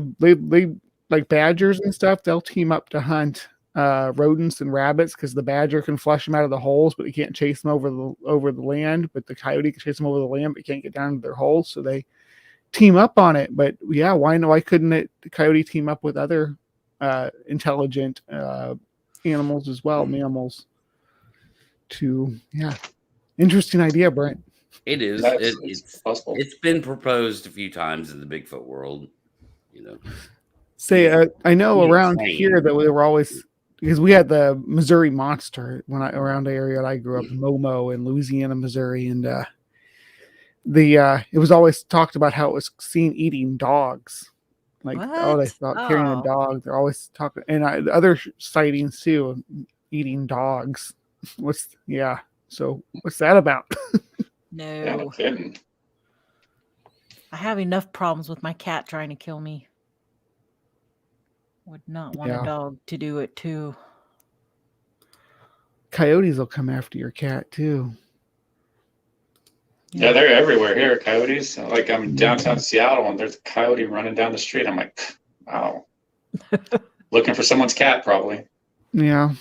like badgers and stuff. They'll team up to hunt rodents and rabbits because the badger can flush them out of the holes, but he can't chase them over the land. But the coyote can chase them over the land, but can't get down to their holes. So they team up on it. But yeah, why couldn't the coyote team up with other intelligent animals as well, mammals? Interesting idea, Brent. It is. It's possible. It's been proposed a few times in the Bigfoot world. I know around here that we were always, because we had the Missouri Monster around the area that I grew up, Momo in Louisiana, Missouri, and it was always talked about how it was seen eating dogs. Like, they thought carrying a dog. They're always talking, and other sightings too, eating dogs. So what's that about? No. I have enough problems with my cat trying to kill me. Would not want a dog to do it too. Coyotes will come after your cat too. Yeah, they're everywhere here, coyotes. Like I'm downtown Seattle and there's a coyote running down the street. I'm like, wow. Looking for someone's cat, probably. Yeah.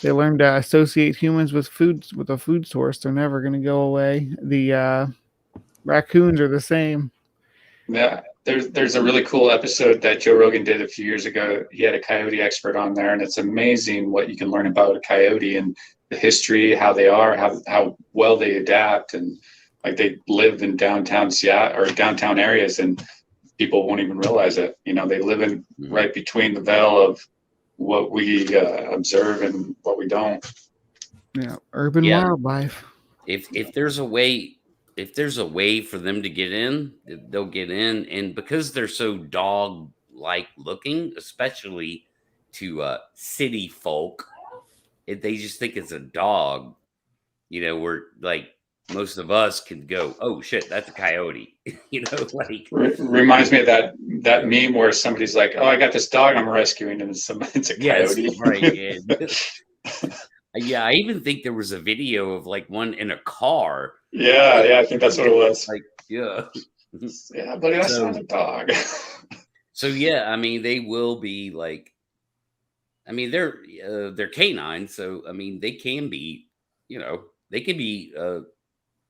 They learn to associate humans with a food source. They're never going to go away. The raccoons are the same. Yeah, there's a really cool episode that Joe Rogan did a few years ago. He had a coyote expert on there, and it's amazing what you can learn about a coyote and the history, how they are, how well they adapt, and like they live in downtown Seattle or downtown areas, and people won't even realize it. They live in right between the veil of what we observe and what we don't. Yeah, urban wildlife. If there's a way for them to get in, they'll get in. And because they're so dog-like looking, especially to city folk, they just think it's a dog. Where like most of us can go, oh shit, that's a coyote. Reminds me of that meme where somebody's like, oh, I got this dog I'm rescuing, and it's a coyote. Yes, right. Yeah, I even think there was a video of like one in a car. Yeah, I think that's what it was. Like, yeah, buddy, that's not a dog. So yeah, I mean, they will be like, I mean, they're canine, so I mean, they can be, they can be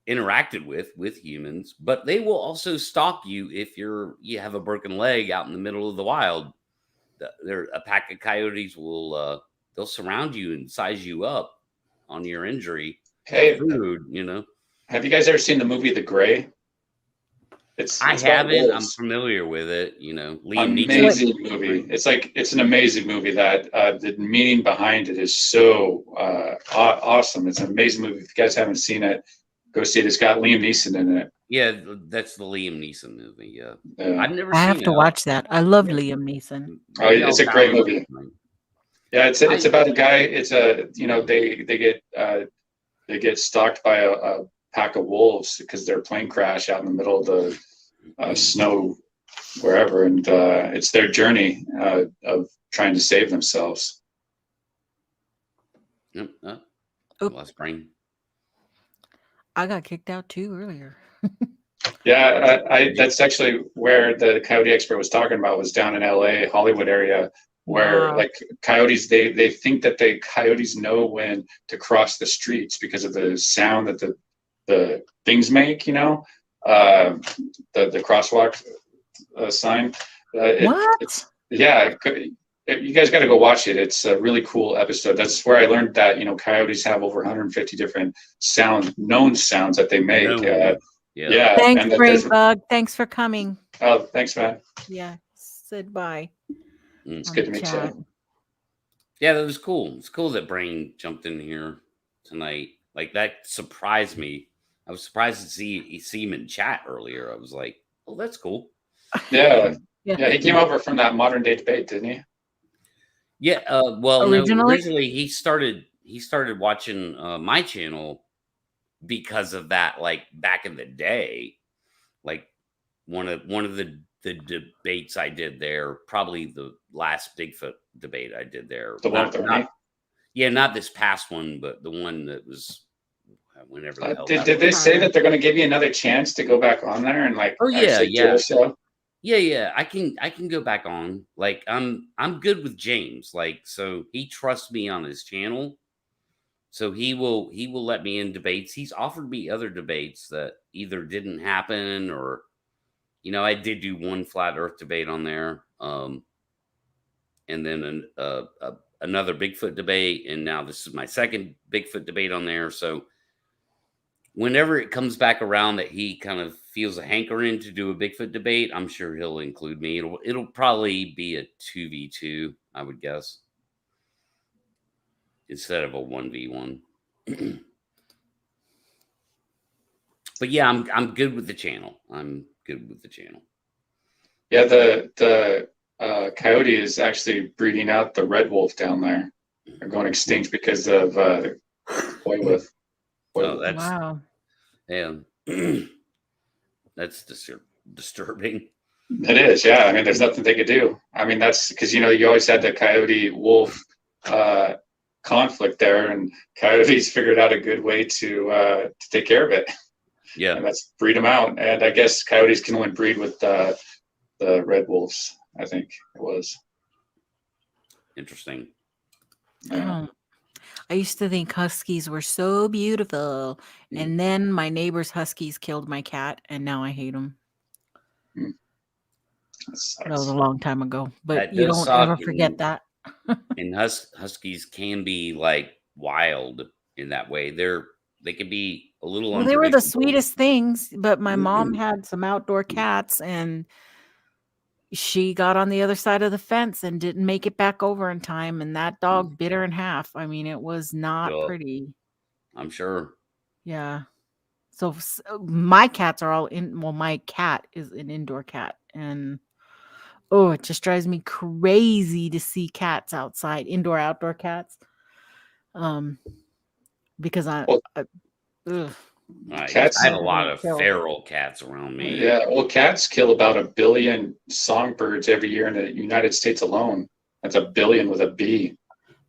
interacted with humans, but they will also stalk you if you have a broken leg out in the middle of the wild. A pack of coyotes will they'll surround you and size you up on your injury. Hey, food, Have you guys ever seen the movie The Gray? I it's about haven't. I'm wolves. familiar with it. You know, Liam Neeson. Amazing movie. It's an amazing movie that the meaning behind it is so awesome. It's an amazing movie. If you guys haven't seen it, go see it. It's got Liam Neeson in it. Yeah, that's the Liam Neeson movie. Yeah, Yeah. I've never I seen have it. to watch that. I love Liam Neeson. Oh, it's a great movie. Yeah, it's about a guy. It's a they get stalked by a pack of wolves because their plane crash out in the middle of the snow wherever, and it's their journey of trying to save themselves. Yep. Lost brain. I got kicked out too earlier. Yeah, that's actually where the coyote expert was talking about, was down in LA, Hollywood area, where Wow. like coyotes, they think that coyotes know when to cross the streets because of the sound that the things make, the crosswalk sign. What? You guys got to go watch it. It's a really cool episode. That's where I learned that coyotes have over 150 different known sounds that they make. Yeah. Thanks, and that Brave Bug. Thanks for coming. Oh, thanks, man. Yeah. Said bye. It's good to meet you. Yeah, that was cool. It's cool that Brain jumped in here tonight. Like, that surprised me. I was surprised to see him in chat earlier. I was like, oh, that's cool. Yeah. Yeah, he came over from that modern day debate, didn't he? Yeah, well, Originally? originally he started watching my channel because of that, like back in the day. Like one of the debates I did there, probably the last Bigfoot debate I did there. The one with Ernie? Not this past one, but the one that was whenever the hell. Did they say that they're going to give you another chance to go back on there and like? Oh yeah, actually do a show? Yeah. I can go back on. Like I'm good with James. Like, so he trusts me on his channel. So he will let me in debates. He's offered me other debates that either didn't happen or, I did do one flat Earth debate on there, and then another Bigfoot debate, and now this is my second Bigfoot debate on there. So whenever it comes back around that he kind of feels a hankering to do a Bigfoot debate, I'm sure he'll include me. It'll probably be a 2v2, I would guess, instead of a 1v1. But yeah, I'm good with the channel. Yeah, the coyote is actually breeding out the red wolf down there. They're going extinct because of boy. Oh, that's wow. Yeah, that's disturbing. It is, yeah. I mean, there's nothing they could do. I mean, that's because you always had the coyote wolf conflict there, and coyotes figured out a good way to take care of it. Yeah, and that's breed them out. And I guess coyotes can only breed with the red wolves. I think it was interesting. I used to think huskies were so beautiful, and then my neighbor's huskies killed my cat, and now I hate them. That was a long time ago, but That you does don't suck, ever forget that. And huskies can be like wild in that way. They can be a little. Well, they were the unpredictable. sweetest things, but my mom had some outdoor cats, and she got on the other side of the fence and didn't make it back over in time, and that dog bit her in half. I mean, it was not pretty. I'm sure. Yeah. So my cats are all in. Well, my cat is an indoor cat, and it just drives me crazy to see cats outside, outdoor cats. Because cats. I have a lot of feral cats around me. Yeah, well, cats kill about 1 billion songbirds every year in the United States alone. That's 1 billion with a B.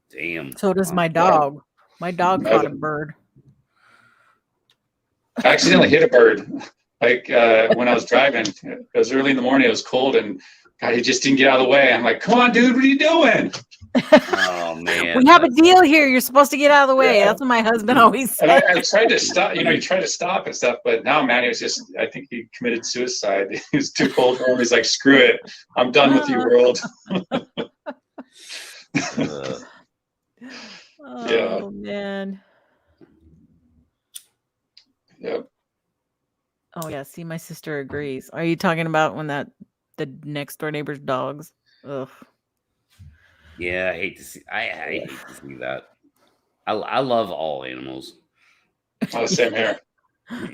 Damn. So does my dog. My dog caught a bird. I accidentally hit a bird. Like when I was driving, it was early in the morning. It was cold, and God, he just didn't get out of the way. I'm like, "Come on, dude, what are you doing?" Oh man, we have a deal here. You're supposed to get out of the way. Yeah. That's what my husband always said. And I tried to stop. You try to stop and stuff, but now, man, he was just. I think he committed suicide. He was too cold for him. He's like, "Screw it, I'm done with you, world." Oh man. Yep. Oh yeah, see, my sister agrees. Are you talking about when the next door neighbor's dogs? Ugh. Yeah, I hate to see. I hate to see that. I love all animals. Oh, same here.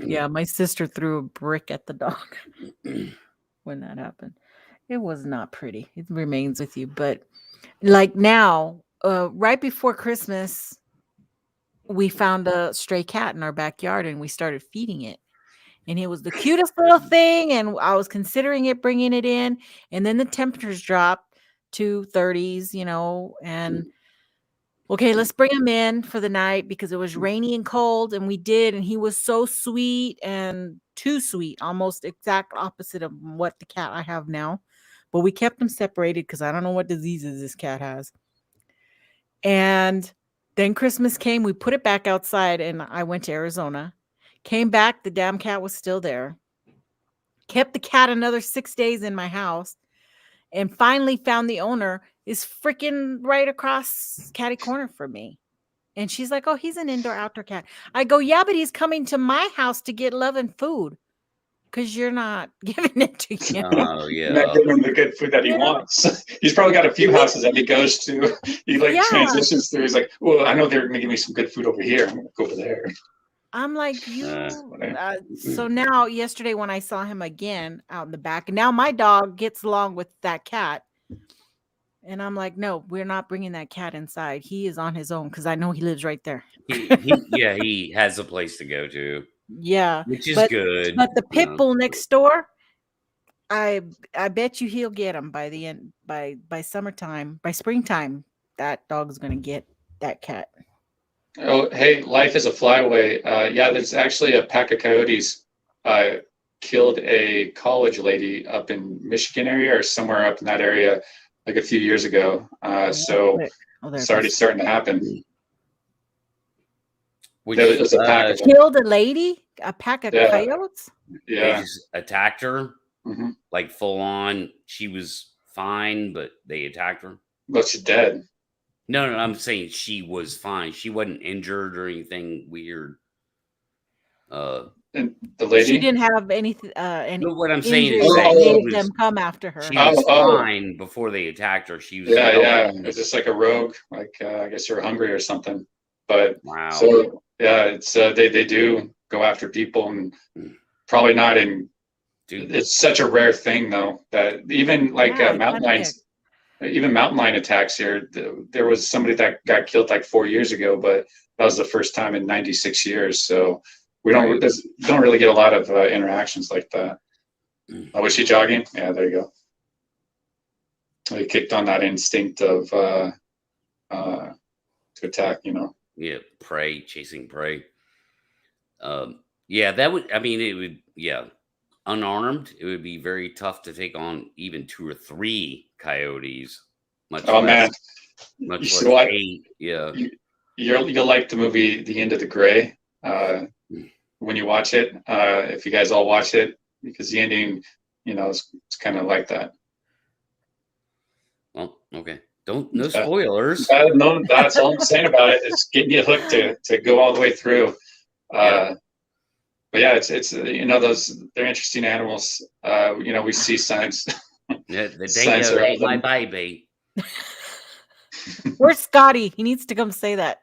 Yeah, my sister threw a brick at the dog when that happened. It was not pretty. It remains with you, but like now, right before Christmas, we found a stray cat in our backyard and we started feeding it. And it was the cutest little thing, and I was considering bringing it in, and then the temperatures dropped to 30s, and okay, let's bring him in for the night because it was rainy and cold, and we did, and he was so sweet and too sweet, almost exact opposite of what the cat I have now. But we kept them separated because I don't know what diseases this cat has. And then Christmas came, we put it back outside, and I went to Arizona. Came back, the damn cat was still there. Kept the cat another 6 days in my house, and finally found the owner is freaking right across catty corner from me. And she's like, "Oh, he's an indoor-outdoor cat." I go, "Yeah, but he's coming to my house to get love and food because you're not giving it to him." Oh You're not yeah. giving him the good food that he wants. He's probably got a few houses that he goes to. He Yeah. transitions through. He's like, well, I know they're going to give me some good food over here. I'm going to go over there. I'm like, so now yesterday when I saw him again out in the back, and now my dog gets along with that cat. And I'm like, no, we're not bringing that cat inside. He is on his own because I know he lives right there. He has a place to go to. Yeah, which is but, good. But the pit bull next door, I bet you he'll get him by the end by summertime, by springtime. That dog's gonna get that cat. Oh, hey, life is a flyaway. Yeah, there's actually a pack of coyotes killed a college lady up in Michigan area or somewhere up in that area like a few years ago. So it's already starting to happen. There was a pack of killed a lady, a pack of coyotes. Yeah, they just attacked her, mm-hmm. like full on. She was fine, but they attacked her. But she's dead. No, I'm saying she was fine. She wasn't injured or anything weird. And the lady, she didn't have anything. What I'm saying is that made them come after her. She was fine before they attacked her. She was It was just like a rogue. Like I guess you were hungry or something. But wow. So yeah, it's they do go after people, and probably not in. Dude. It's such a rare thing though that even like mountain lions. Even mountain lion attacks here. There was somebody that got killed like 4 years ago, but that was the first time in 96 years. So we don't really get a lot of interactions like that. Oh, was she jogging? Yeah, there you go. They kicked on that instinct of to attack. Yeah, prey, chasing prey. Yeah, that would. I mean, it would. Yeah. Unarmed, it would be very tough to take on even 2 or 3 coyotes. Much less 8. Yeah, you'll like the movie The End of the Gray when you watch it. If you guys all watch it, because the ending, it's kind of like that. Well, okay. No spoilers. No, that's all I'm saying about it. It's getting you hooked to go all the way through. But yeah, it's those they're interesting animals. We see signs. Yeah, the dingo ate my baby. Where's Scotty? He needs to come say that.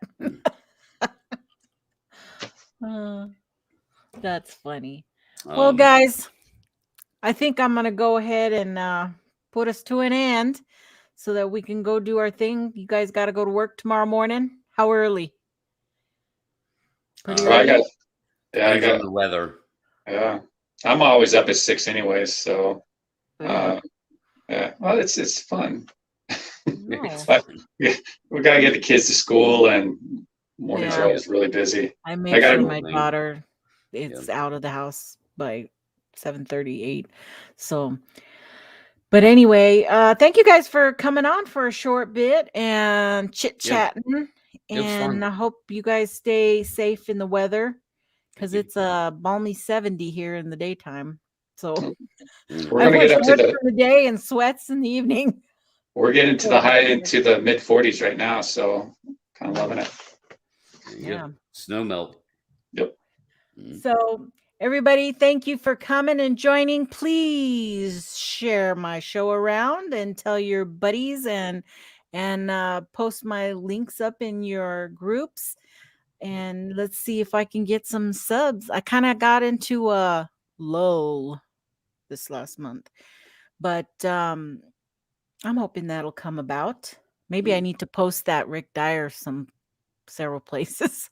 That's funny. Well, guys, I think I'm gonna go ahead and put us to an end so that we can go do our thing. You guys got to go to work tomorrow morning. How early? Pretty early. I got the weather. Yeah, I'm always up at 6 anyways. So, well, it's fun. We gotta get the kids to school, and mornings are always really busy. I make sure my daughter is out of the house by 7:38. So, but anyway, thank you guys for coming on for a short bit and chit-chatting. And I hope you guys stay safe in the weather. Because it's a balmy 70 here in the daytime. So we're going to get up to the day and sweats in the evening. We're getting to the mid 40s right now. So kind of loving it. Yeah. Snow melt. Yep. So Everybody, thank you for coming and joining. Please share my show around and tell your buddies and post my links up in your groups. And let's see if I can get some subs. I kind of got into a lull this last month, but I'm hoping that'll come about. Maybe I need to post that Rick Dyer several places.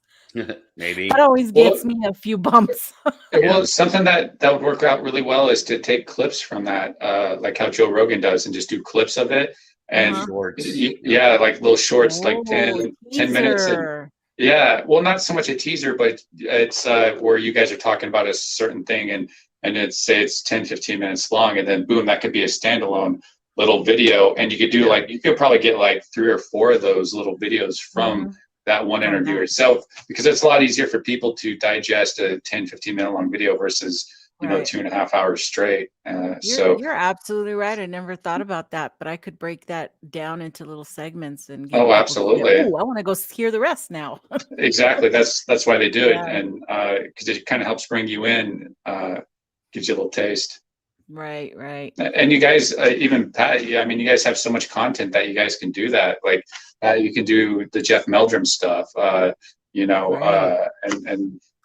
Maybe That always gets me a few bumps. Well, something that would work out really well is to take clips from that, like how Joe Rogan does, and just do clips of it. And yeah, like little shorts, like 10 minutes. And, yeah, well, not so much a teaser, but it's where you guys are talking about a certain thing, and it's 10, 15 minutes long, and then boom, that could be a standalone little video, and you could do you could probably get like 3 or 4 of those little videos from that one interview itself, because it's a lot easier for people to digest a 10, 15 minute long video versus, 2.5 hours straight. You're absolutely right. I never thought about that, but I could break that down into little segments and get absolutely. I want to go hear the rest now. Exactly. That's why they do it. And because it kind of helps bring you in, gives you a little taste. Right. And you guys, even Pat, I mean, you guys have so much content that you guys can do that. Like you can do the Jeff Meldrum stuff, and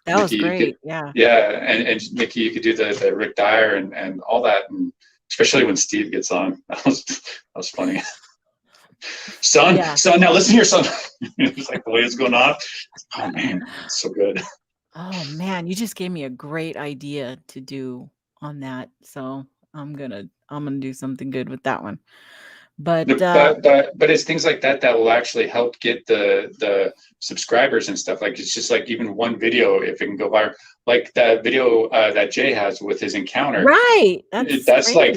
that was great. And Nikki, you could do the Rick Dyer and all that, and especially when Steve gets on. That was funny. Son, now listen here, son. It's like the way it's going on. Oh man, it's so good. Oh man, you just gave me a great idea to do on that. So I'm gonna do something good with that one. But it's things like that will actually help get the subscribers and stuff. Like it's just like even one video, if it can go viral, like that video that Jay has with his encounter. Right. That's like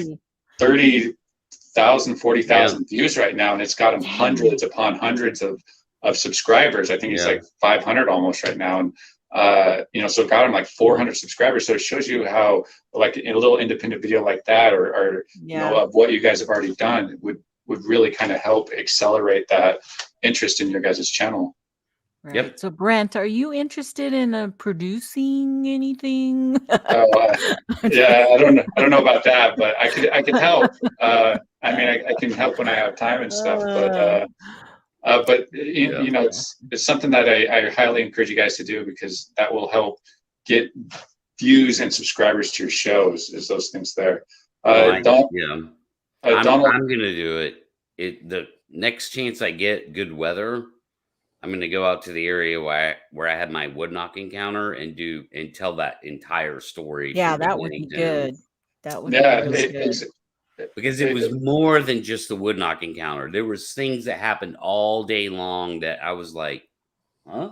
30,000, 40,000 views right now, and it's got him hundreds upon hundreds of subscribers. I think he's like 500 almost right now, and so it got him like 400 subscribers. So it shows you how, like, in a little independent video like that, or of what you guys have already done, would really kind of help accelerate that interest in your guys' channel. Right. Yep. So Brent, are you interested in producing anything? Yeah, I don't know about that, but I could help. I mean, I can help when I have time and stuff, but it's something that I highly encourage you guys to do, because that will help get views and subscribers to your shows. Is those things there? Donald, I'm gonna do it. The next chance I get good weather, I'm gonna go out to the area where I had my wood knock encounter and tell that entire story. Yeah, that would be good. That would be really good. Because it was more than just the wood knock encounter. There was things that happened all day long that I was like, huh?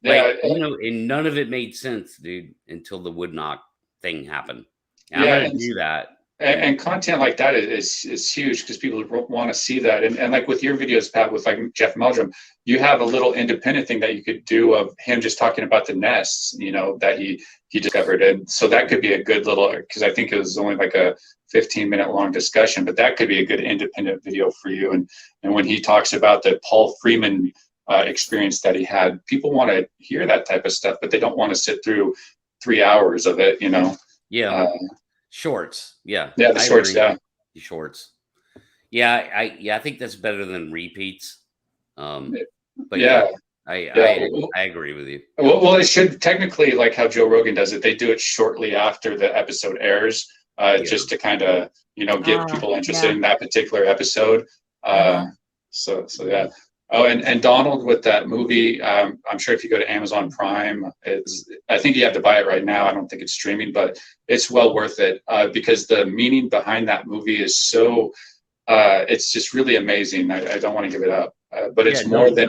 And none of it made sense, dude, until the wood knock thing happened. And I'm gonna do that. And content like that is huge, because people want to see that. And like with your videos, Pat, with like Jeff Meldrum, you have a little independent thing that you could do of him just talking about the nests, that he discovered. And so that could be a good little, because I think it was only like a 15-minute long discussion, but that could be a good independent video for you. And when he talks about the Paul Freeman experience that he had, people want to hear that type of stuff, but they don't want to sit through 3 hours of it, Yeah. Shorts. Yeah. Yeah, the shorts, the shorts. Yeah, I think that's better than repeats. But I agree with you. Well, it should technically, like how Joe Rogan does it, they do it shortly after the episode airs, just to kind of, get people interested in that particular episode. So yeah. Oh, and Donald, with that movie, I'm sure if you go to Amazon Prime, I think you have to buy it right now. I don't think it's streaming, but it's well worth it, because the meaning behind that movie is so, it's just really amazing. I don't want to give it up, but it's more than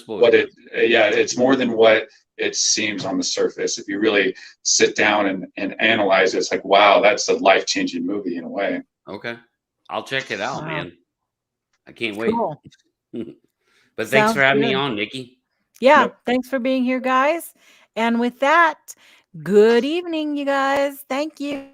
what it's more than what it seems on the surface. If you really sit down and analyze it, it's like, wow, that's a life-changing movie in a way. Okay. I'll check it out, man. I can't wait. Cool. But thanks for having me on, Nikki. Yeah, thanks for being here, guys. And with that, good evening, you guys. Thank you.